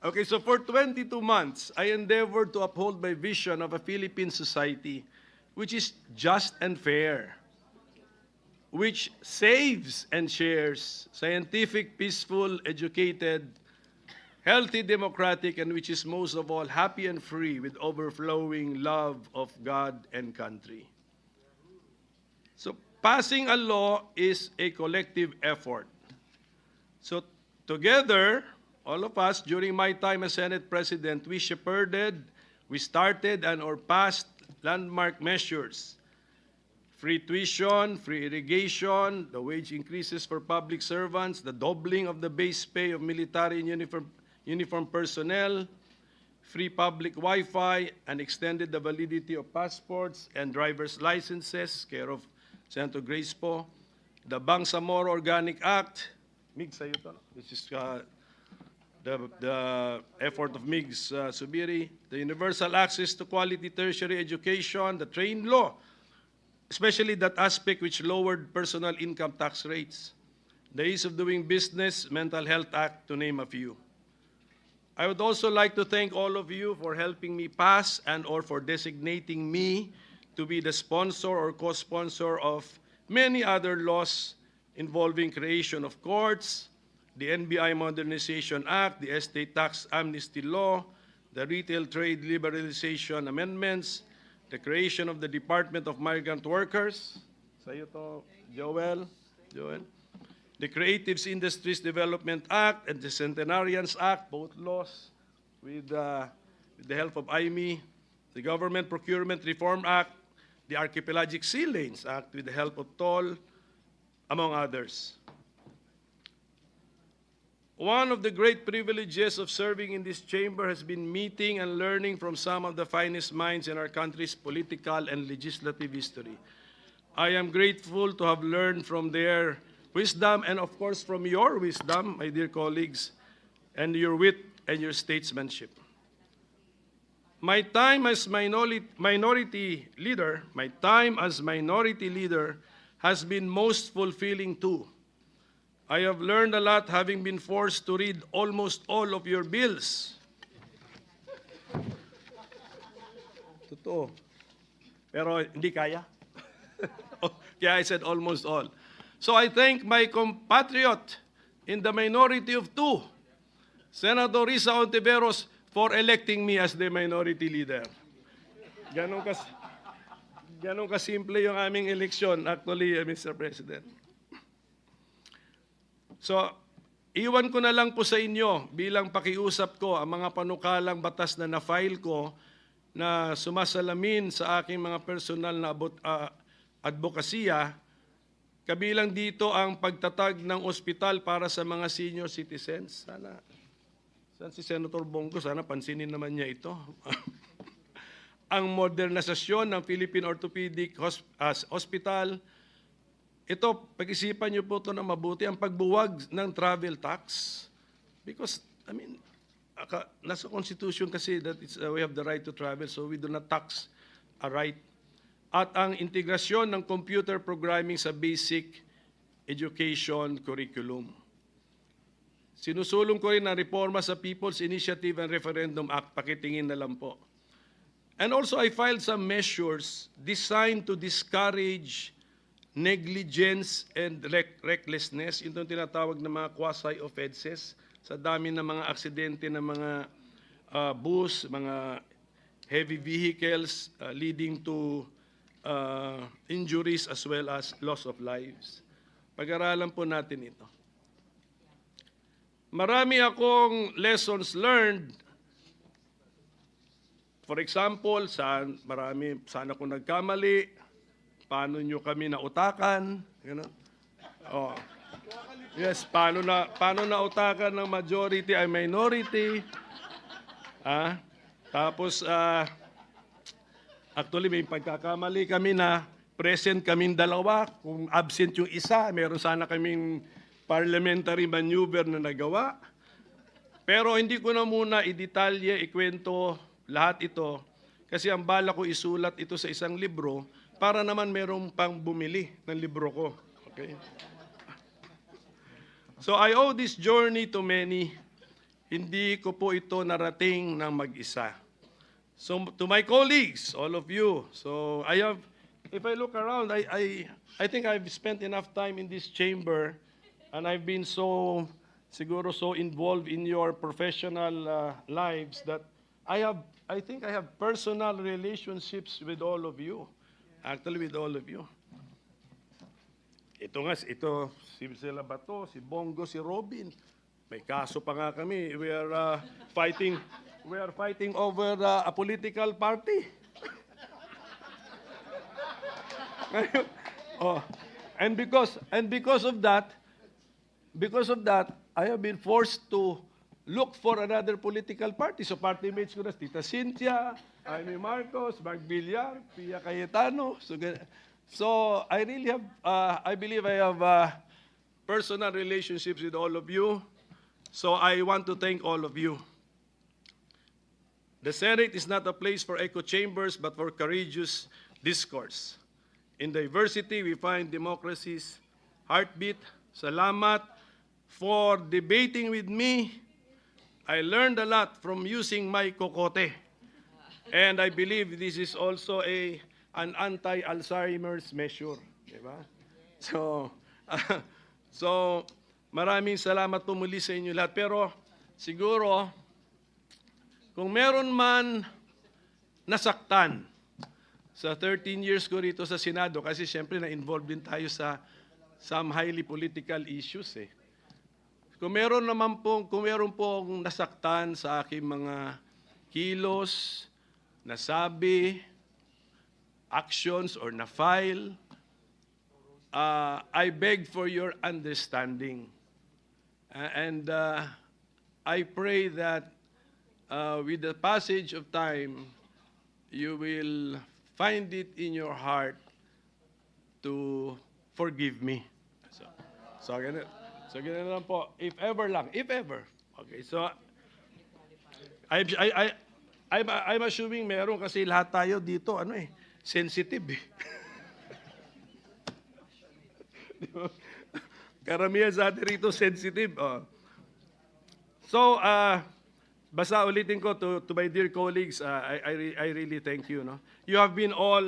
Okay, so for 22 months, I endeavored to uphold my vision of a Philippine society which is just and fair, which saves and shares, scientific, peaceful, educated, healthy, democratic, and which is most of all happy and free with overflowing love of God and country. So passing a law is a collective effort. So together, all of us, during my time as Senate President, we shepherded, we started and/or passed landmark measures. Free tuition, free irrigation, the wage increases for public servants, the doubling of the base pay of military and uniform personnel, free public Wi-Fi, and extended the validity of passports and driver's licenses, care of Senator Grace Poe, the Bangsamoro Organic Act, Migs, sa'yo to, which is the effort of Migs Subiri, the universal access to quality tertiary education, the train law, especially that aspect which lowered personal income tax rates, the ease of doing business, Mental Health Act, to name a few. I would also like to thank all of you for helping me pass and/or for designating me to be the sponsor or co-sponsor of many other laws involving creation of courts, the NBI Modernization Act, the Estate Tax Amnesty Law, the Retail Trade Liberalization Amendments, the creation of the Department of Migrant Workers, sa'yo to, Joel, the Creative Industries Development Act and the Centenarians Act, both laws with the help of IME, the Government Procurement Reform Act, the Archipelagic Sea Lanes Act with the help of TOL, among others. One of the great privileges of serving in this chamber has been meeting and learning from some of the finest minds in our country's political and legislative history. I am grateful to have learned from their wisdom and, of course, from your wisdom, my dear colleagues, and your wit and your statesmanship. My time as minority leader has been most fulfilling too. I have learned a lot having been forced to read almost all of your bills. Totoo. Pero hindi kaya. Kaya I said almost all. So I thank my compatriot in the minority of two, Senator Risa Ontiveros, for electing me as the minority leader. Ganun kasimple yung aming eleksyon, actually, Mr. President. So, iwan ko na lang po sa inyo bilang pakiusap ko ang mga panukalang batas na na-file ko na sumasalamin sa aking mga personal na advokasya, kabilang dito ang pagtatag ng ospital para sa mga senior citizens. Saan si Senator Bongo? Sana pansinin naman niya ito. Ang modernisasyon ng Philippine Orthopedic Hospital. Ito, pag-isipan niyo po ito na mabuti, ang pagbuwag ng travel tax. Because, nasa Constitution kasi that we have the right to travel, so we do not tax a right. At ang integrasyon ng computer programming sa basic education curriculum. Sinusulong ko rin ang reforma sa People's Initiative and Referendum Act, pakitingin na lang po. And also I filed some measures designed to discourage negligence and recklessness, itong tinatawag na mga quasi-offenses, sa dami ng mga aksidente ng mga bus, mga heavy vehicles leading to injuries as well as loss of lives. Pag-aralan po natin ito. Marami akong lessons learned. For example, saan ako nagkamali, paano nyo kami nautakan, oh. Yes, paano nautakan ng majority ay minority. Tapos, actually may pagkakamali kami na present kaming dalawa. Kung absent yung isa, meron sana kaming parliamentary maneuver na nagawa. Pero hindi ko na muna i-detalye, ikwento lahat ito. Kasi ang bala ko isulat ito sa isang libro para naman merong pang bumili ng libro ko. Okay? So I owe this journey to many. Hindi ko po ito narating ng mag-isa. So to my colleagues, all of you, so if I look around, I think I've spent enough time in this chamber and I've been siguro so involved in your professional lives that I think I have personal relationships with all of you. Actually, with all of you. Ito, si Sila Bato, si Bongo, si Robin. May kaso pa nga kami. We are fighting over a political party. And because of that, I have been forced to look for another political party. So party mates ko na, Tita Cynthia, Amy Marcos, Mark Villar, Pia Cayetano. So I really have, I believe I have personal relationships with all of you. So I want to thank all of you. The Senate is not a place for echo chambers, but for courageous discourse. In diversity, we find democracy's heartbeat. Salamat for debating with me. I learned a lot from using my kokote. And I believe this is also an anti-Alzheimer's measure. Diba? So, maraming salamat po muli sa inyo lahat. Pero siguro, kung meron man nasaktan sa 13 years ko rito sa Senado, kasi siyempre na-involved din tayo sa some highly political issues eh. Kung meron pong nasaktan sa aking mga kilos, nasabi, actions, or na-file, I beg for your understanding. And I pray that with the passage of time, you will find it in your heart to forgive me. So ganun lang po. If ever lang. If ever. Okay, so I'm assuming meron kasi lahat tayo dito, sensitive eh. Karamihan sa atin rito sensitive. So, basta ulitin ko to my dear colleagues, I really thank you. No? You have been all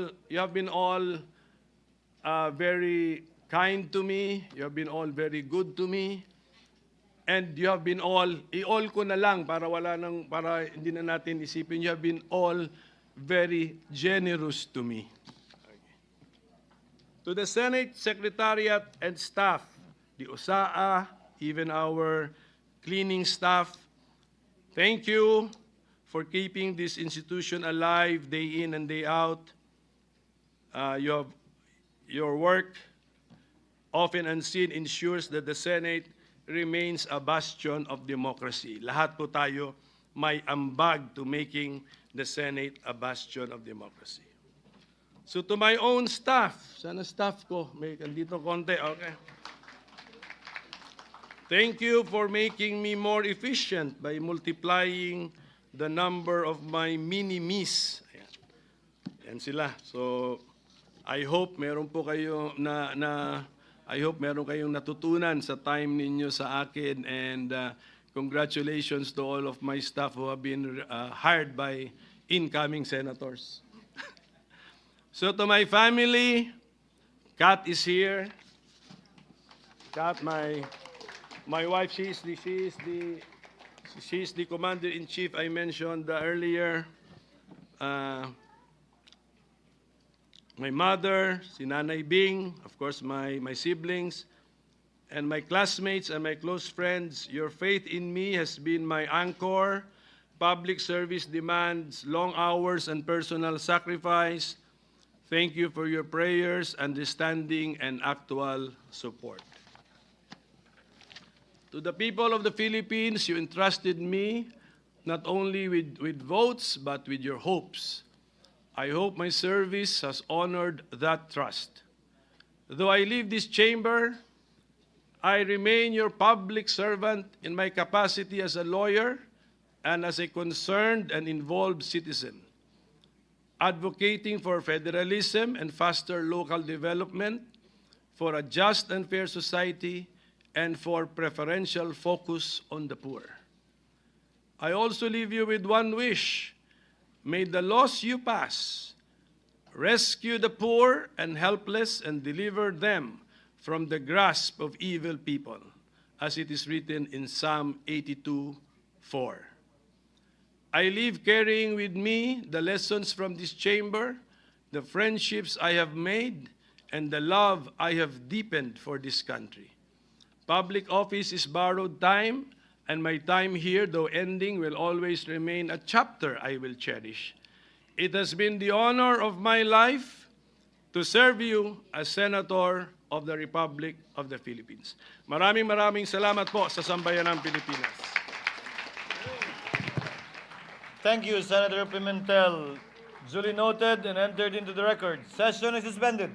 very kind to me. You have been all very good to me. And you have been all, i-all ko na lang para hindi na natin isipin. You have been all very generous to me. Okay. To the Senate Secretariat and staff, the OSAA, even our cleaning staff, thank you for keeping this institution alive day in and day out. Your work, often unseen, ensures that the Senate remains a bastion of democracy. Lahat po tayo may ambag to making the Senate a bastion of democracy. So to my own staff, sana staff ko, may andito konti, okay. Thank you for making me more efficient by multiplying the number of my mini-me's. Ayan. Yan sila. So, I hope meron po kayo I hope meron kayong natutunan sa time ninyo sa akin, and congratulations to all of my staff who have been hired by incoming senators. So to my family, Kat is here. Kat, my wife, she's the commander-in-chief I mentioned earlier. My mother, si Nanay Bing, of course my siblings, and my classmates and my close friends. Your faith in me has been my anchor. Public service demands long hours and personal sacrifice. Thank you for your prayers, understanding, and actual support. To the people of the Philippines, you entrusted me not only with votes, but with your hopes. I hope my service has honored that trust. Though I leave this chamber, I remain your public servant in my capacity as a lawyer and as a concerned and involved citizen, advocating for federalism and faster local development, for a just and fair society, and for preferential focus on the poor. I also leave you with one wish. May the laws you pass rescue the poor and helpless and deliver them from the grasp of evil people, as it is written in Psalm 82:4. I leave carrying with me the lessons from this chamber, the friendships I have made, and the love I have deepened for this country. Public office is borrowed time, and my time here, though ending, will always remain a chapter I will cherish. It has been the honor of my life to serve you as Senator of the Republic of the Philippines. Maraming salamat po sa sambayanang Pilipinas. Thank you, Senator Pimentel. Duly noted and entered into the record. Session is suspended.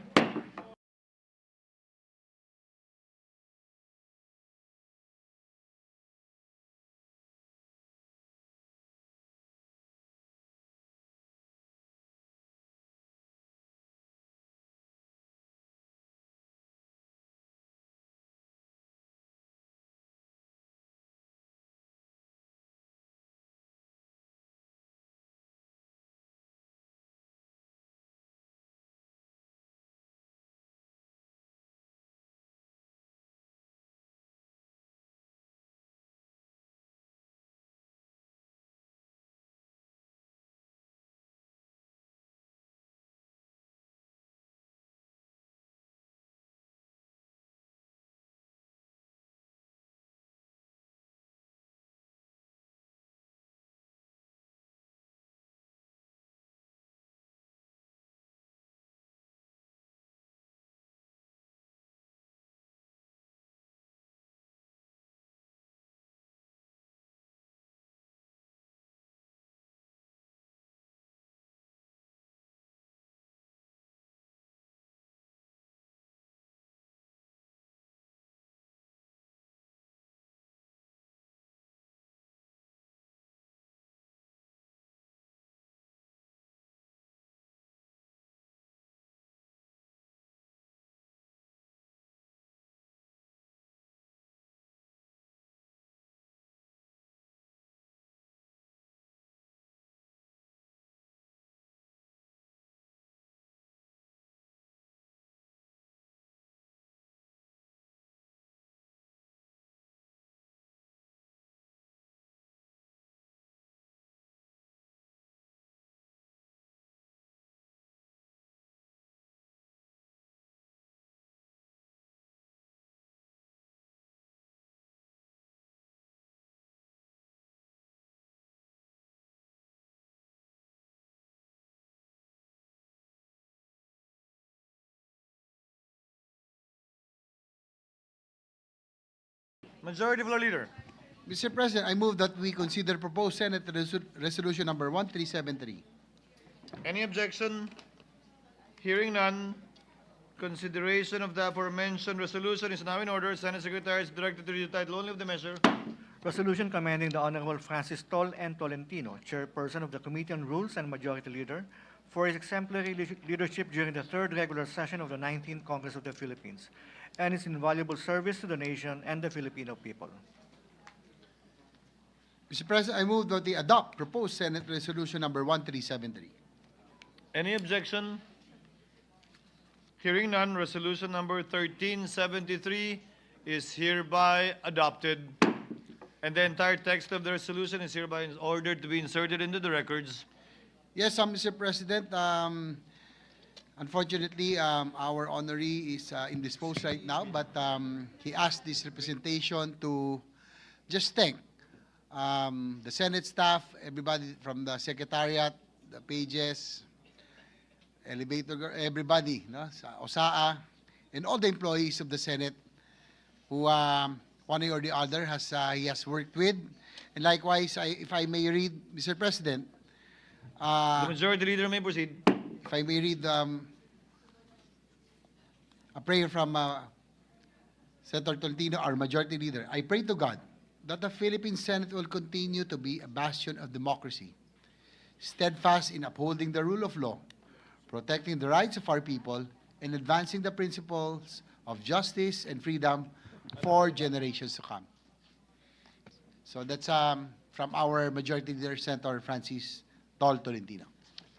Majority Floor Leader. Mr. President, I move that we consider proposed Senate Resolution number 1373. Any objection? Hearing none, Consideration of the aforementioned resolution is now in order. Senate Secretary is directed to read the title only of the measure. Resolution commending the Honorable Francis Tol and Tolentino, Chairperson of the Committee on Rules and Majority Leader, for his exemplary leadership during the third regular session of the 19th Congress of the Philippines, and his invaluable service to the nation and the Filipino people. Mr. President, I move that we adopt proposed Senate Resolution number 1373. Any objection? Hearing none, resolution number 1373 is hereby adopted. And the entire text of the resolution is hereby ordered to be inserted into the records. Yes, Mr. President, unfortunately, our honoree is indisposed right now, but he asked this representation to just thank the Senate staff, everybody from the Secretariat, the pages, elevator, everybody, no, sa OSAA, and all the employees of the Senate who one way or the other he has worked with. And likewise, if I may read, Mr. President, The Majority Leader may proceed. if I may read a prayer from Senator Tolentino, our Majority Leader. I pray to God that the Philippine Senate will continue to be a bastion of democracy, steadfast in upholding the rule of law, protecting the rights of our people, and advancing the principles of justice and freedom for generations to come. So that's from our Majority Leader, Senator Francis Tol Tolentino.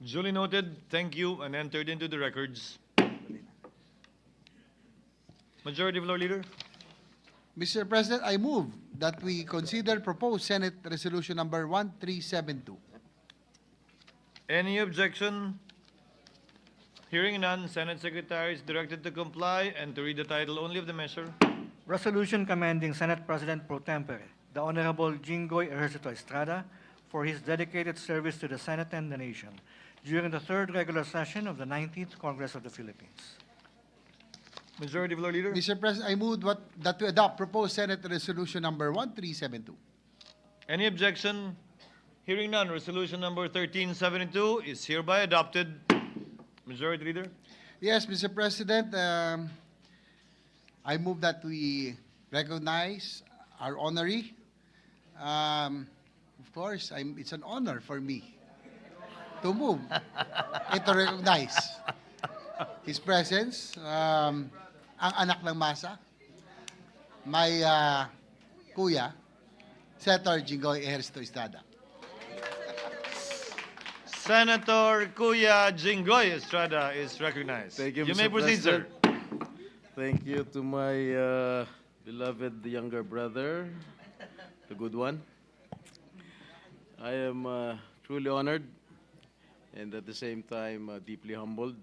Duly noted. Thank you, and entered into the records. Majority Floor Leader. Mr. President, I move that we consider proposed Senate Resolution number 1372. Any objection? Hearing none, Senate Secretary is directed to comply and to read the title only of the measure. Resolution commending Senate President Pro Tempore, the Honorable Jinggoy Ejercito Estrada, for his dedicated service to the Senate and the nation during the third regular session of the 19th Congress of the Philippines. Majority Floor Leader. Mr. President, I move that we adopt proposed Senate Resolution number 1372. Any objection? Hearing none, resolution number 1372 is hereby adopted. Majority Leader. Yes, Mr. President, I move that we recognize our honoree. Of course, it's an honor for me to move and to recognize his presence. Ang anak ng masa, my kuya, Senator Jinggoy Ejercito Estrada. Senator Kuya Jinggoy Estrada is recognized. Thank you, You Mr. may proceed, sir. Thank you to my beloved younger brother, the good one. I am truly honored and at the same time deeply humbled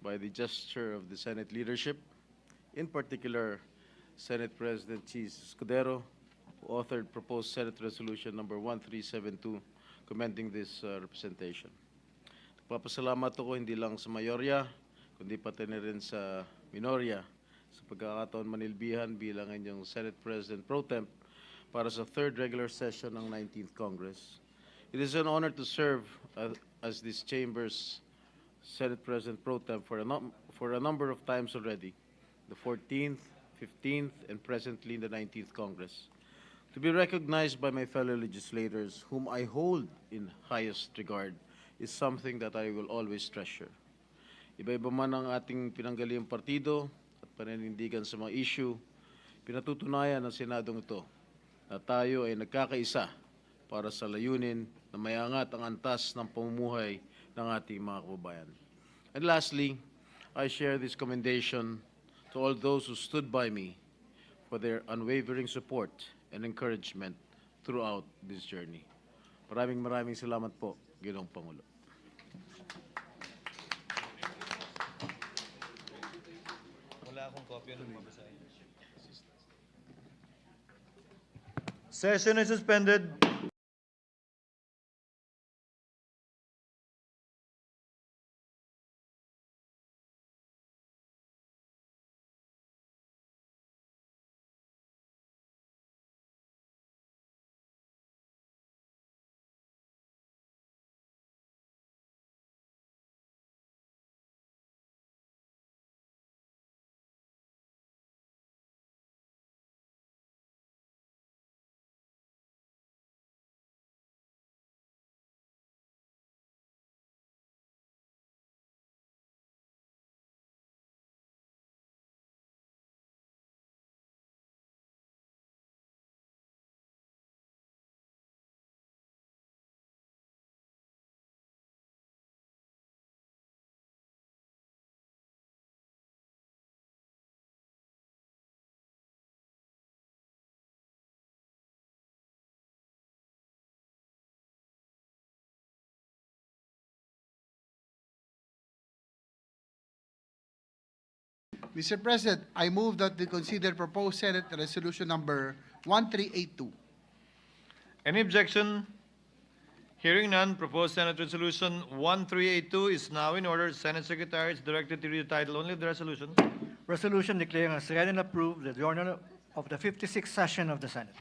by the gesture of the Senate leadership, in particular Senate President Escudero, who authored proposed Senate Resolution number 1372 commending this representation. Nagpapasalamat ako hindi lang sa mayorya, kundi pati na rin sa minorya sa pagkakataon manilbihan bilang inyong Senate President Pro Temp para sa third regular session ng 19th Congress. It is an honor to serve as this chamber's Senate President Pro Temp for a number of times already, the 14th, 15th, and presently in the 19th Congress. To be recognized by my fellow legislators, whom I hold in highest regard, is something that I will always treasure. Iba-iba man ang ating pinanggaliang partido at paninindigan sa mga issue, pinatutunayan ng Senadong ito na tayo ay nagkakaisa para sa layunin na mayangat ang antas ng pamumuhay ng ating mga kababayan. And lastly, I share this commendation to all those who stood by me for their unwavering support and encouragement throughout this journey. Maraming salamat po, Ginoong Pangulo. Wala akong kopya ng mabasahin. Session is suspended. Mr. President, I move that we consider proposed Senate Resolution number 1382. Any objection? Hearing none, proposed Senate Resolution 1382 is now in order. Senate Secretary is directed to read the title only of the resolution. Resolution declaring as read and approved the journal of the 56th session of the Senate.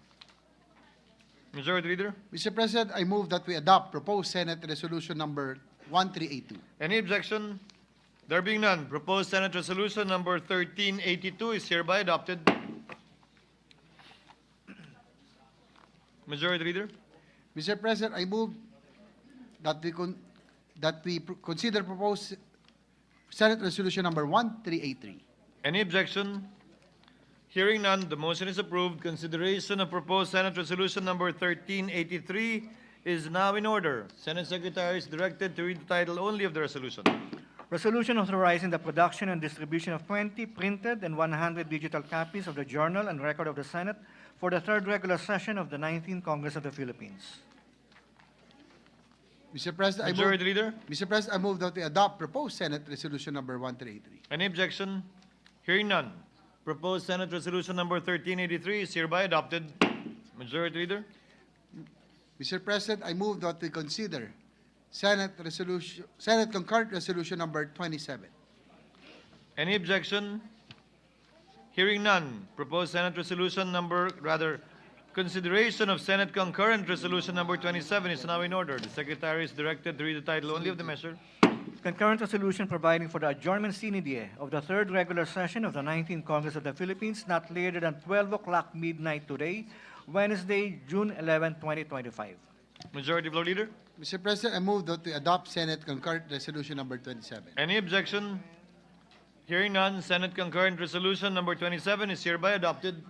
Majority Leader. Mr. President, I move that we adopt proposed Senate Resolution number 1382. Any objection? There being none, proposed Senate Resolution number 1382 is hereby adopted. Majority Leader. Mr. President, I move that we consider proposed Senate Resolution number 1383. Any objection? Hearing none, the motion is approved. Consideration of proposed Senate Resolution number 1383 is now in order. Senate Secretary is directed to read the title only of the resolution. Resolution authorizing the production and distribution of 20 printed and 100 digital copies of the Journal and Record of the Senate for the third regular session of the 19th Congress of the Philippines. Mr. President, Majority Leader. Mr. President, I move that we adopt proposed Senate Resolution number 1383. Any objection? Hearing none. Proposed Senate Resolution number 1383 is hereby adopted. Majority Leader. Mr. President, I move that we consider Senate Concurrent Resolution number 27. Any objection? Hearing none. Proposed Senate Resolution consideration of Senate Concurrent Resolution number 27 is now in order. The Secretary is directed to read the title only of the measure. Concurrent resolution providing for the adjournment sine die of the third regular session of the 19th Congress of the Philippines not later than 12 o'clock midnight today, Wednesday, June 11, 2025. Majority Floor Leader. Mr. President, I move that we adopt Senate Concurrent Resolution number 27. Any objection? Hearing none, Senate Concurrent Resolution number 27 is hereby adopted.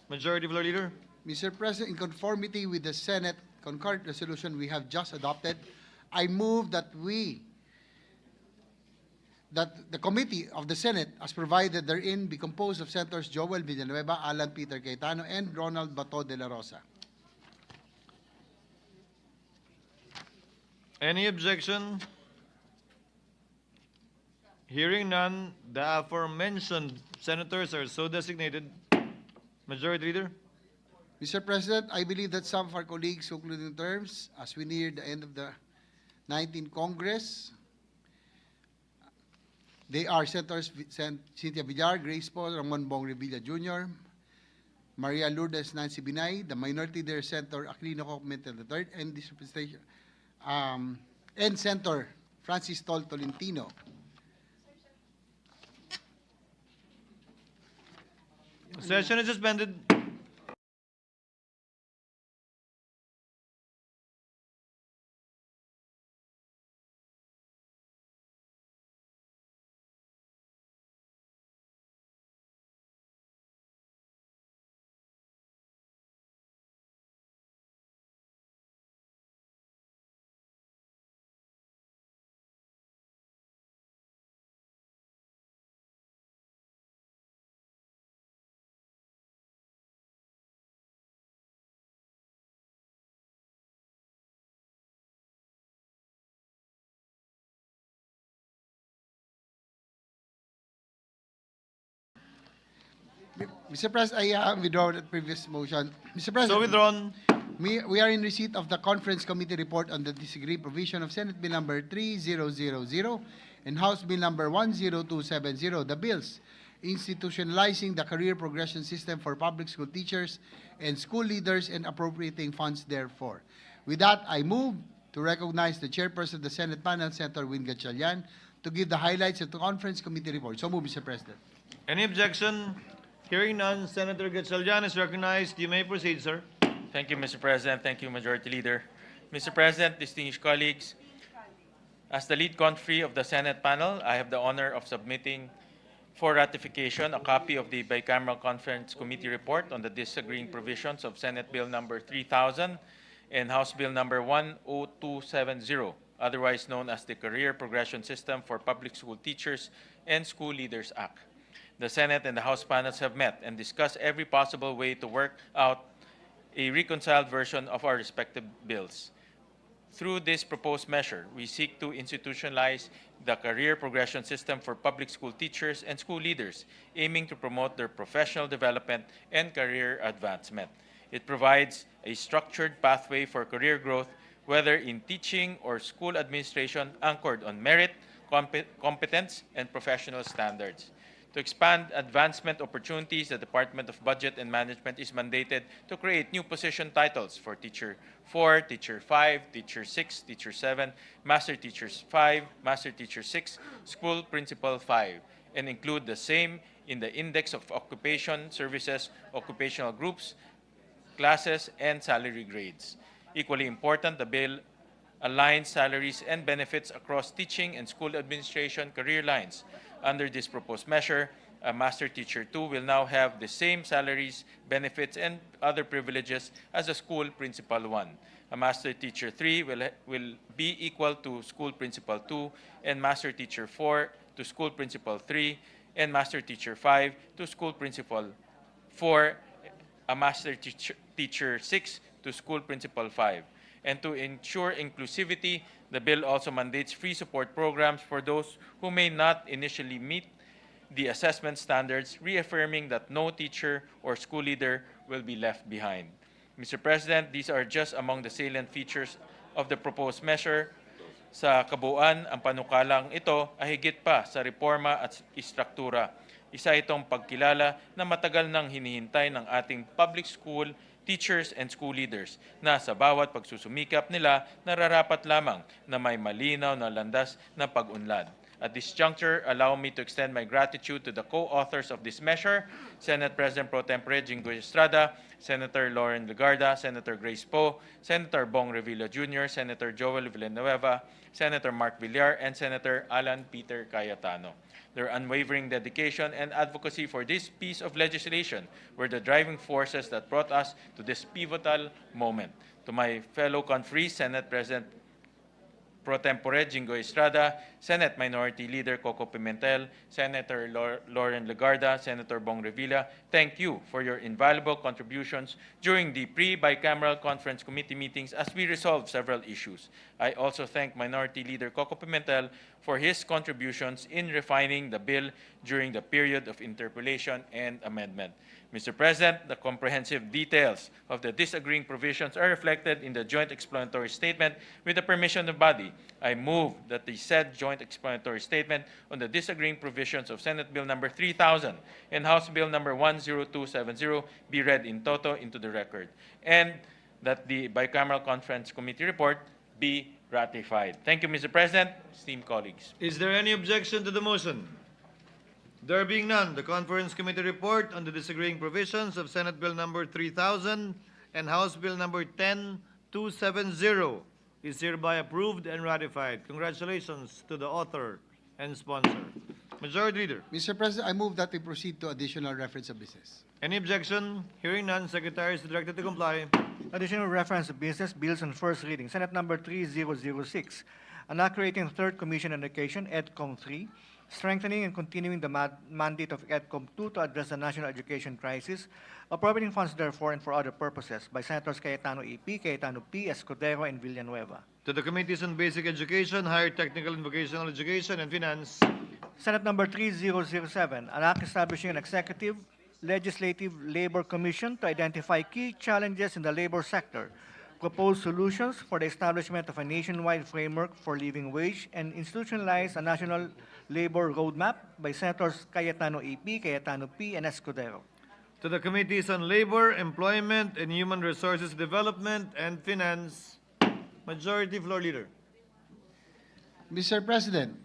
Majority Floor Leader. Mr. President, in conformity with the Senate Concurrent Resolution we have just adopted, I move that the committee of the Senate, as provided therein, be composed of Senators Joel Villanueva, Alan Peter Cayetano, and Ronald Bato de la Rosa. Any objection? Hearing none, the aforementioned senators are so designated. Majority Leader. Mr. President, I believe that some of our colleagues concluding terms as we near the end of the 19th Congress. They are Senators Cynthia Villar, Grace Paul, Ramon Bong Revilla Jr., Maria Lourdes Nancy Binay, the Minority Leader Senator Aquilino Pimentel III, and this representation, and Senator Francis Tolentino. Session is suspended. Mr. President, I withdraw the previous motion. Mr. President, So withdrawn. we are in receipt of the Conference Committee report on the disagreed provision of Senate Bill number 3000 and House Bill number 10270, the bills institutionalizing the career progression system for public school teachers and school leaders and appropriating funds therefore. With that, I move to recognize the chairperson of the Senate panel, Senator Win Gatchalian, to give the highlights of the Conference Committee report. So move, Mr. President. Any objection? Hearing none, Senator Gatchalian is recognized. You may proceed, sir. Thank you, Mr. President. Thank you, Majority Leader. Mr. President, distinguished colleagues, as the lead conferee of the Senate panel, I have the honor of submitting for ratification a copy of the Bicameral Conference Committee report on the disagreeing provisions of Senate Bill number 3000 and House Bill number 10270, otherwise known as the Career Progression System for Public School Teachers and School Leaders Act. The Senate and the House panels have met and discussed every possible way to work out a reconciled version of our respective bills. Through this proposed measure, we seek to institutionalize the career progression system for public school teachers and school leaders, aiming to promote their professional development and career advancement. It provides a structured pathway for career growth, whether in teaching or school administration, anchored on merit, competence, and professional standards. To expand advancement opportunities, the Department of Budget and Management is mandated to create new position titles for Teacher 4, Teacher 5, Teacher 6, Teacher 7, Master Teachers 5, Master Teacher 6, School Principal 5, and include the same in the Index of Occupation Services, occupational groups, classes, and salary grades. Equally important, the bill aligns salaries and benefits across teaching and school administration career lines. Under this proposed measure, a Master Teacher 2 will now have the same salaries, benefits, and other privileges as a School Principal 1. A Master Teacher 3 will be equal to School Principal 2, and Master Teacher 4 to School Principal 3, and Master Teacher 5 to School Principal 4, a Master Teacher 6 to School Principal 5. And to ensure inclusivity, the bill also mandates free support programs for those who may not initially meet the assessment standards, reaffirming that no teacher or school leader will be left behind. Mr. President, these are just among the salient features of the proposed measure. Sa kabuuan, ang panukalang ito ay higit pa sa reforma at istruktura. Isa itong pagkilala na matagal nang hinihintay ng ating public school teachers and school leaders na sa bawat pagsusumikap nila nararapat lamang na may malinaw na landas na pag-unlad. At this juncture, allow me to extend my gratitude to the co-authors of this measure, Senate President Pro Tempore Jinggoy Estrada, Senator Lauren Legarda, Senator Grace Poe, Senator Bong Revilla Jr., Senator Joel Villanueva, Senator Mark Villar, and Senator Alan Peter Cayetano. Their unwavering dedication and advocacy for this piece of legislation were the driving forces that brought us to this pivotal moment. To my fellow conferees, Senate President Pro Tempore Jinggoy Estrada, Senate Minority Leader Coco Pimentel, Senator Lauren Legarda, Senator Bong Revilla, thank you for your invaluable contributions during the pre-bicameral conference committee meetings as we resolved several issues. I also thank Minority Leader Coco Pimentel for his contributions in refining the bill during the period of interpellation and amendment. Mr. President, the comprehensive details of the disagreeing provisions are reflected in the joint explanatory statement. With the permission of the body, I move that the said joint explanatory statement on the disagreeing provisions of Senate Bill number 3000 and House Bill number 10270 be read in toto into the record, and that the bicameral conference committee report be ratified. Thank you, Mr. President, esteemed colleagues. Is there any objection to the motion? There being none, the Conference Committee report on the disagreeing provisions of Senate Bill number 3000 and House Bill number 10270 is hereby approved and ratified. Congratulations to the author and sponsor. Majority Leader. Mr. President, I move that we proceed to additional reference of business. Any objection? Hearing none, Secretary is directed to comply. Additional reference to business bills on first reading. Senate number 3006, inaugurating Third Commission on Education, EDCOM 3, strengthening and continuing the mandate of EDCOM 2 to address the national education crisis, appropriating funds therefore and for other purposes, by Senators Cayetano EP, Cayetano P, Escudero, and Villanueva. To the Committees on Basic Education, Higher Technical and Vocational Education, and Finance. Senate number 3007, an act establishing an executive legislative labor commission to identify key challenges in the labor sector, propose solutions for the establishment of a nationwide framework for living wage, and institutionalize a national labor roadmap, by Senators Cayetano EP, Cayetano P, and Escudero. To the Committees on Labor, Employment, and Human Resources Development, and Finance. Majority Floor Leader. Mr. President,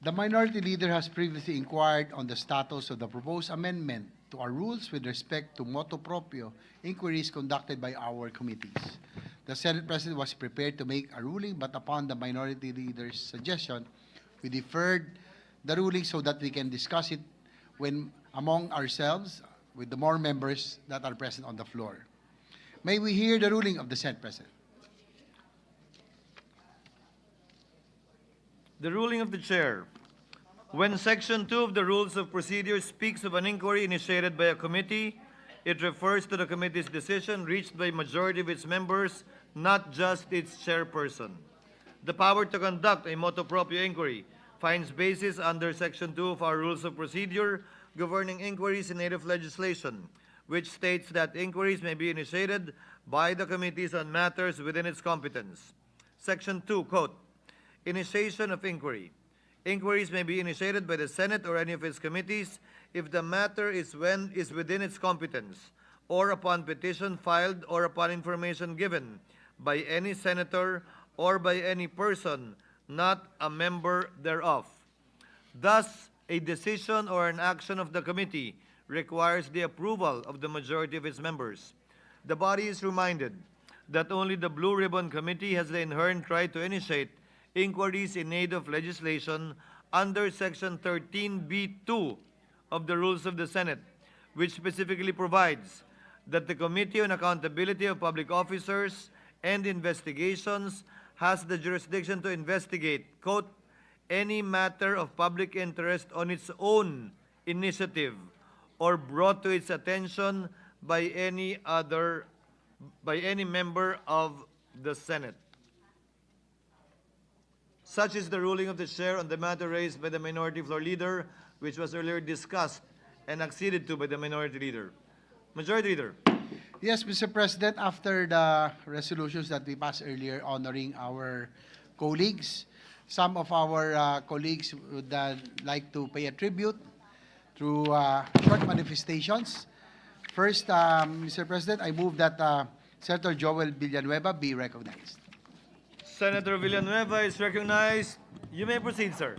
the Minority Leader has previously inquired on the status of the proposed amendment to our rules with respect to motu proprio inquiries conducted by our committees. The Senate President was prepared to make a ruling, but upon the Minority Leader's suggestion, we deferred the ruling so that we can discuss it when among ourselves with the more members that are present on the floor. May we hear the ruling of the Senate President? The ruling of the Chair. When Section 2 of the Rules of Procedure speaks of an inquiry initiated by a committee It refers to the committee's decision reached by majority of its members, not just its chairperson. The power to conduct a motu proprio inquiry finds basis under Section 2 of our Rules of Procedure governing inquiries in native legislation, which states that inquiries may be initiated by the committees on matters within its competence. Section 2, quote, initiation of inquiry. Inquiries may be initiated by the Senate or any of its committees if the matter is within its competence, or upon petition filed or upon information given by any senator or by any person not a member thereof. Thus, a decision or an action of the committee requires the approval of the majority of its members. The body is reminded that only the Blue Ribbon Committee has the inherent right to initiate inquiries in aid of legislation under Section 13B2 of the Rules of the Senate, which specifically provides that the Committee on Accountability of Public Officers and Investigations has the jurisdiction to investigate, quote, any matter of public interest on its own initiative or brought to its attention by any member of the Senate. Such is the ruling of the chair on the matter raised by the minority floor leader, which was earlier discussed and acceded to by the minority leader. Majority leader. Yes, Mr. President, after the resolutions that we passed earlier honoring our colleagues, some of our colleagues would like to pay a tribute through short manifestations. First, Mr. President, I move that Senator Joel Villanueva be recognized. Senator Villanueva is recognized. You may proceed, sir.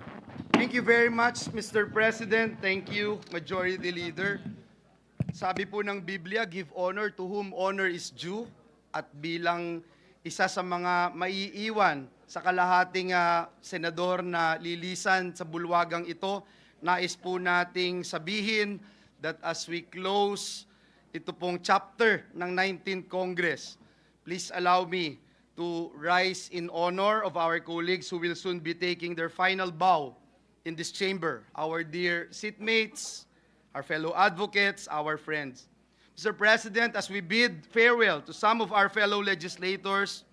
Thank you very much, Mr. President. Thank you, Majority Leader. Sabi po ng Biblia, give honor to whom honor is due. At bilang isa sa mga maiiwan sa kalahating senador na lilisan sa bulwagang ito, nais po nating sabihin that as we close ito pong chapter ng 19th Congress, please allow me to rise in honor of our colleagues who will soon be taking their final bow in this chamber, our dear seatmates, our fellow advocates, our friends. Mr. President, as we bid farewell to some of our fellow legislators,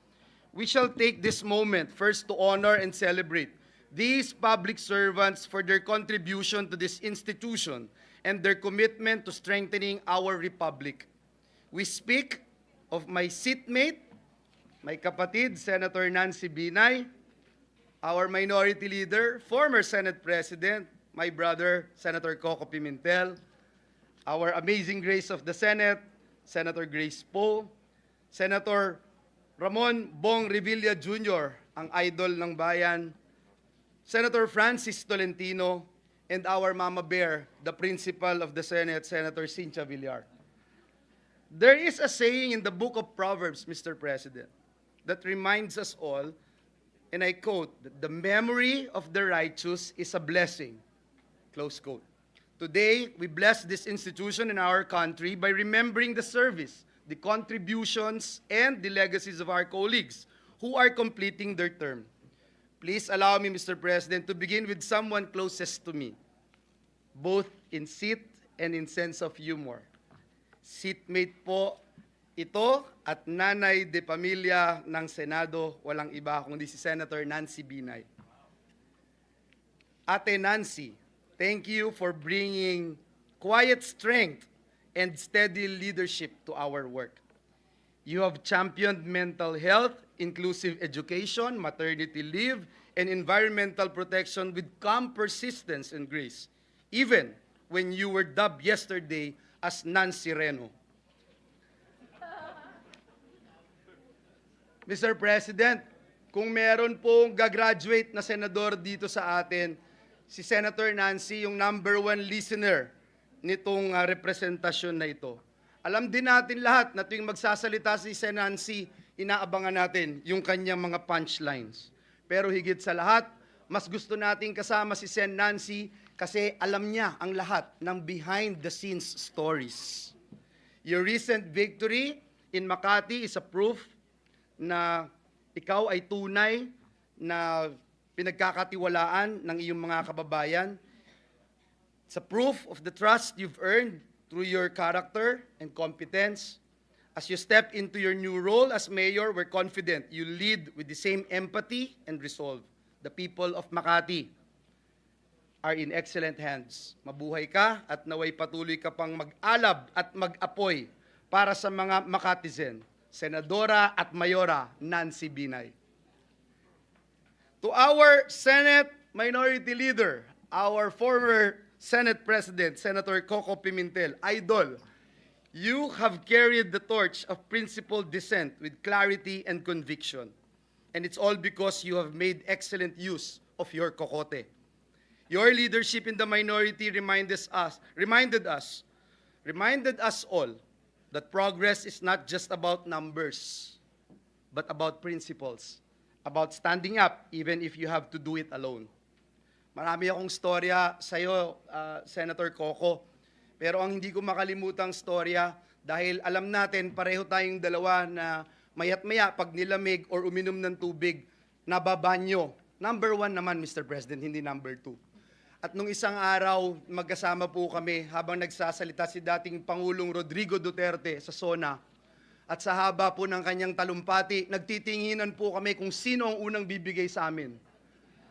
we shall take this moment first to honor and celebrate these public servants for their contribution to this institution and their commitment to strengthening our republic. We speak of my seatmate, my kapatid, Senator Nancy Binay, our minority leader, former Senate President, my brother, Senator Coco Pimentel, our amazing grace of the Senate, Senator Grace Poe, Senator Ramon Bong Revilla Jr., ang idol ng bayan, Senator Francis Tolentino, and our Mama Bear, the Principal of the Senate, Senator Cynthia Villar. There is a saying in the book of Proverbs, Mr. President, that reminds us all, and I quote, that the memory of the righteous is a blessing, close quote. Today, we bless this institution in our country by remembering the service, the contributions, and the legacies of our colleagues who are completing their term. Please allow me, Mr. President, to begin with someone closest to me, both in seat and in sense of humor. Seatmate po ito at nanay de pamilya ng Senado, walang iba kundi si Senator Nancy Binay. Ate Nancy, thank you for bringing quiet strength and steady leadership to our work. You have championed mental health, inclusive education, maternity leave, and environmental protection with calm persistence and grace, even when you were dubbed yesterday as Nancy Reno. Mr. President, kung meron pong gagraduate na senador dito sa atin, si Senator Nancy, yung #1 listener nitong representasyon na ito. Alam din natin lahat na tuwing magsasalita si Sen Nancy, inaabangan natin yung kanyang mga punchlines. Pero higit sa lahat, mas gusto nating kasama si Sen Nancy kasi alam niya ang lahat ng behind-the-scenes stories. Your recent victory in Makati is a proof na ikaw ay tunay na pinagkakatiwalaan ng iyong mga kababayan. It's a proof of the trust you've earned through your character and competence. As you step into your new role as mayor, we're confident you lead with the same empathy and resolve. The people of Makati are in excellent hands. Mabuhay ka at naway patuloy ka pang mag-alab at mag-apoy para sa mga Makatizen, Senadora at Mayora Nancy Binay. To our Senate Minority Leader, our former Senate President, Senator Coco Pimentel, Idol, you have carried the torch of principled dissent with clarity and conviction. And it's all because you have made excellent use of your kokote. Your leadership in the minority reminded us all that progress is not just about numbers, but about principles, about standing up even if you have to do it alone. Marami akong storya sa iyo, Senator Coco, pero ang hindi ko makalimutang storya dahil alam natin pareho tayong dalawa na mayat-maya pag nilamig or uminom ng tubig, nababanyo. Number 1 naman, Mr. President, hindi number 2. At nung isang araw, magkasama po kami habang nagsasalita si dating Pangulong Rodrigo Duterte sa SONA. At sa haba po ng kanyang talumpati, nagtitinginan po kami kung sino ang unang bibigay sa amin.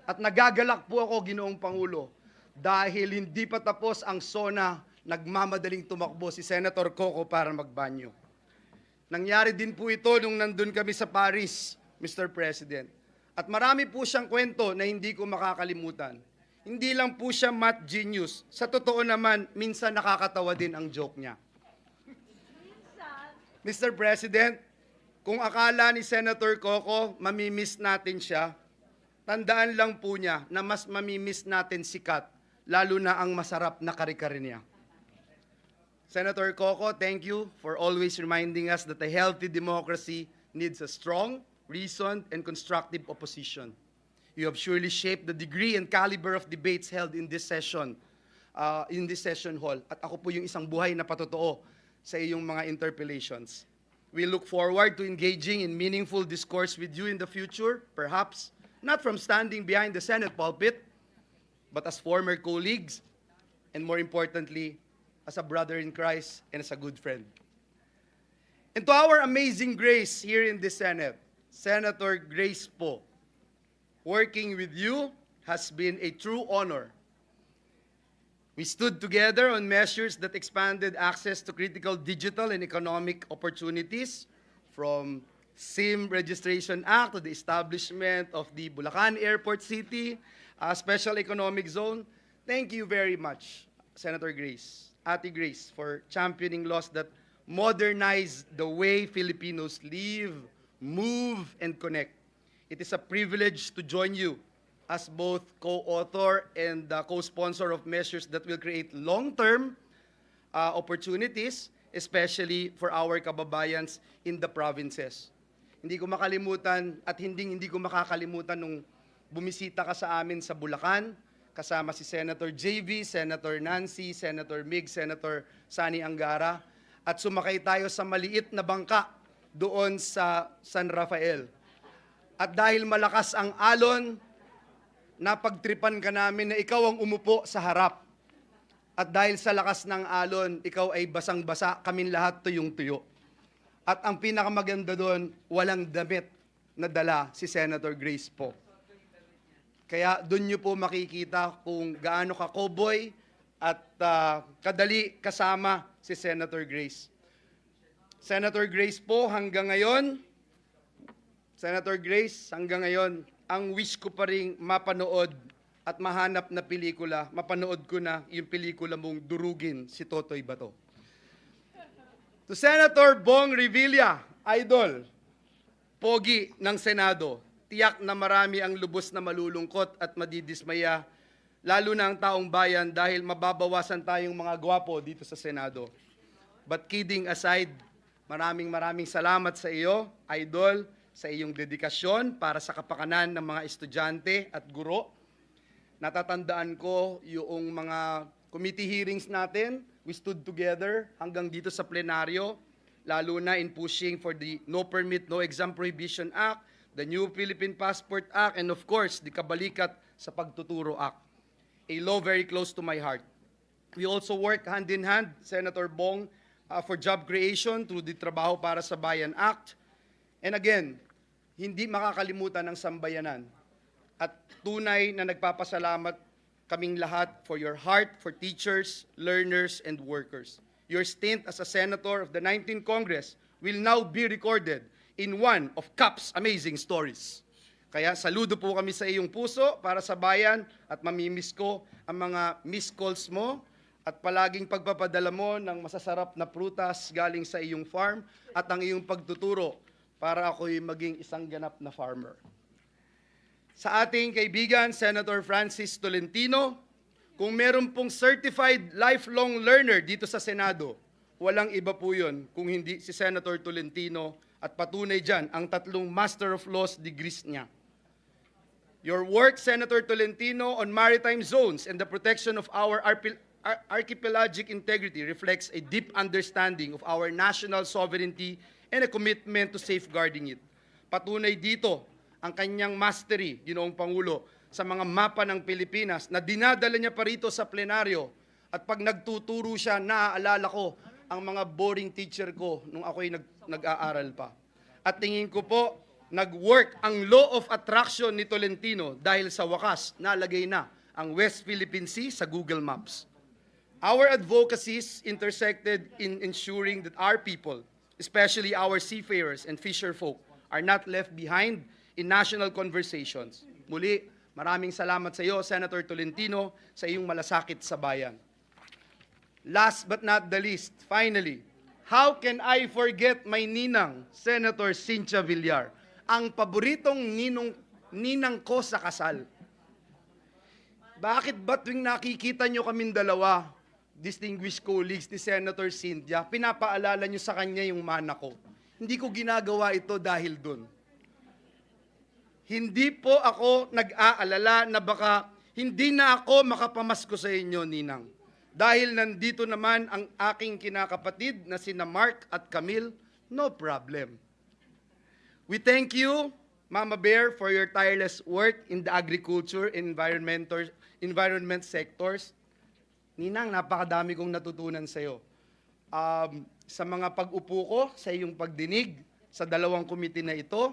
At nagagalak po ako, Ginoong Pangulo, dahil hindi pa tapos ang SONA, nagmamadaling tumakbo si Senator Coco para magbanyo. Nangyari din po ito nung nandun kami sa Paris, Mr. President. At marami po siyang kwento na hindi ko makakalimutan. Hindi lang po siya math genius. Sa totoo naman, minsan nakakatawa din ang joke niya. Mr. President, kung akala ni Senator Coco, mamimiss natin siya, tandaan lang po niya na mas mamimiss natin si Kat, lalo na ang masarap na kare-kare niya. Senator Coco, thank you for always reminding us that a healthy democracy needs a strong, reasoned, and constructive opposition. You have surely shaped the degree and caliber of debates held in this session hall. At ako po yung isang buhay na patotoo sa iyong mga interpellations. We look forward to engaging in meaningful discourse with you in the future, perhaps not from standing behind the Senate pulpit, but as former colleagues, and more importantly, as a brother in Christ and as a good friend. And to our amazing grace here in the Senate, Senator Grace Poe, working with you has been a true honor. We stood together on measures that expanded access to critical digital and economic opportunities, from SIM Registration Act to the establishment of the Bulacan Airport City Special Economic Zone. Thank you very much, Senator Grace, Ate Grace, for championing laws that modernize the way Filipinos live, move, and connect. It is a privilege to join you as both co-author and co-sponsor of measures that will create long-term opportunities, especially for our kababayans in the provinces. Hindi ko makalimutan at hindi ko makakalimutan nung bumisita ka sa amin sa Bulacan, kasama si Senator JV, Senator Nancy, Senator Mig, Senator Sani Angara, at sumakay tayo sa maliit na bangka doon sa San Rafael. At dahil malakas ang alon, napagtripan ka namin na ikaw ang umupo sa harap. At dahil sa lakas ng alon, ikaw ay basang-basa, kaming lahat tuyong-tuyo. At ang pinakamaganda doon, walang damit na dala si Senator Grace Poe. Kaya doon nyo po makikita kung gaano ka cowboy at kadali kasama si Senator Grace. Senator Grace Poe, hanggang ngayon, Senator Grace, hanggang ngayon, ang wish ko pa rin mapanood at mahanap na pelikula, mapanood ko na yung pelikula mong Durugin si Totoy Bato. To Senator Bong Revilla, idol, pogi ng Senado, tiyak na marami ang lubos na malulungkot at madidismaya, lalo na ang taong bayan dahil mababawasan tayong mga gwapo dito sa Senado. But kidding aside, maraming salamat sa iyo, idol, sa iyong dedikasyon para sa kapakanan ng mga estudyante at guro. Natatandaan ko yung mga committee hearings natin. We stood together hanggang dito sa plenaryo, lalo na in pushing for the No Permit, No Exam Prohibition Act, the New Philippine Passport Act, and of course, the Kabalikat sa Pagtuturo Act. A law very close to my heart. We also work hand in hand, Senator Bong, for job creation through the Trabaho para sa Bayan Act. And again, hindi makakalimutan ng sambayanan. At tunay na nagpapasalamat kaming lahat for your heart for teachers, learners, and workers. Your stint as a senator of the 19th Congress will now be recorded in one of CAP's amazing stories. Kaya saludo po kami sa iyong puso para sa bayan at mamimiss ko ang mga missed calls mo at palaging pagpapadala mo ng masasarap na prutas galing sa iyong farm at ang iyong pagtuturo para ako'y maging isang ganap na farmer. Sa ating kaibigan, Senator Francis Tolentino, kung meron pong certified lifelong learner dito sa Senado, walang iba po yun kung hindi si Senator Tolentino at patunay dyan ang 3 Master of Laws degrees niya. Your work, Senator Tolentino, on maritime zones and the protection of our archipelagic integrity reflects a deep understanding of our national sovereignty and a commitment to safeguarding it. Patunay dito ang kanyang mastery, Ginoong Pangulo, sa mga mapa ng Pilipinas na dinadala niya pa rito sa plenaryo. At pag nagtuturo siya, naaalala ko ang mga boring teacher ko nung ako'y nag-aaral pa. At tingin ko po, nag-work ang law of attraction ni Tolentino dahil sa wakas, nalagay na ang West Philippine Sea sa Google Maps. Our advocacies intersected in ensuring that our people, especially our seafarers and fisherfolk, are not left behind in national conversations. Muli, maraming salamat sa iyo, Senator Tolentino, sa iyong malasakit sa bayan. Last but not the least, finally, how can I forget my ninang, Senator Cynthia Villar, ang paboritong ninang ko sa kasal? Bakit ba tuwing nakikita nyo kaming dalawa, distinguished colleagues ni Senator Cynthia, pinapaalala nyo sa kanya yung mana ko? Hindi ko ginagawa ito dahil dun. Hindi po ako nag-aalala na baka hindi na ako makapamasko sa inyo, Ninang. Dahil nandito naman ang aking kinakapatid na sina Mark at Camille, no problem. We thank you, Mama Bear, for your tireless work in the agriculture and environment sectors. Ninang, napakadami kong natutunan sa iyo. Sa mga pag-upo ko, sa iyong pagdinig, sa 2 komite na ito,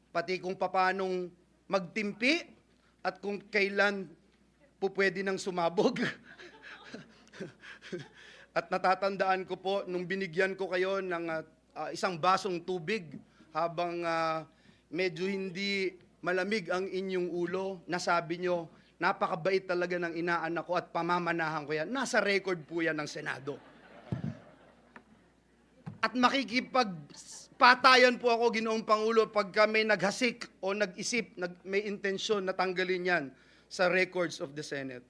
pati kung papanong magtimpi at kung kailan po pwede nang sumabog. At natatandaan ko po, nung binigyan ko kayo ng isang basong tubig habang medyo hindi malamig ang inyong ulo, nasabi nyo, napakabait talaga ng inaanak ko at pamamanahan ko yan. Nasa record po yan ng Senado. At makikipagpatayan po ako, Ginoong Pangulo, pagka may naghasik o nag-isip, may intensyon na tanggalin yan sa records of the Senate.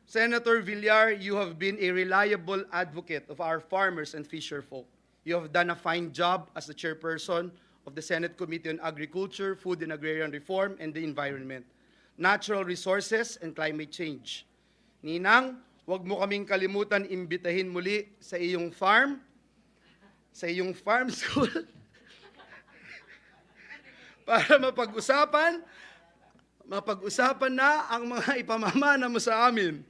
Senator Villar, you have been a reliable advocate of our farmers and fisherfolk. You have done a fine job as the chairperson of the Senate Committee on Agriculture, Food and Agrarian Reform, and the Environment, Natural Resources, and Climate Change. Ninang, huwag mo kaming kalimutan imbitahin muli sa iyong farm school, para mapag-usapan na ang mga ipamamana mo sa amin.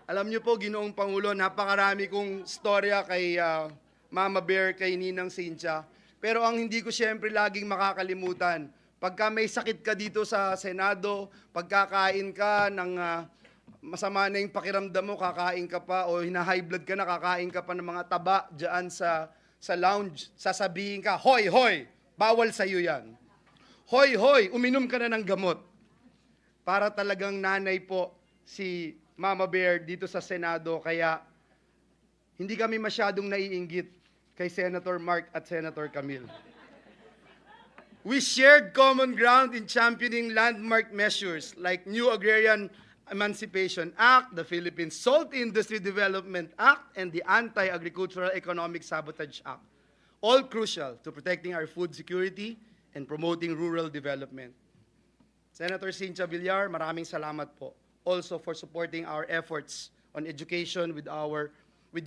Alam niyo po, Ginoong Pangulo, napakarami kong storya kay Mama Bear, kay Ninang Cynthia. Pero ang hindi ko siyempre laging makakalimutan, pagka may sakit ka dito sa Senado, pagkakain ka ng masama na yung pakiramdam mo, kakain ka pa, o hina-high blood ka na, kakain ka pa ng mga taba dyan sa lounge, sasabihin ka, hoy, hoy, bawal sa'yo yan. Hoy, hoy, uminom ka na ng gamot. Para talagang nanay po si Mama Bear dito sa Senado, kaya hindi kami masyadong naiinggit kay Senator Mark at Senator Camille. We shared common ground in championing landmark measures like New Agrarian Emancipation Act, the Philippine Salt Industry Development Act, and the Anti-Agricultural Economic Sabotage Act, all crucial to protecting our food security and promoting rural development. Senator Cynthia Villar, maraming salamat po also for supporting our efforts on education with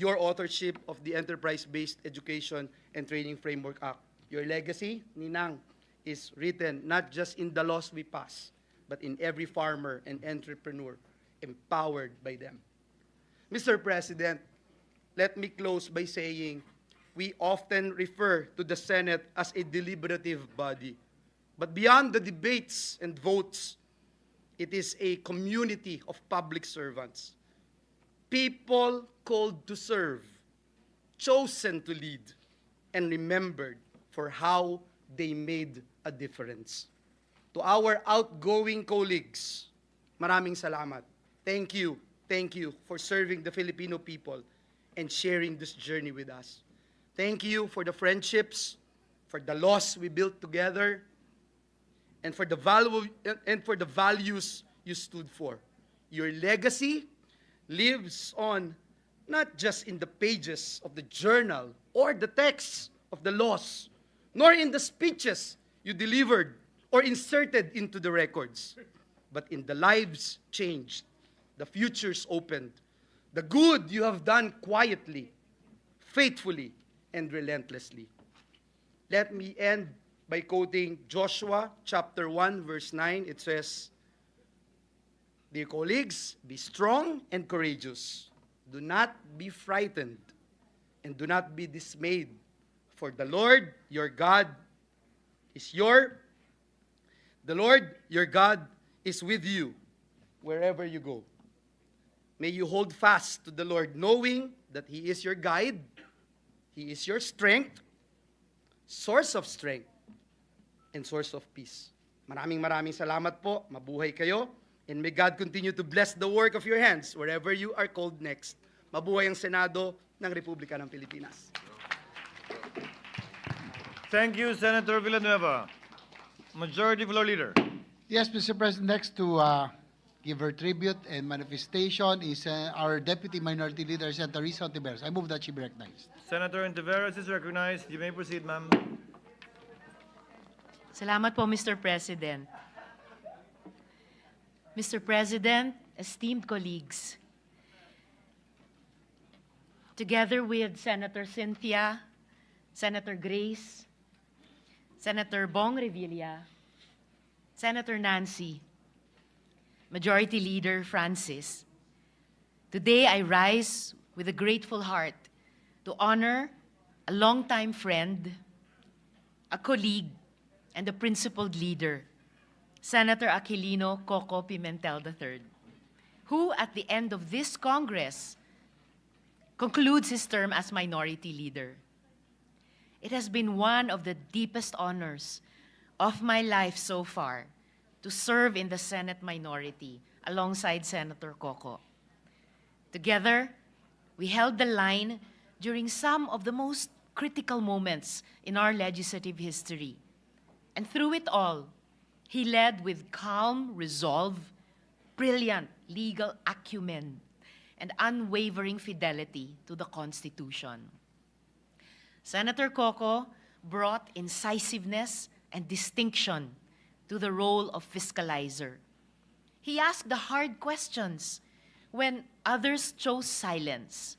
your authorship of the Enterprise-Based Education and Training Framework Act. Your legacy, Ninang, is written not just in the laws we pass, but in every farmer and entrepreneur empowered by them. Mr. President, let me close by saying we often refer to the Senate as a deliberative body. But beyond the debates and votes, it is a community of public servants. People called to serve, chosen to lead, and remembered for how they made a difference. To our outgoing colleagues, maraming salamat. Thank you for serving the Filipino people and sharing this journey with us. Thank you for the friendships, for the laws we built together, and for the values you stood for. Your legacy lives on not just in the pages of the journal or the texts of the laws, nor in the speeches you delivered or inserted into the records, but in the lives changed, the futures opened, the good you have done quietly, faithfully, and relentlessly. Let me end by quoting Joshua chapter 1, verse 9. It says, "Dear colleagues, be strong and courageous. Do not be frightened and do not be dismayed, for the Lord your God is with you wherever you go." May you hold fast to the Lord, knowing that He is your guide, He is your strength, source of strength, and source of peace. Maraming salamat po. Mabuhay kayo. And may God continue to bless the work of your hands wherever you are called next. Mabuhay ang Senado ng Republika ng Pilipinas. Thank you, Senator Villanueva. Majority Floor Leader. Yes, Mr. President, next to give her tribute and manifestation is our Deputy Minority Leader, Senator Risa Ontiveros. I move that she be recognized. Senator Ontiveros is recognized. You may proceed, ma'am. Salamat po, Mr. President. Mr. President, esteemed colleagues, together with Senator Cynthia, Senator Grace, Senator Bong Revilla, Senator Nancy, Majority Leader Francis, today I rise with a grateful heart to honor a longtime friend, a colleague, and a principled leader, Senator Aquilino Coco Pimentel III, who at the end of this Congress concludes his term as Minority Leader. It has been one of the deepest honors of my life so far to serve in the Senate minority alongside Senator Coco. Together, we held the line during some of the most critical moments in our legislative history. And through it all, he led with calm resolve, brilliant legal acumen, and unwavering fidelity to the Constitution. Senator Coco brought incisiveness and distinction to the role of fiscalizer. He asked the hard questions when others chose silence,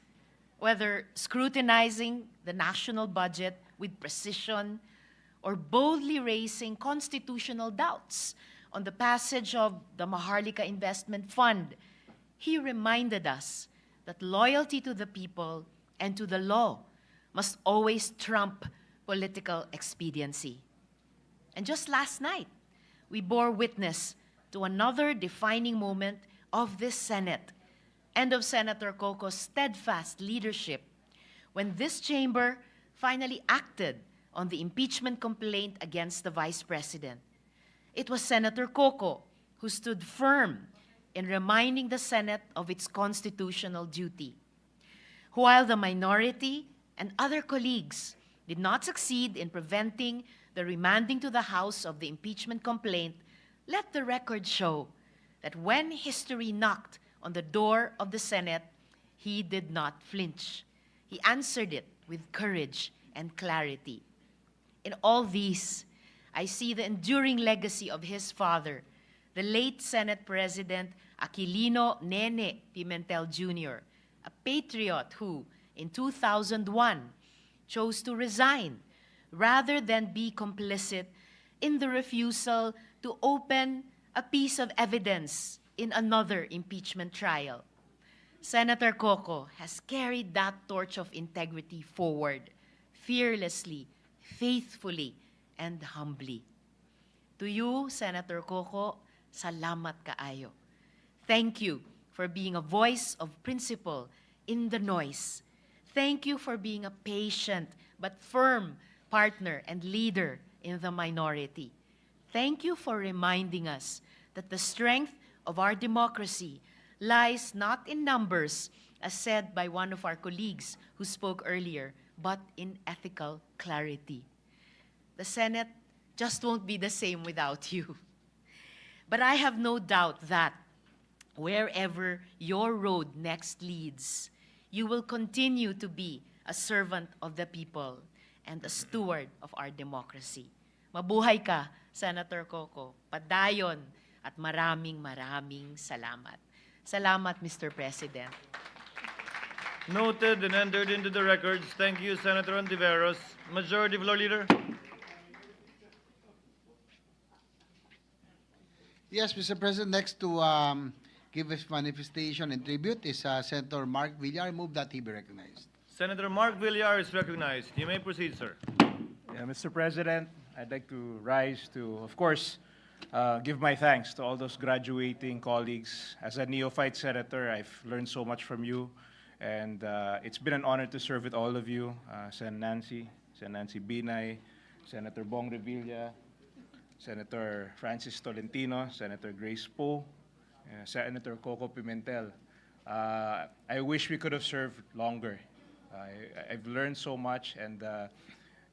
whether scrutinizing the national budget with precision or boldly raising constitutional doubts on the passage of the Maharlika Investment Fund. He reminded us that loyalty to the people and to the law must always trump political expediency. And just last night, we bore witness to another defining moment of this Senate and of Senator Coco's steadfast leadership when this chamber finally acted on the impeachment complaint against the Vice President. It was Senator Coco who stood firm in reminding the Senate of its constitutional duty. While the minority and other colleagues did not succeed in preventing the remanding to the House of the impeachment complaint, let the record show that when history knocked on the door of the Senate, he did not flinch. He answered it with courage and clarity. In all these, I see the enduring legacy of his father, the late Senate President Aquilino Nene Pimentel Jr., a patriot who, in 2001, chose to resign rather than be complicit in the refusal to open a piece of evidence in another impeachment trial. Senator Coco has carried that torch of integrity forward, fearlessly, faithfully, and humbly. To you, Senator Coco, salamat kaayo. Thank you for being a voice of principle in the noise. Thank you for being a patient but firm partner and leader in the minority. Thank you for reminding us that the strength of our democracy lies not in numbers, as said by one of our colleagues who spoke earlier, but in ethical clarity. The Senate just won't be the same without you. But I have no doubt that wherever your road next leads, you will continue to be a servant of the people and a steward of our democracy. Mabuhay ka, Senator Coco. Padayon at maraming salamat. Salamat, Mr. President. Noted and entered into the records. Thank you, Senator Ontiveros. Majority Floor Leader. Yes, Mr. President, next to give his manifestation and tribute is Senator Mark Villar. Move that he be recognized. Senator Mark Villar is recognized. You may proceed, sir. Yeah, Mr. President, I'd like to rise to, of course, give my thanks to all those graduating colleagues. As a neophyte senator, I've learned so much from you, and it's been an honor to serve with all of you, Sen. Nancy Binay, Senator Bong Revilla, Senator Francis Tolentino, Senator Grace Poe, Senator Coco Pimentel. I wish we could have served longer. I've learned so much, and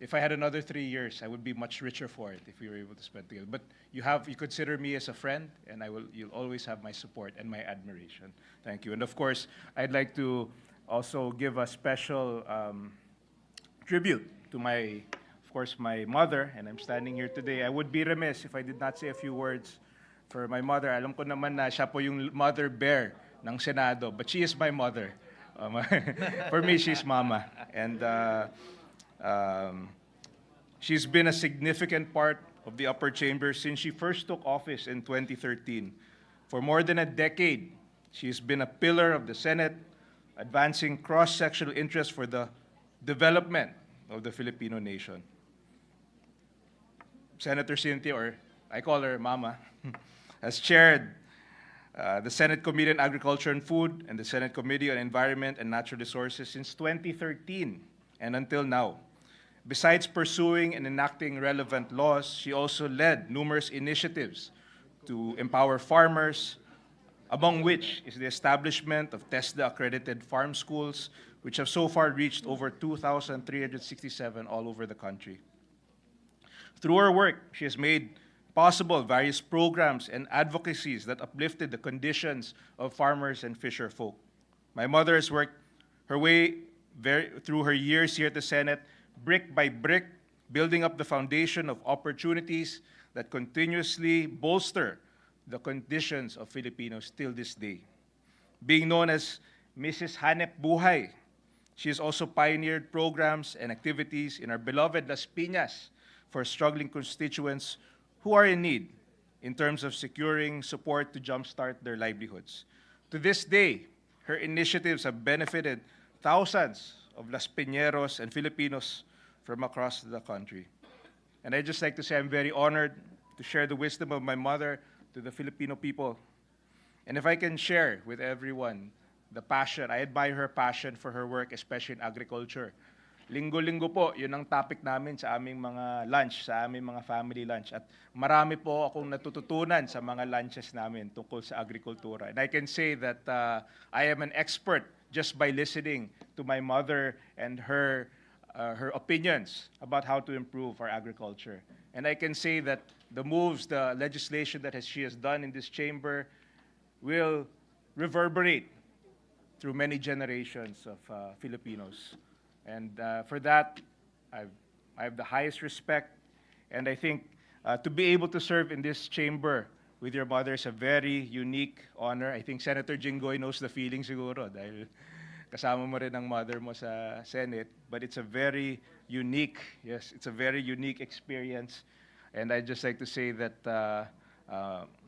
if I had another 3 years, I would be much richer for it if we were able to spend together. But you consider me as a friend, and you'll always have my support and my admiration. Thank you. And of course, I'd like to also give a special tribute to my mother, and I'm standing here today. I would be remiss if I did not say a few words for my mother. Alam ko naman na siya po yung mother bear ng Senado, but she is my mother. For me, she's mama. And she's been a significant part of the upper chamber since she first took office in 2013. For more than a decade, she's been a pillar of the Senate, advancing cross-sectional interests for the development of the Filipino nation. Senator Cynthia, or I call her Mama, has chaired the Senate Committee on Agriculture and Food and the Senate Committee on Environment and Natural Resources since 2013 and until now. Besides pursuing and enacting relevant laws, she also led numerous initiatives to empower farmers, among which is the establishment of TESDA-accredited farm schools, which have so far reached over 2,367 all over the country. Through her work, she has made possible various programs and advocacies that uplifted the conditions of farmers and fisher folk. My mother has worked her way through her years here at the Senate, brick by brick, building up the foundation of opportunities that continuously bolster the conditions of Filipinos till this day. Being known as Mrs. Hanep Buhay, she has also pioneered programs and activities in our beloved Las Piñas for struggling constituents who are in need in terms of securing support to jumpstart their livelihoods. To this day, her initiatives have benefited thousands of Las Piñeros and Filipinos from across the country. And I'd just like to say I'm very honored to share the wisdom of my mother to the Filipino people. And if I can share with everyone the passion, I admire her passion for her work, especially in agriculture. Linggo-linggo po, yun ang topic namin sa aming mga lunch, sa aming mga family lunch. At marami po akong natututunan sa mga lunches namin tungkol sa agrikultura. And I can say that I am an expert just by listening to my mother and her opinions about how to improve our agriculture. And I can say that the moves, the legislation that she has done in this chamber will reverberate through many generations of Filipinos. And for that, I have the highest respect. And I think to be able to serve in this chamber with your mother is a very unique honor. I think Senator Jinggoy knows the feeling siguro dahil kasama mo rin ang mother mo sa Senate. But it's a very unique, yes, it's a very unique experience. And I'd just like to say that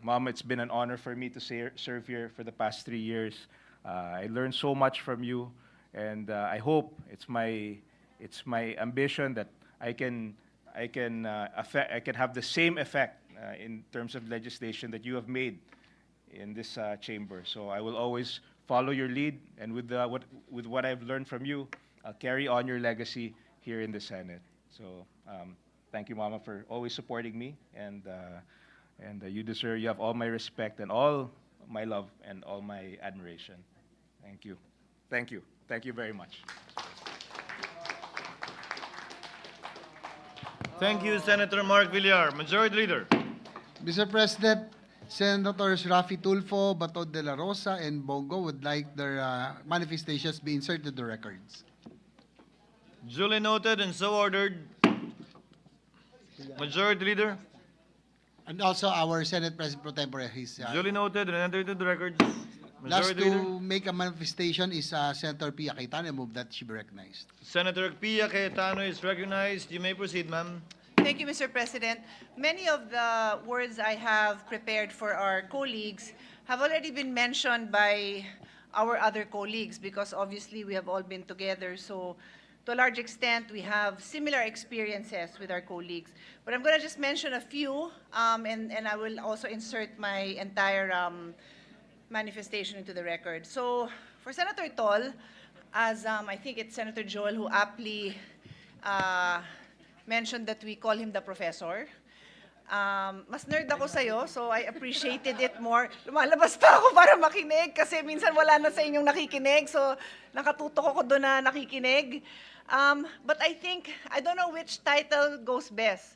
Mom, it's been an honor for me to serve here for the past 3 years. I learned so much from you, and I hope it's my ambition that I can have the same effect in terms of legislation that you have made in this chamber. So I will always follow your lead, and with what I've learned from you, I'll carry on your legacy here in the Senate. So thank you, Mama, for always supporting me, and you have all my respect and all my love and all my admiration. Thank you. Thank you. Thank you very much. Thank you, Senator Mark Villar. Majority Leader. Mr. President, Senators Rafi Tulfo, Bato de la Rosa, and Bongo would like their manifestations be inserted to the records. Duly noted and so ordered. Majority Leader. And also our Senate President Pro Tempore, his Duly noted and entered into the records. last Majority Leader. to make a manifestation is Senator Pia Cayetano. I move that she be recognized. Senator Pia Cayetano is recognized. You may proceed, ma'am. Thank you, Mr. President. Many of the words I have prepared for our colleagues have already been mentioned by our other colleagues because obviously we have all been together. So to a large extent, we have similar experiences with our colleagues. But I'm going to just mention a few, and I will also insert my entire manifestation into the record. So for Senator Tol, as I think it's Senator Joel who aptly mentioned that we call him the professor. Mas nerd ako sa'yo, so I appreciated it more. Lumalabas pa ako para makinig kasi minsan wala na sa inyong nakikinig, so nakatutok ako doon na nakikinig. But I think, I don't know which title goes best,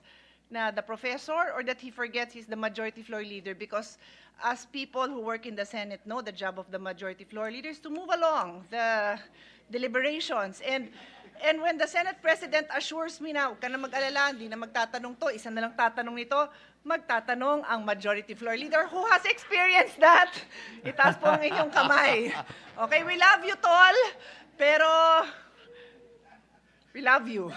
na the professor or that he forgets he's the majority floor leader, because as people who work in the Senate know, the job of the majority floor leader is to move along the deliberations. And when the Senate President assures me na, huwag ka na mag-alala, hindi na magtatanong to, isa na lang tatanong nito, magtatanong ang majority floor leader who has experienced that. Itaas po ang inyong kamay. Okay, we love you, Tol, pero we love you.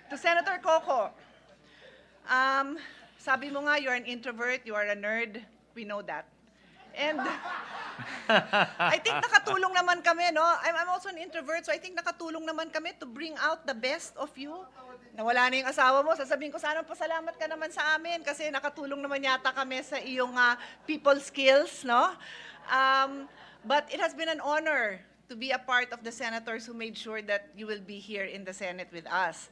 To Senator Coco, sabi mo nga, you're an introvert, you are a nerd. We know that. And I think nakatulong naman kami, no? I'm also an introvert, so I think nakatulong naman kami to bring out the best of you. Nawala na yung asawa mo, sasabihin ko, sana pasalamat ka naman sa amin kasi nakatulong naman yata kami sa iyong people skills, no? But it has been an honor to be a part of the senators who made sure that you will be here in the Senate with us.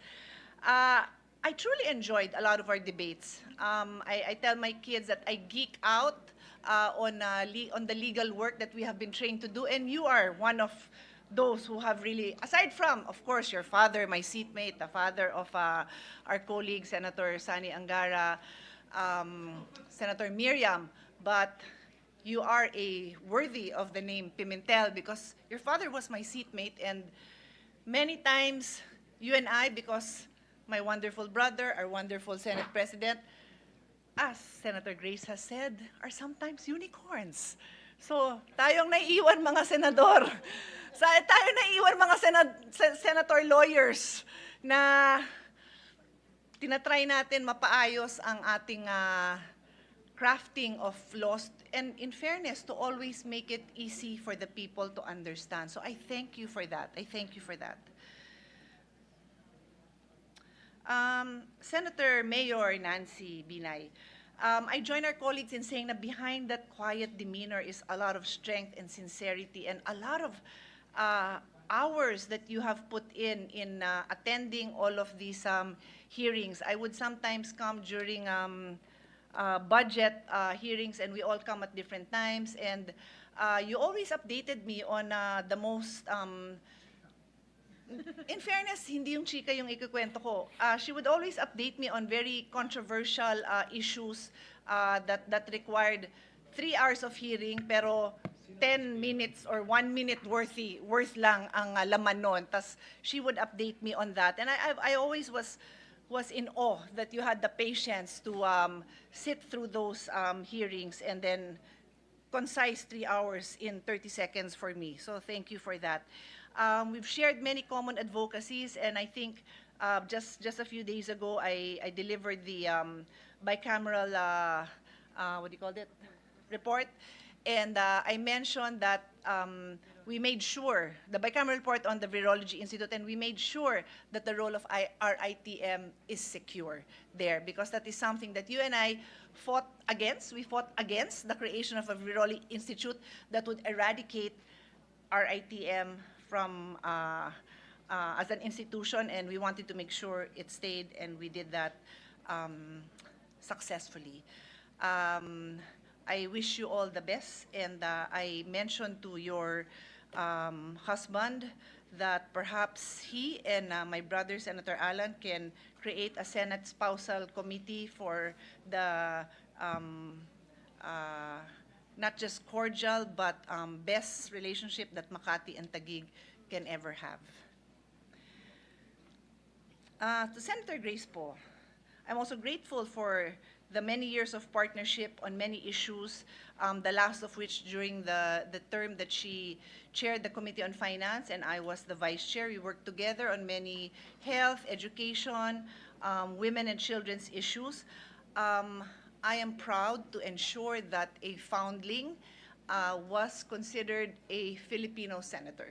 I truly enjoyed a lot of our debates. I tell my kids that I geek out on the legal work that we have been trained to do, and you are one of those who have really, aside from, of course, your father, my seatmate, the father of our colleague, Senator Sani Angara, Senator Miriam, but you are worthy of the name Pimentel because your father was my seatmate, and many times you and I, because my wonderful brother, our wonderful Senate President, as Senator Grace has said, are sometimes unicorns. So, tayong naiiwan mga senador, tayo naiiwan mga senator lawyers na tinatry natin mapaayos ang ating crafting of laws, and in fairness, to always make it easy for the people to understand. So I thank you for that. I thank you for that. Senator Mayor Nancy Binay, I join our colleagues in saying that behind that quiet demeanor is a lot of strength and sincerity and a lot of hours that you have put in attending all of these hearings. I would sometimes come during budget hearings, and we all come at different times, and you always updated me on the most in fairness, hindi yung chika yung ikukwento ko. She would always update me on very controversial issues that required 3 hours of hearing, pero 10 minutes or 1 minute worth lang ang laman nun. Tas she would update me on that. And I always was in awe that you had the patience to sit through those hearings and then concise 3 hours in 30 seconds for me. So thank you for that. We've shared many common advocacies, and I think Just a few days ago, I delivered the bicameral, what do you call it, report. And I mentioned that we made sure, the bicameral report on the Virology Institute, and we made sure that the role of our ITM is secure there, because that is something that you and I fought against. We fought against the creation of a Virology Institute that would eradicate our ITM from as an institution, and we wanted to make sure it stayed, and we did that successfully. I wish you all the best, and I mentioned to your husband that perhaps he and my brother, Senator Alan, can create a Senate Spousal Committee for the not just cordial, but best relationship that Makati and Taguig can ever have. To Senator Grace Poe, I'm also grateful for the many years of partnership on many issues, the last of which during the term that she chaired the Committee on Finance and I was the Vice Chair. We worked together on many health, education, women and children's issues. I am proud to ensure that a foundling was considered a Filipino senator.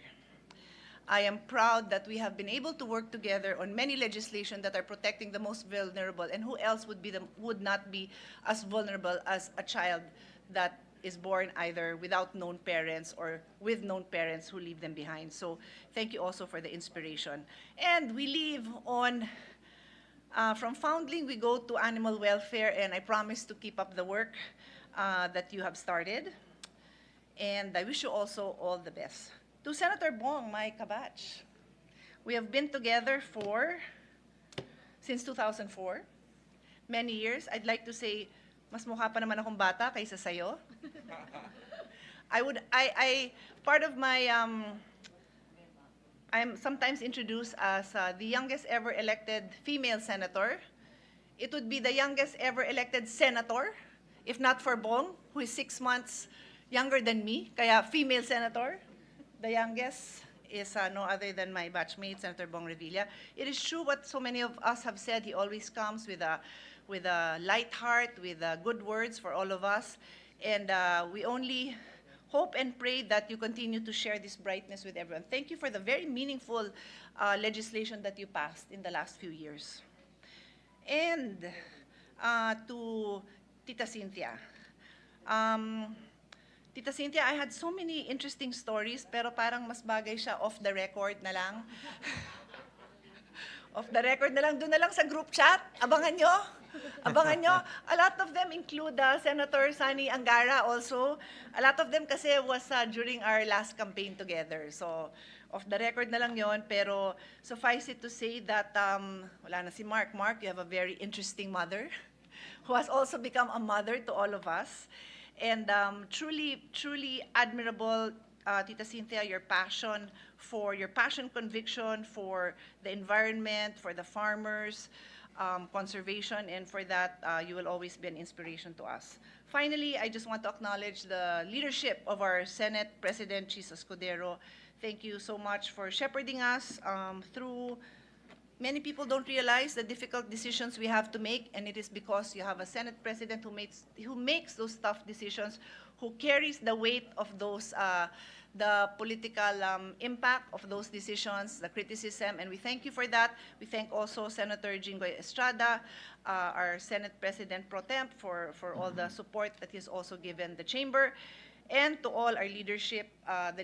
I am proud that we have been able to work together on many legislation that are protecting the most vulnerable, and who else would not be as vulnerable as a child that is born either without known parents or with known parents who leave them behind. So thank you also for the inspiration. And we leave on, from foundling, we go to animal welfare, and I promise to keep up the work that you have started. And I wish you also all the best. To Senator Bong, my kabatch, we have been together since 2004, many years. I'd like to say, mas mukha pa naman akong bata kaysa sayo. Part of my, I'm sometimes introduced as the youngest ever elected female senator. It would be the youngest ever elected senator, if not for Bong, who is 6 months younger than me, kaya female senator. The youngest is no other than my batchmate, Senator Bong Revilla. It is true what so many of us have said. He always comes with a light heart, with good words for all of us. And we only hope and pray that you continue to share this brightness with everyone. Thank you for the very meaningful legislation that you passed in the last few years. And to Tita Cynthia. Tita Cynthia, I had so many interesting stories, pero parang mas bagay siya off the record na lang. Off the record na lang, doon na lang sa group chat. Abangan nyo. Abangan nyo. A lot of them include Senator Sani Angara also. A lot of them kasi was during our last campaign together. So, off the record na lang yon, pero suffice it to say that, wala na si Mark. Mark, you have a very interesting mother who has also become a mother to all of us. And truly, truly admirable, Tita Cynthia, your passion, conviction for the environment, for the farmers, conservation, and for that, you will always be an inspiration to us. Finally, I just want to acknowledge the leadership of our Senate President, Chis Escudero. Thank you so much for shepherding us through. Many people don't realize the difficult decisions we have to make, and it is because you have a Senate President who makes those tough decisions, who carries the weight of those, the political impact of those decisions, the criticism, and we thank you for that. We thank also Senator Estrada, our Senate President Pro Temp, for all the support that he's also given the Chamber, and to all our leadership, the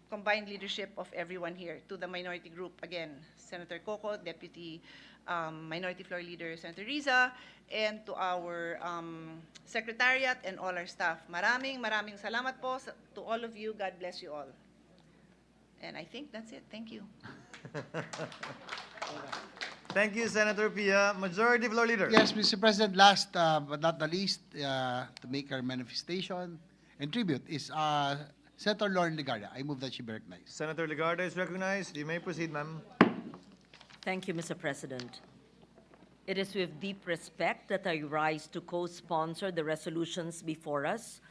combined leadership of everyone here. To the minority group, again, Senator Coco, Deputy Minority Floor Leader Senator Riza, and to our Secretariat and all our staff. Maraming salamat po to all of you. God bless you all. And I think that's it. Thank you. Thank you, Senator Pia. Majority Floor Leader. Yes, Mr. President, last but not the least, to make our manifestation and tribute is Senator Lauren Legarda. I move that she be recognized. Senator Legarda is recognized. You may proceed, ma'am. Thank you, Mr. President. It is with deep respect that I rise to co-sponsor the resolutions before us,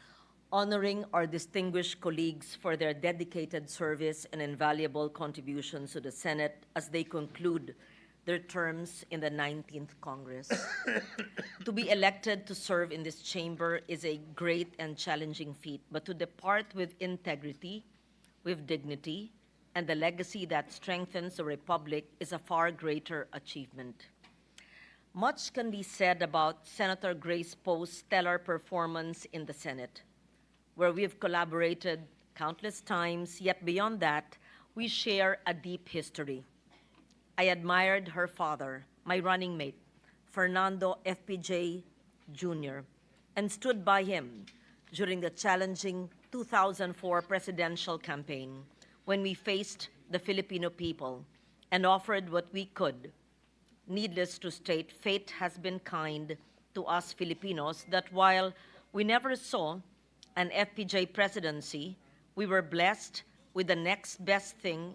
honoring our distinguished colleagues for their dedicated service and invaluable contributions to the Senate as they conclude their terms in the 19th Congress. To be elected to serve in this chamber is a great and challenging feat, but to depart with integrity, with dignity, and the legacy that strengthens the Republic is a far greater achievement. Much can be said about Senator Grace Poe's stellar performance in the Senate, where we've collaborated countless times, yet beyond that, we share a deep history. I admired her father, my running mate, Fernando FPJ Jr., and stood by him during the challenging 2004 presidential campaign when we faced the Filipino people and offered what we could. Needless to state, fate has been kind to us Filipinos that while we never saw an FPJ presidency, we were blessed with the next best thing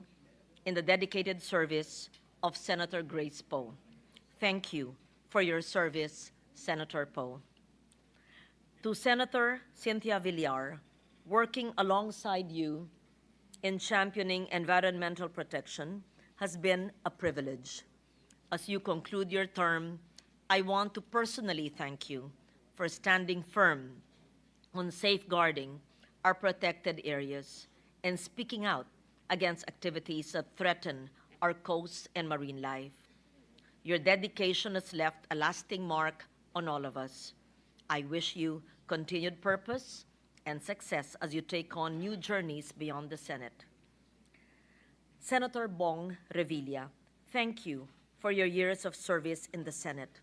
in the dedicated service of Senator Grace Poe. Thank you for your service, Senator Poe. To Senator Cynthia Villar, working alongside you in championing environmental protection has been a privilege. As you conclude your term, I want to personally thank you for standing firm on safeguarding our protected areas and speaking out against activities that threaten our coasts and marine life. Your dedication has left a lasting mark on all of us. I wish you continued purpose and success as you take on new journeys beyond the Senate. Senator Bong Revilla, thank you for your years of service in the Senate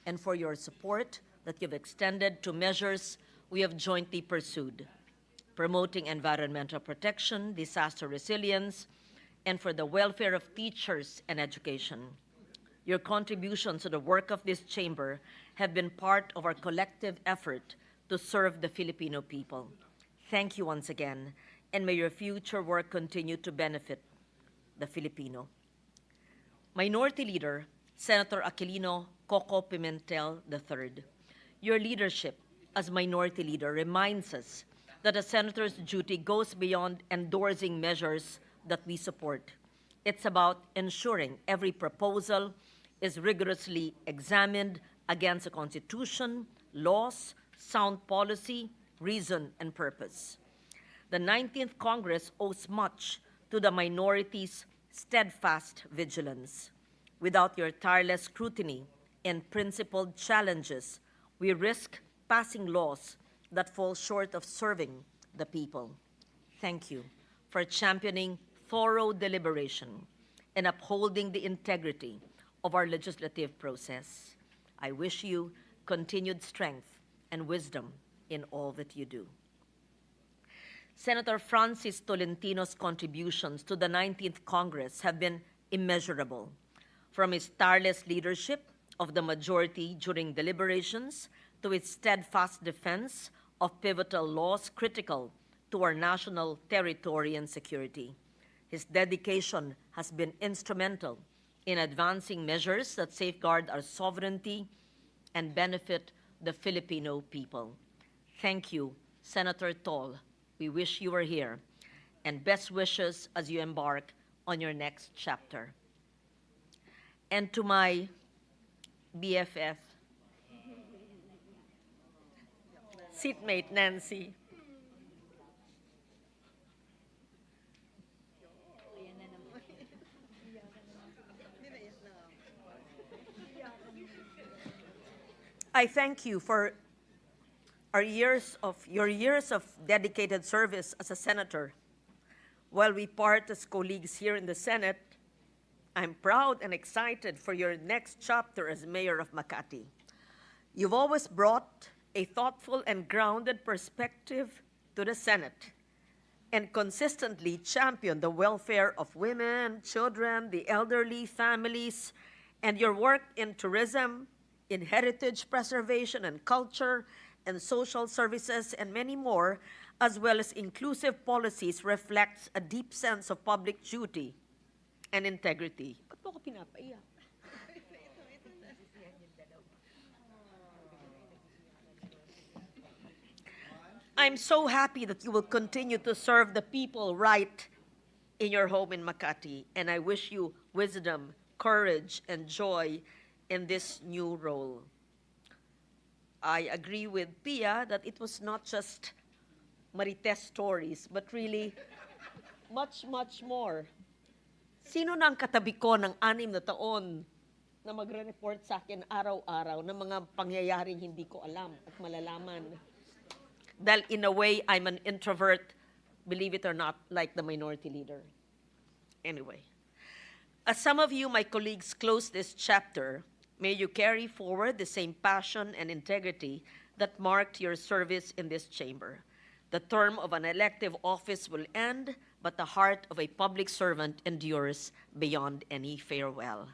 and for your support that you've extended to measures we have jointly pursued, promoting environmental protection, disaster resilience, and for the welfare of teachers and education. Your contributions to the work of this chamber have been part of our collective effort to serve the Filipino people. Thank you once again, and may your future work continue to benefit the Filipino. Minority Leader, Senator Aquilino Coco Pimentel III, your leadership as Minority Leader reminds us that a senator's duty goes beyond endorsing measures that we support. It's about ensuring every proposal is rigorously examined against the Constitution, laws, sound policy, reason, and purpose. The 19th Congress owes much to the minority's steadfast vigilance. Without your tireless scrutiny and principled challenges, we risk passing laws that fall short of serving the people. Thank you for championing thorough deliberation and upholding the integrity of our legislative process. I wish you continued strength and wisdom in all that you do. Senator Francis Tolentino's contributions to the 19th Congress have been immeasurable, from his tireless leadership of the majority during deliberations to its steadfast defense of pivotal laws critical to our national territory and security. His dedication has been instrumental in advancing measures that safeguard our sovereignty and benefit the Filipino people. Thank you, Senator Tol. We wish you were here, and best wishes as you embark on your next chapter. And to my BFF, seatmate Nancy, I thank you for your years of dedicated service as a senator. While we part as colleagues here in the Senate, I'm proud and excited for your next chapter as mayor of Makati. You've always brought a thoughtful and grounded perspective to the Senate and consistently championed the welfare of women, children, the elderly, families, and your work in tourism, in heritage preservation and culture, and social services, and many more, as well as inclusive policies, reflects a deep sense of public duty and integrity. Ba't mo ako pinapaiyak? I'm so happy that you will continue to serve the people right in your home in Makati, and I wish you wisdom, courage and joy in this new role. I agree with Pia that it was not just Marites stories, but really much, much more. Sino na ang katabi ko ng 6 na taon na magre-report sa akin araw-araw ng mga pangyayaring hindi ko alam at malalaman? Dahil in a way, I'm an introvert, believe it or not, like the minority leader. Anyway, as some of you, my colleagues, close this chapter, may you carry forward the same passion and integrity that marked your service in this chamber. The term of an elective office will end, but the heart of a public servant endures beyond any farewell.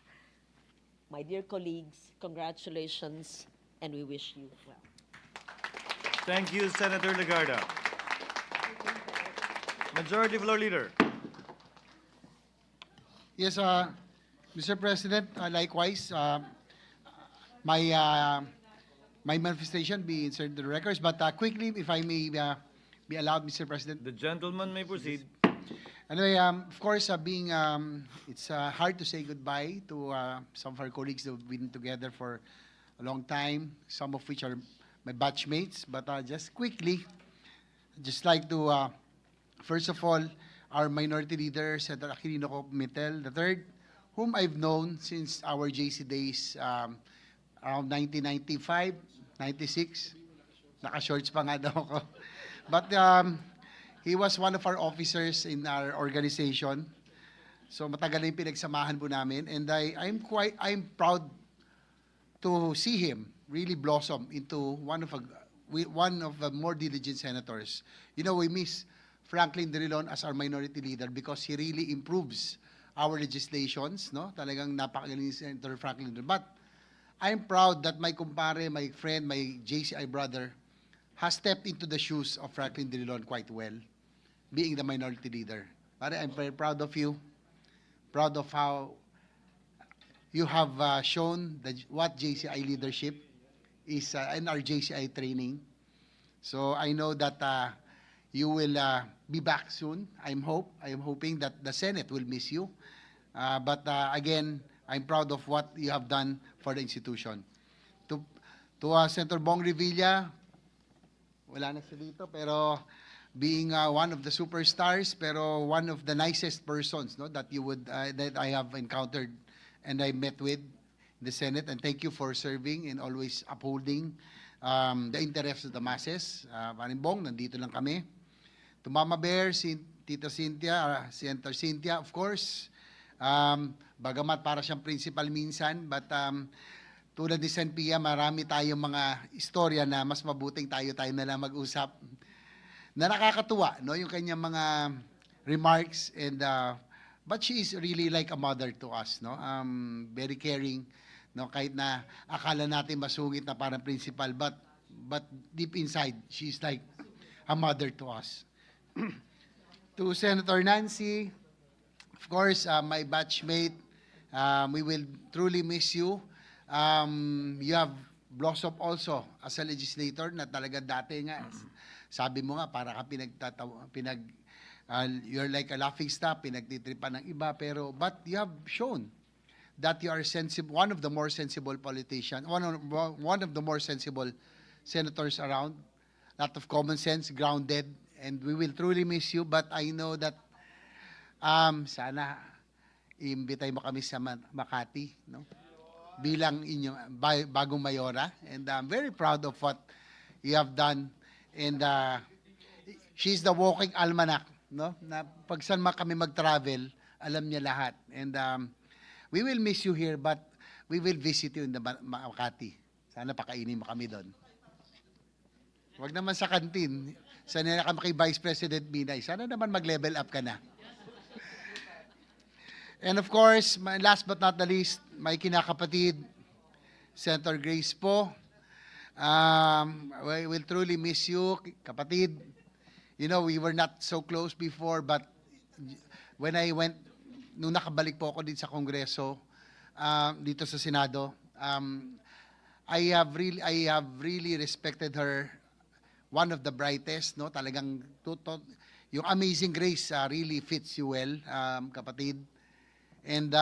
My dear colleagues, congratulations, and we wish you well. Thank you, Senator Legarda. Majority Floor Leader. Yes, Mr. President, likewise, my manifestation be inserted in the records, but quickly, if I may be allowed, Mr. President. The gentleman may proceed. Anyway, of course, it's hard to say goodbye to some of our colleagues that have been together for a long time, some of which are my batchmates. But just quickly, just like to, first of all, our minority leader, Senator Pimentel III, whom I've known since our JC days around 1995, 96. Naka-shorts pa nga daw ako. But he was one of our officers in our organization. So matagal na yung pinagsamahan po namin. And I'm proud to see him really blossom into one of the more diligent senators. You know, we miss Franklin Drilon as our minority leader because he really improves our legislations, no? Talagang napakagaling si Senator Franklin Drilon. But I'm proud that my kumpare, my friend, my JCI brother has stepped into the shoes of Franklin Drilon quite well, being the minority leader. Pare, I'm very proud of you, proud of how you have shown what JCI leadership is in our JCI training. So I know that you will be back soon. I'm hoping that the Senate will miss you. But again, I'm proud of what you have done for the institution. To Senator Bong Revilla, wala na siya dito, pero being one of the superstars, pero one of the nicest persons, no, that I have encountered and I met with in the Senate. And thank you for serving and always upholding the interests of the masses. Maring Bong, nandito lang kami. To Mama Bear, Tita Cynthia, Senator Cynthia, of course. Bagamat para siyang principal minsan, but tulad ni Sen Pia, marami tayong mga istorya na mas mabuting tayo na lang mag-usap. Na nakakatuwa, no, yung kanyang mga remarks, and but she is really like a mother to us, no? Very caring, no, kahit na akala natin masungit na parang principal, but deep inside she's like a mother to us. To Senator Nancy, of course, my batchmate, we will truly miss you. You have blossomed also as a legislator na talaga dati nga, sabi mo nga, para ka you're like a laughing stock, pinagtitripan ng iba, but you have shown that you are one of the more sensible politicians, one of the more sensible senators around, lot of common sense, grounded, and we will truly miss you. But I know that sana iimbitay mo kami sa Makati, no? Bilang inyong bagong mayora, and I'm very proud of what you have done. And she's the walking almanac, no? Na pag saan kami mag-travel, alam niya lahat. And we will miss you here, but we will visit you in the Makati. Sana pakainin mo kami doon. Wag naman sa kantin. Sana kami kay Vice President Binay. Sana naman mag-level up ka na. And of course, last but not the least, my kinakapatid, Senator Grace Poe. We will truly miss you, kapatid. You know, we were not so close before, but when I went, nung nakabalik po ako dito sa Kongreso, dito sa Senado, I have really respected her. One of the brightest, no? Talagang yung Amazing Grace really fits you well, kapatid. And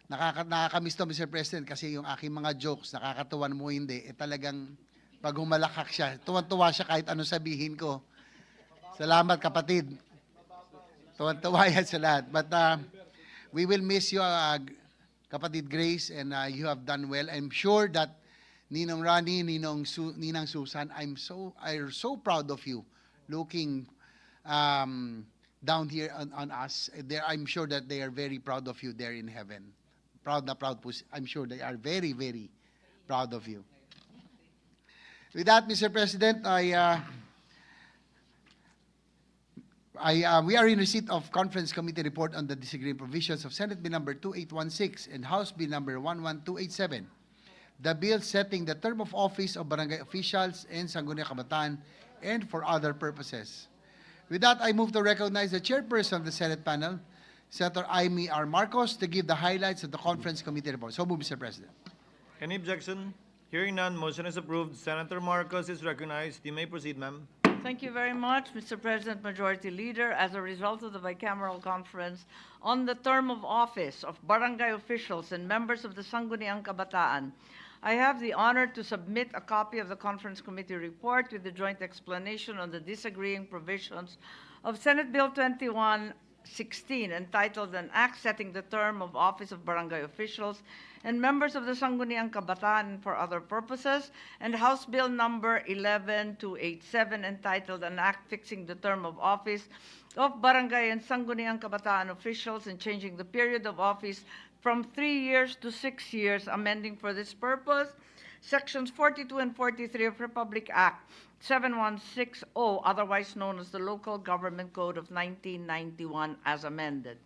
Nakakamiss to, Mr. President, kasi yung aking mga jokes, nakakatuwa mo hindi, talagang pag humalakak siya, tuwan-tuwa siya kahit ano sabihin ko. Salamat, kapatid. Tuwan-tuwa yan sa lahat. But we will miss you, kapatid Grace, and you have done well. I'm sure that Ninong Rani, Ninang Susan, I'm so proud of you looking down here on us. I'm sure that they are very proud of you there in heaven. Proud na proud po. I'm sure they are very, very proud of you. With that, Mr. President, we are in receipt of Conference Committee report on the disagreeing provisions of Senate Bill number 2816 and House Bill number 11287. The bill setting the term of office of barangay officials in Sangguniang Kabataan and for other purposes. With that, I move to recognize the chairperson of the Senate panel, Senator Amy R. Marcos, to give the highlights of the Conference Committee report. So move, Mr. President. Any objection? Hearing none, motion is approved. Senator Marcos is recognized. You may proceed, ma'am. Thank you very much, Mr. President, Majority Leader. As a result of the bicameral conference on the term of office of barangay officials and members of the Sangguniang Kabataan, I have the honor to submit a copy of the Conference Committee report with the joint explanation on the disagreeing provisions of Senate Bill 2116, entitled An Act Setting the Term of Office of Barangay Officials and Members of the Sangguniang Kabataan for Other Purposes, and House Bill number 11287, entitled An Act Fixing the Term of Office of Barangay and Sangguniang Kabataan Officials and Changing the Period of Office from 3 years to 6 years, amending for this purpose Sections 42 and 43 of Republic Act 7160, otherwise known as the Local Government Code of 1991, as amended.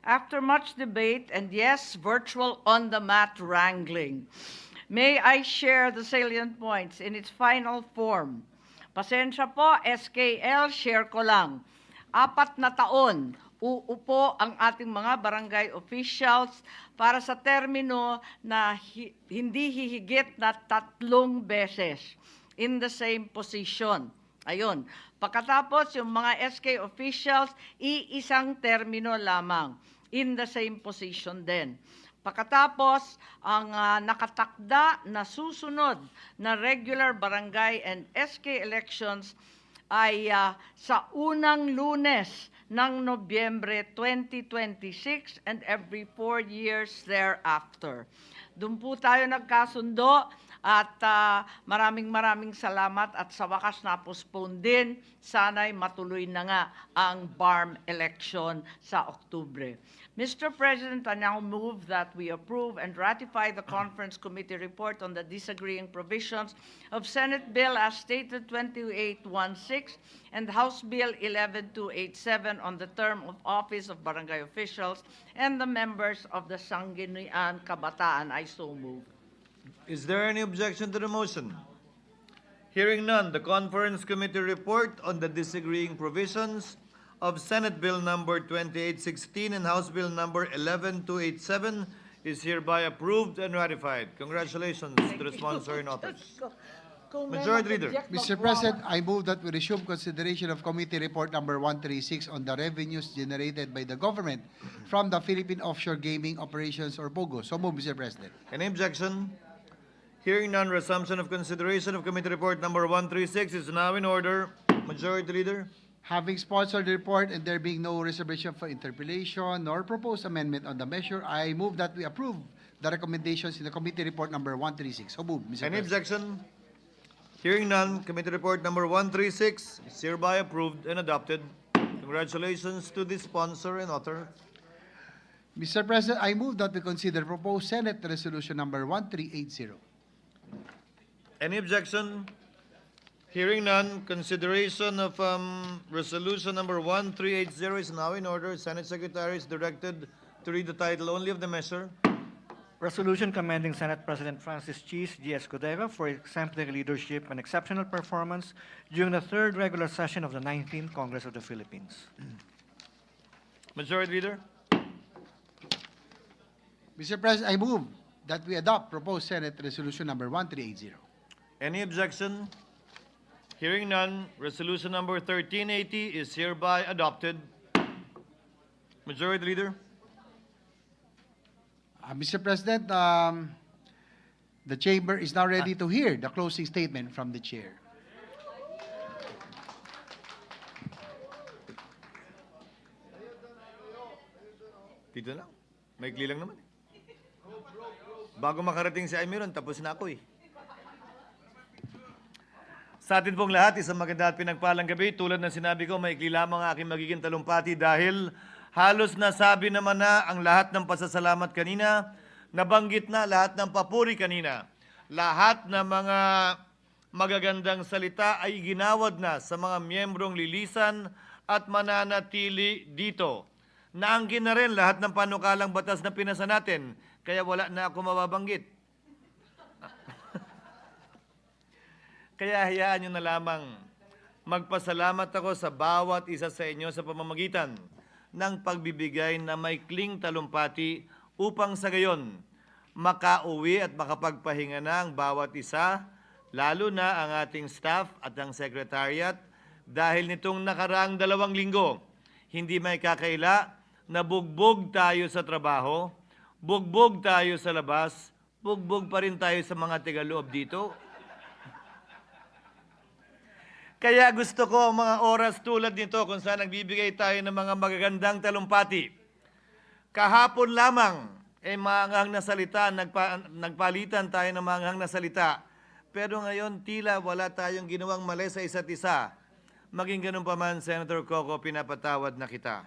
After much debate and, yes, virtual on-the-mat wrangling, may I share the salient points in its final form. Pasensya po, SKL, share ko lang. 4 na taon, uupo ang ating mga barangay officials para sa termino na hindi hihigit na 3 beses in the same position. Ayun. Pagkatapos, yung mga SK officials, iisang termino lamang in the same position din. Pagkatapos, ang nakatakda na susunod na regular barangay and SK elections ay sa unang Lunes ng Nobyembre 2026 and every 4 years thereafter. Doon po tayo nagkasundo at maraming salamat at sa wakas na-postpone din. Sana'y matuloy na nga ang BARM election sa Oktubre. Mr. President, I now move that we approve and ratify the Conference Committee report on the disagreeing provisions of Senate Bill as stated 2816 and House Bill 11287 on the term of office of barangay officials and the members of the Sangguniang Kabataan. I so move. Is there any objection to the motion? Hearing none, the Conference Committee report on the disagreeing provisions of Senate Bill number 2816 and House Bill number 11287 is hereby approved and ratified. Congratulations to the sponsor and authors. Majority Leader. Mr. President, I move that we resume consideration of Committee Report number 136 on the revenues generated by the government from the Philippine Offshore Gaming Operations or POGO. So move, Mr. President. Any objection? Hearing none, resumption of consideration of Committee Report number 136 is now in order. Majority Leader. Having sponsored the report and there being no reservation for interpellation nor proposed amendment on the measure, I move that we approve the recommendations in the Committee Report number 136. So move, Mr. Any President. objection? Hearing none, Committee Report number 136 is hereby approved and adopted. Congratulations to the sponsor and author. Mr. President, I move that we consider proposed Senate Resolution number 1380. Any objection? Hearing none, consideration of resolution number 1380 is now in order. Senate Secretary is directed to read the title only of the measure. Resolution commending Senate President Francis Cheese G. Escudero for exemplary leadership and exceptional performance during the 3rd regular session of the 19th Congress of the Philippines. Majority Leader. Mr. President, I move that we adopt proposed Senate Resolution number 1380. Any objection? Hearing none, resolution number 1380 is hereby adopted. Majority Leader. Mr. President, the chamber is now ready to hear the closing statement from the chair. Dito lang. Maikli lang naman. Bago makarating si Amiron, tapos na ako eh. Sa atin pong lahat, isang maganda at pinagpalang gabi. Tulad ng sinabi ko, maikli lamang ang aking magiging talumpati dahil halos nasabi naman na ang lahat ng pasasalamat kanina, nabanggit na lahat ng papuri kanina. Lahat ng mga magagandang salita ay ginawad na sa mga miyembrong lilisan at mananatili dito. Naangkin na rin lahat ng panukalang batas na pinasa natin, kaya wala na ako mababanggit. Kaya hayaan nyo na lamang magpasalamat ako sa bawat isa sa inyo sa pamamagitan ng pagbibigay na maikling talumpati upang sa gayon makauwi at makapagpahinga na ang bawat isa, lalo na ang ating staff at ang secretariat dahil nitong nakaraang 2 linggo, hindi may kakaila na bugbog tayo sa trabaho, bugbog tayo sa labas, bugbog pa rin tayo sa mga tigaloob dito. Kaya gusto ko ang mga oras tulad nito kung saan nagbibigay tayo ng mga magagandang talumpati. Kahapon lamang, maanghang na salita, nagpalitan tayo ng maanghang na salita. Pero ngayon, tila wala tayong ginawang mali sa isa't isa. Maging ganun pa man, Senator Coco, pinapatawad na kita.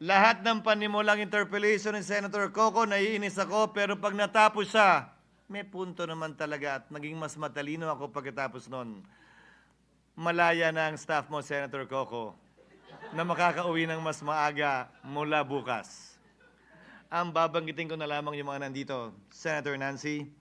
Lahat ng panimulang interpellation ni Senator Coco, naiinis ako, pero pag natapos siya, may punto naman talaga at naging mas matalino ako pagkatapos nun. Malaya na ang staff mo, Senator Coco, na makakauwi ng mas maaga mula bukas. Ang babanggitin ko na lamang yung mga nandito. Senator Nancy,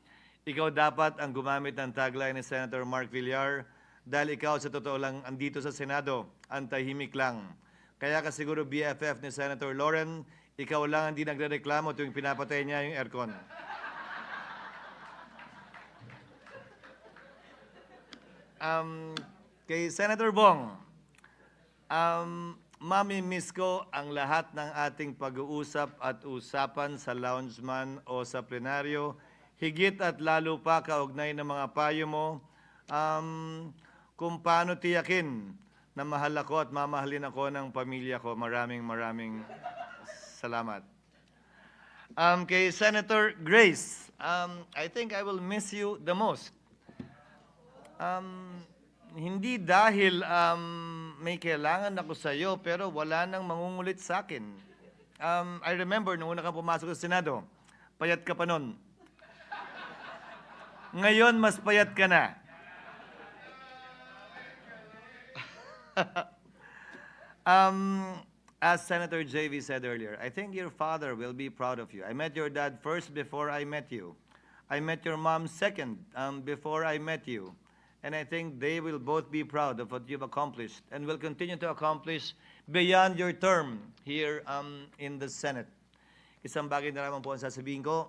ikaw dapat ang gumamit ng tagline ni Senator Mark Villar dahil ikaw sa totoo lang andito sa Senado, ang tahimik lang. Kaya ka siguro BFF ni Senator Lauren, ikaw lang ang di nagrereklamo tuwing pinapatay niya yung aircon. Kay Senator Bong, mami-miss ko ang lahat ng ating pag-uusap at usapan sa loungeman o sa plenaryo, higit at lalo pa kaugnay ng mga payo mo, kung paano tiyakin na mahal ako at mamahalin ako ng pamilya ko. Maraming salamat. Kay Senator Grace, I think I will miss you the most. Hindi dahil may kailangan ako sa iyo, pero wala nang mangungulit sa akin. I remember, nung una kang pumasok sa Senado, payat ka pa nun. Ngayon, mas payat ka na. As Senator JV said earlier, I think your father will be proud of you. I met your dad first before I met you. I met your mom second before I met you. And I think they will both be proud of what you've accomplished and will continue to accomplish beyond your term here in the Senate. Isang bagay na lamang po ang sasabihin ko,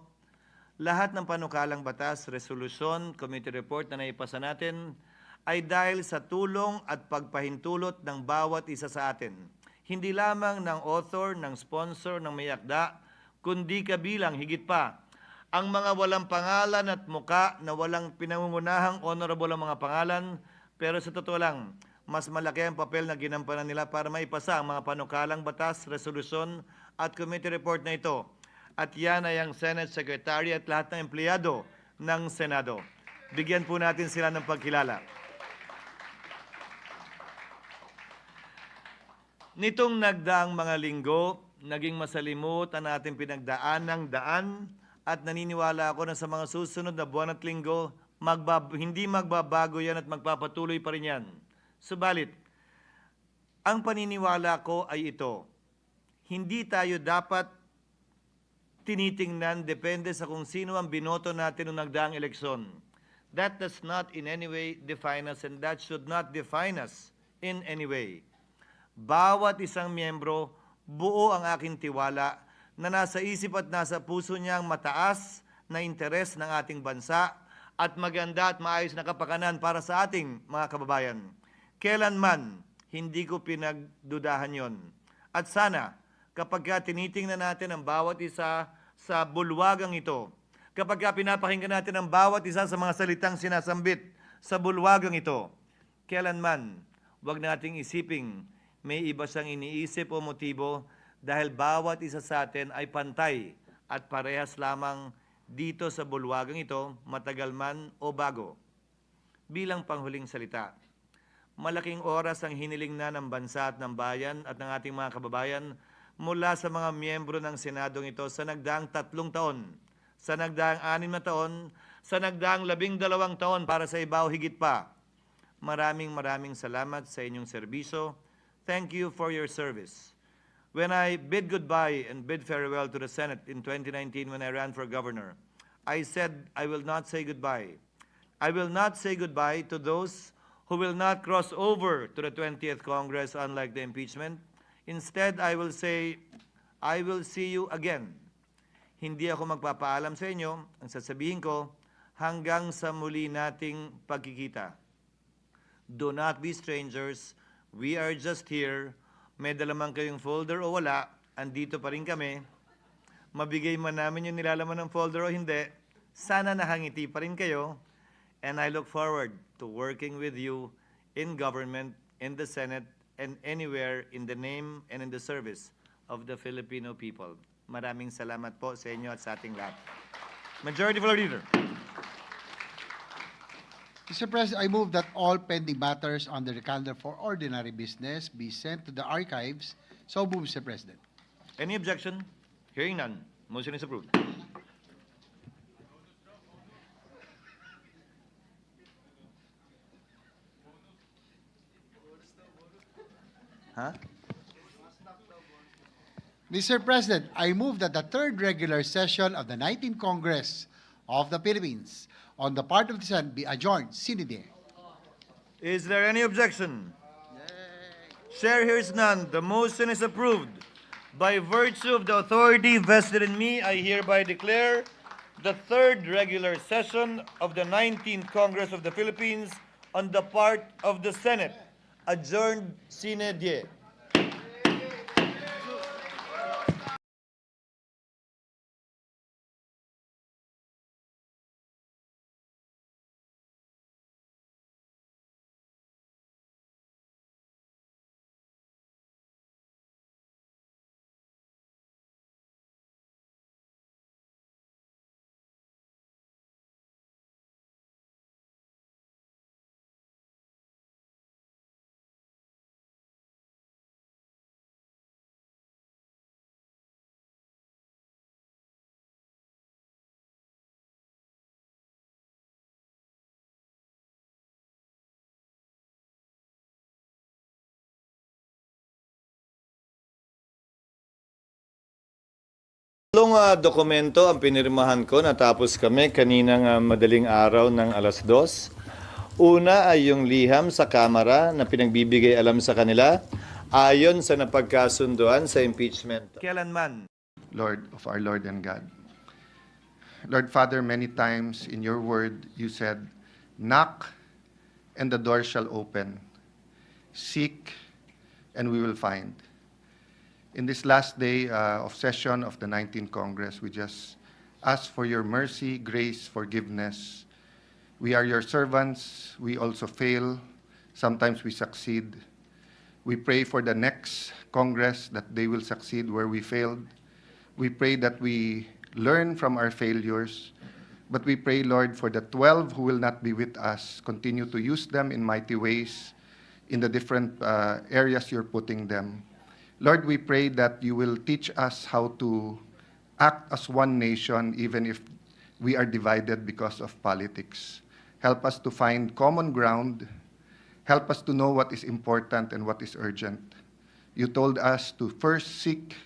lahat ng panukalang batas, resolusyon, committee report na naipasa natin ay dahil sa tulong at pagpahintulot ng bawat isa sa atin. Hindi lamang ng author, ng sponsor, ng may akda, kundi kabilang higit pa ang mga walang pangalan at muka na walang pinangungunahang honorable ang mga pangalan, pero sa totoo lang, mas malaki ang papel na ginampanan nila para maipasa ang mga panukalang batas, resolusyon at committee report na ito. At yan ay ang Senate Secretary at lahat ng empleyado ng Senado. Bigyan po natin sila ng pagkilala. Nitong nagdaang mga linggo, naging masalimuot ang ating pinagdaanang daan at naniniwala ako na sa mga susunod na buwan at linggo, hindi magbabago yan at magpapatuloy pa rin yan. Subalit, ang paniniwala ko ay ito, hindi tayo dapat tinitingnan depende sa kung sino ang binoto natin noong nagdaang eleksyon. That does not in any way define us and that should not define us in any way. Bawat isang miyembro, buo ang aking tiwala na nasa isip at nasa puso niya ang mataas na interes ng ating bansa at maganda at maayos na kapakanan para sa ating mga kababayan. Kailanman, hindi ko pinagdudahan yon. At sana, kapag tinitingnan natin ang bawat isa sa bulwagang ito, kapag pinapakinggan natin ang bawat isa sa mga salitang sinasambit sa bulwagang ito, kailanman huwag nating isiping may iba siyang iniisip o motibo dahil bawat isa sa atin ay pantay at parehas lamang dito sa bulwagang ito, matagal man o bago. Bilang panghuling salita, malaking oras ang hiniling na ng bansa at ng bayan at ng ating mga kababayan mula sa mga miyembro ng Senadong ito sa nagdaang 3 taon, sa nagdaang 6 na taon, sa nagdaang 12 taon para sa iba o higit pa. Maraming salamat sa inyong serbisyo. Thank you for your service. When I bid goodbye and bid farewell to the Senate in 2019 when I ran for governor, I said I will not say goodbye. I will not say goodbye to those who will not cross over to the 20th Congress unlike the impeachment. Instead, I will say, I will see you again. Hindi ako magpapaalam sa inyo. Ang sasabihin ko, hanggang sa muli nating pagkikita. Do not be strangers. We are just here. May dala man kayong folder o wala, andito pa rin kami. Mabigay man namin yung nilalaman ng folder o hindi, sana nakangiti pa rin kayo. And I look forward to working with you in government, in the Senate, and anywhere in the name and in the service of the Filipino people. Maraming salamat po sa inyo at sa ating lahat. Majority Floor Leader. Mr. President, I move that all pending matters under the calendar for ordinary business be sent to the archives. So move, Mr. President. Any objection? Hearing none. Motion is approved. Huh? Mr. President, I move that the third regular session of the 19th Congress of the Philippines on the part of the Senate be adjourned sine die. Is there any objection? Chair hears none. The motion is approved. By virtue of the authority vested in me, I hereby declare the third regular session of the 19th Congress of the Philippines on the part of the Senate adjourned sine die. Tatlong dokumento ang pinirmahan ko natapos kami kaninang madaling araw ng 2:00. Una ay yung liham sa Kamara na pinagbibigay alam sa kanila ayon sa napagkasunduan sa impeachment. Kailanman, Lord of our Lord and God. Lord Father, many times in your word you said, knock and the door shall open. Seek and we will find. In this last day of session of the 19th Congress, we just ask for your mercy, grace, forgiveness. We are your servants. We also fail. Sometimes we succeed. We pray for the next Congress that they will succeed where we failed. We pray that we learn from our failures. But we pray, Lord, for the 12 who will not be with us, continue to use them in mighty ways in the different areas you're putting them. Lord, we pray that you will teach us how to act as one nation even if we are divided because of politics. Help us to find common ground. Help us to know what is important and what is urgent. You told us to first seek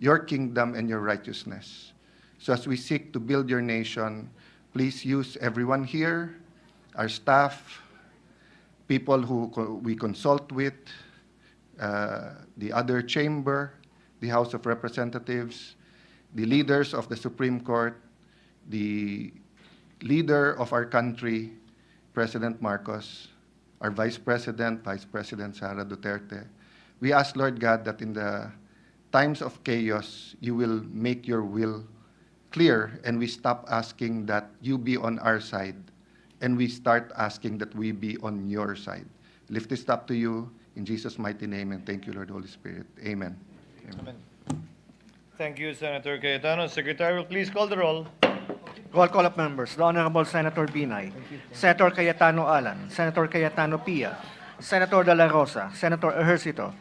your kingdom and your righteousness. So as we seek to build your nation, please use everyone here, our staff, people who we consult with, the other chamber, the House of Representatives, the leaders of the Supreme Court, the leader of our country, President Marcos, our Vice President Sara Duterte. We ask, Lord God, that in the times of chaos, you will make your will clear, and we stop asking that you be on our side, and we start asking that we be on your side. Lift this up to you in Jesus' mighty name, and thank you, Lord Holy Spirit. Amen. Amen. Thank you, Senator Cayetano. Secretary, will please call the roll. Roll call of members. The Honorable Senator Binay, Senator Cayetano Alan, Senator Cayetano Pia, Senator De La Rosa, Senator Ejercito,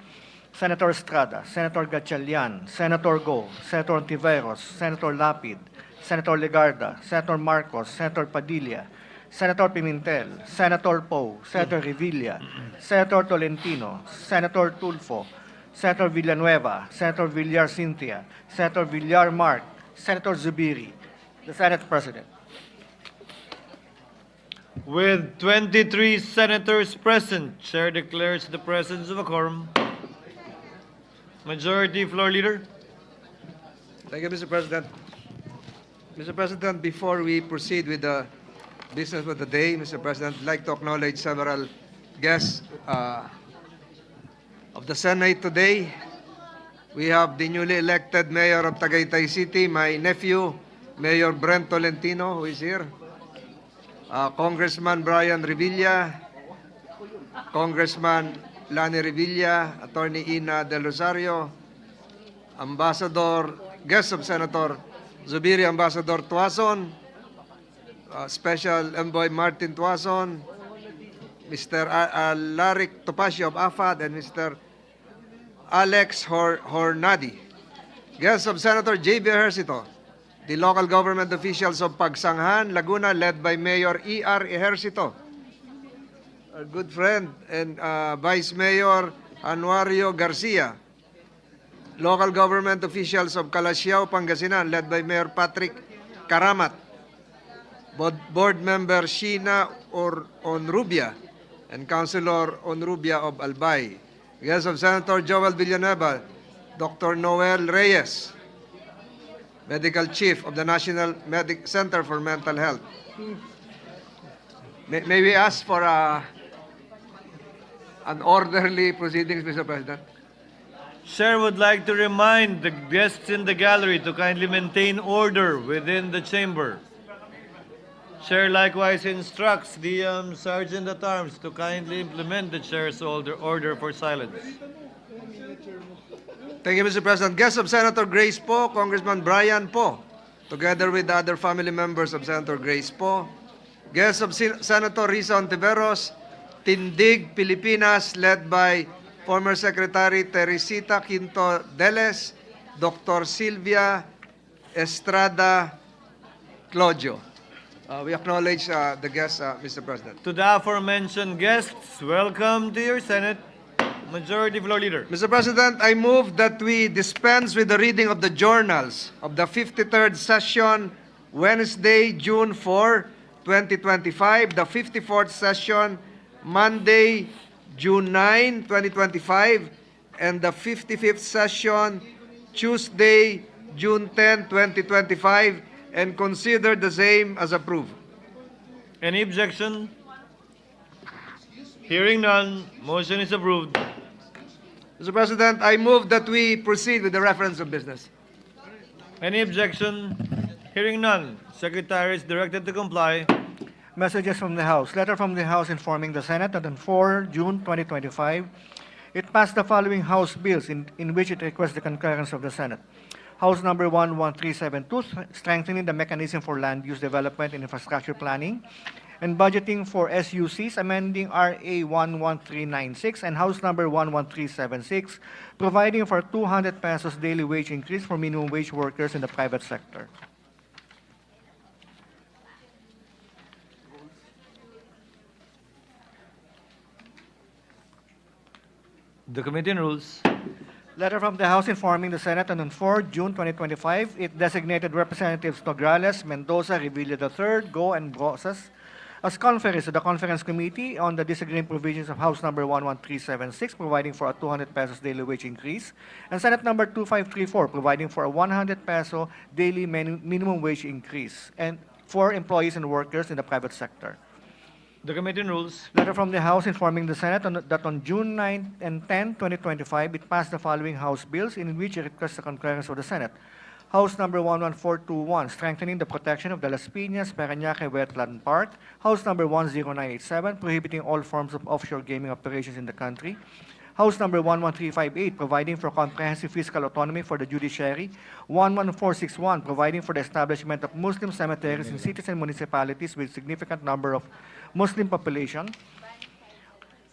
Senator Estrada, Senator Gatchalian, Senator Go, Senator Ontiveros, Senator Lapid, Senator Legarda, Senator Marcos, Senator Padilla, Senator Pimentel, Senator Poe, Senator Revilla, Senator Tolentino, Senator Tulfo, Senator Villanueva, Senator Villar Cynthia, Senator Villar Mark, Senator Zubiri, the Senate President. With 23 senators present, Chair declares the presence of a quorum. Majority Floor Leader. Thank you, Mr. President. Mr. President, before we proceed with the business of the day, Mr. President, I'd like to acknowledge several guests of the Senate today. We have the newly elected Mayor of Tagaytay City, my nephew, Mayor Brent Tolentino, who is here. Congressman Brian Revilla, Congressman Lani Revilla, Attorney Ina Del Rosario, Ambassador, guest of Senator Zubiri, Ambassador Tuason, Special Envoy Martin Tuason, Mr. Alaric Topacio of AFAD, and Mr. Alex Hornady. Guests of Senator J.B. Ejercito, the local government officials of Pagsanghan, Laguna, led by Mayor E.R. Ejercito, our good friend, and Vice Mayor Anuario Garcia, local government officials of Calasiao, Pangasinan, led by Mayor Patrick Karamat, Board Member Sheena Onrubia, and Councilor Onrubia of Albay. Guests of Senator Joel Villanueva, Dr. Noel Reyes, Medical Chief of the National Center for Mental Health. May we ask for an orderly proceedings, Mr. President? Chair would like to remind the guests in the gallery to kindly maintain order within the chamber. Chair likewise instructs the Sergeant at Arms to kindly implement the Chair's order for silence. Thank you, Mr. President. Guests of Senator Grace Poe, Congressman Brian Poe, together with other family members of Senator Grace Poe. Guests of Senator Risa Ontiveros, Tindig, Pilipinas, led by former Secretary Teresita Quinto Deles, Dr. Silvia Estrada Claudio. We acknowledge the guests, Mr. President. To the aforementioned guests, welcome to your Senate. Majority Floor Leader. Mr. President, I move that we dispense with the reading of the journals of the 53rd session, Wednesday, June 4, 2025, the 54th session, Monday, June 9, 2025, and the 55th session, Tuesday, June 10, 2025, and consider the same as approved. Any objection? Hearing none, motion is approved. Mr. President, I move that we proceed with the reference of business. Any objection? Hearing none, Secretary is directed to comply. Messages from the House. Letter from the House informing the Senate that on 4 June 2025, it passed the following House bills in which it requests the concurrence of the Senate. House Number 11372, strengthening the mechanism for land use development and infrastructure planning and budgeting for SUCs, amending RA 11396, and House Number 11376, providing for 200 pesos daily wage increase for minimum wage workers in the private sector. The Committee on Rules. Letter from the House informing the Senate on 4 June 2025, it designated Representatives Nograles, Mendoza, Revilla III, Go, and Brosas as conferees to the Conference Committee on the disagreeing provisions of House Number 11376, providing for a 200 pesos daily wage increase, and Senate Number 2534, providing for a 100 peso daily minimum wage increase and for employees and workers in the private sector. The Committee on Rules. Letter from the House informing the Senate that on June 9 and 10, 2025, it passed the following House bills in which it requests the concurrence of the Senate. House number 11421, strengthening the protection of the Las Piñas, Parañaque Wetland Park. House number 10987, prohibiting all forms of offshore gaming operations in the country. House number 11358, providing for comprehensive fiscal autonomy for the judiciary. 11461, providing for the establishment of Muslim cemeteries in cities and municipalities with significant number of Muslim population.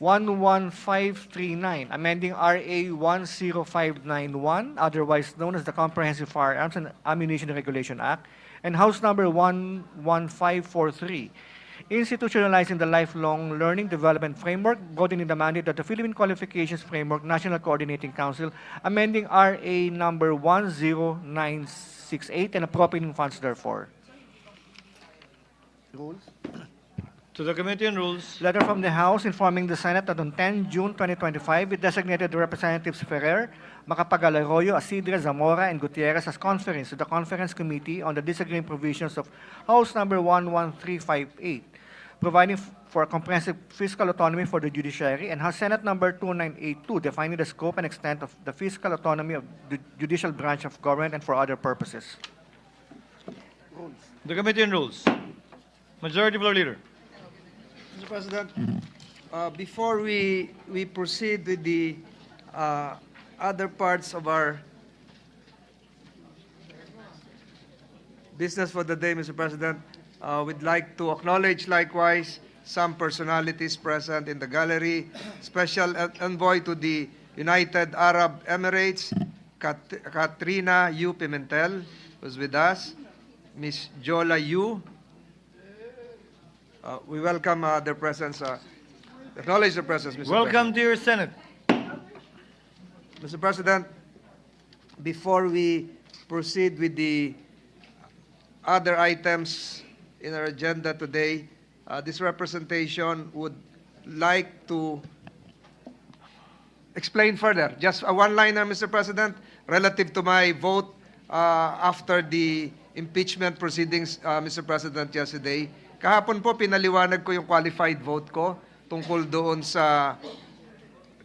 11539, amending RA 10591, otherwise known as the Comprehensive Firearms and Ammunition Regulation Act. And House number 11543, institutionalizing the lifelong learning development framework, broadening the mandate of the Philippine Qualifications Framework National Coordinating Council, amending RA number 10968 and appropriating funds therefore. Rules. To the Committee on Rules. Letter from the House informing the Senate that on 10 June 2025, it designated Representatives Ferrer, Macapagal Arroyo, Asidre, Zamora, and Gutierrez as conference to the Conference Committee on the disagreeing provisions of House number 11358, providing for comprehensive fiscal autonomy for the judiciary, and House Senate number 2982, defining the scope and extent of the fiscal autonomy of the judicial branch of government and for other purposes. The Committee on Rules. Majority Floor Leader. Mr. President, before we proceed with the other parts of our business for the day, Mr. President, we'd like to acknowledge likewise some personalities present in the gallery. Special envoy to the United Arab Emirates, Katrina Yu Pimentel, was with us. Ms. Jola Yu. We welcome their presence, acknowledge their presence, Mr. Welcome to your Senate. Mr. President, before we proceed with the other items in our agenda today, this representation would like to explain further. Just a one-liner, Mr. President, relative to my vote after the impeachment proceedings, Mr. President, yesterday. Kahapon po, pinaliwanag ko yung qualified vote ko tungkol doon sa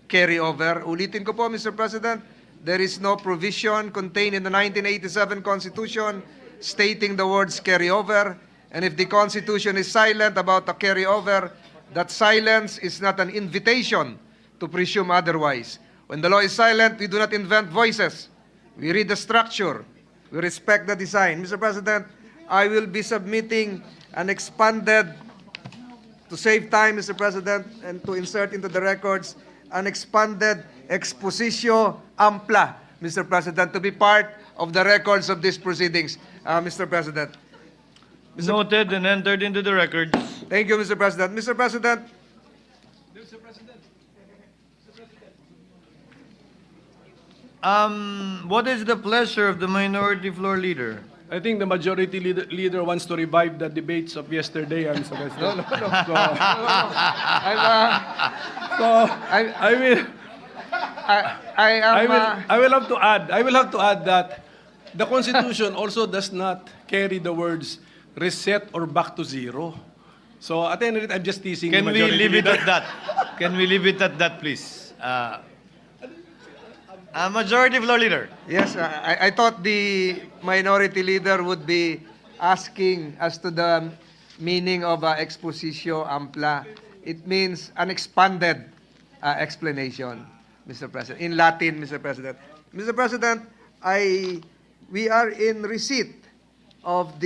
carryover. Ulitin ko po, Mr. President, there is no provision contained in the 1987 Constitution stating the words carryover. And if the Constitution is silent about the carryover, that silence is not an invitation to presume otherwise. When the law is silent, we do not invent voices. We read the structure. We respect the design. Mr. President, I will be submitting an expanded, to save time, Mr. President, and to insert into the records, an expanded expositio ampla, Mr. President, to be part of the records of these proceedings, Mr. President. Noted and entered into the records. Thank you, Mr. President. Mr. President. What is the pleasure of the Minority Floor Leader? I think the majority leader wants to revive the debates of yesterday, Mr. President. I will have to add that the Constitution also does not carry the words reset or back to zero. So at the end of it, I'm just teasing Can the we majority leave it leader. at that? Can we leave it at that, please? Majority Floor Leader. Yes, I thought the minority leader would be asking as to the meaning of expositio ampla. It means an expanded explanation, Mr. President, in Latin, Mr. President. Mr. President, we are in receipt of the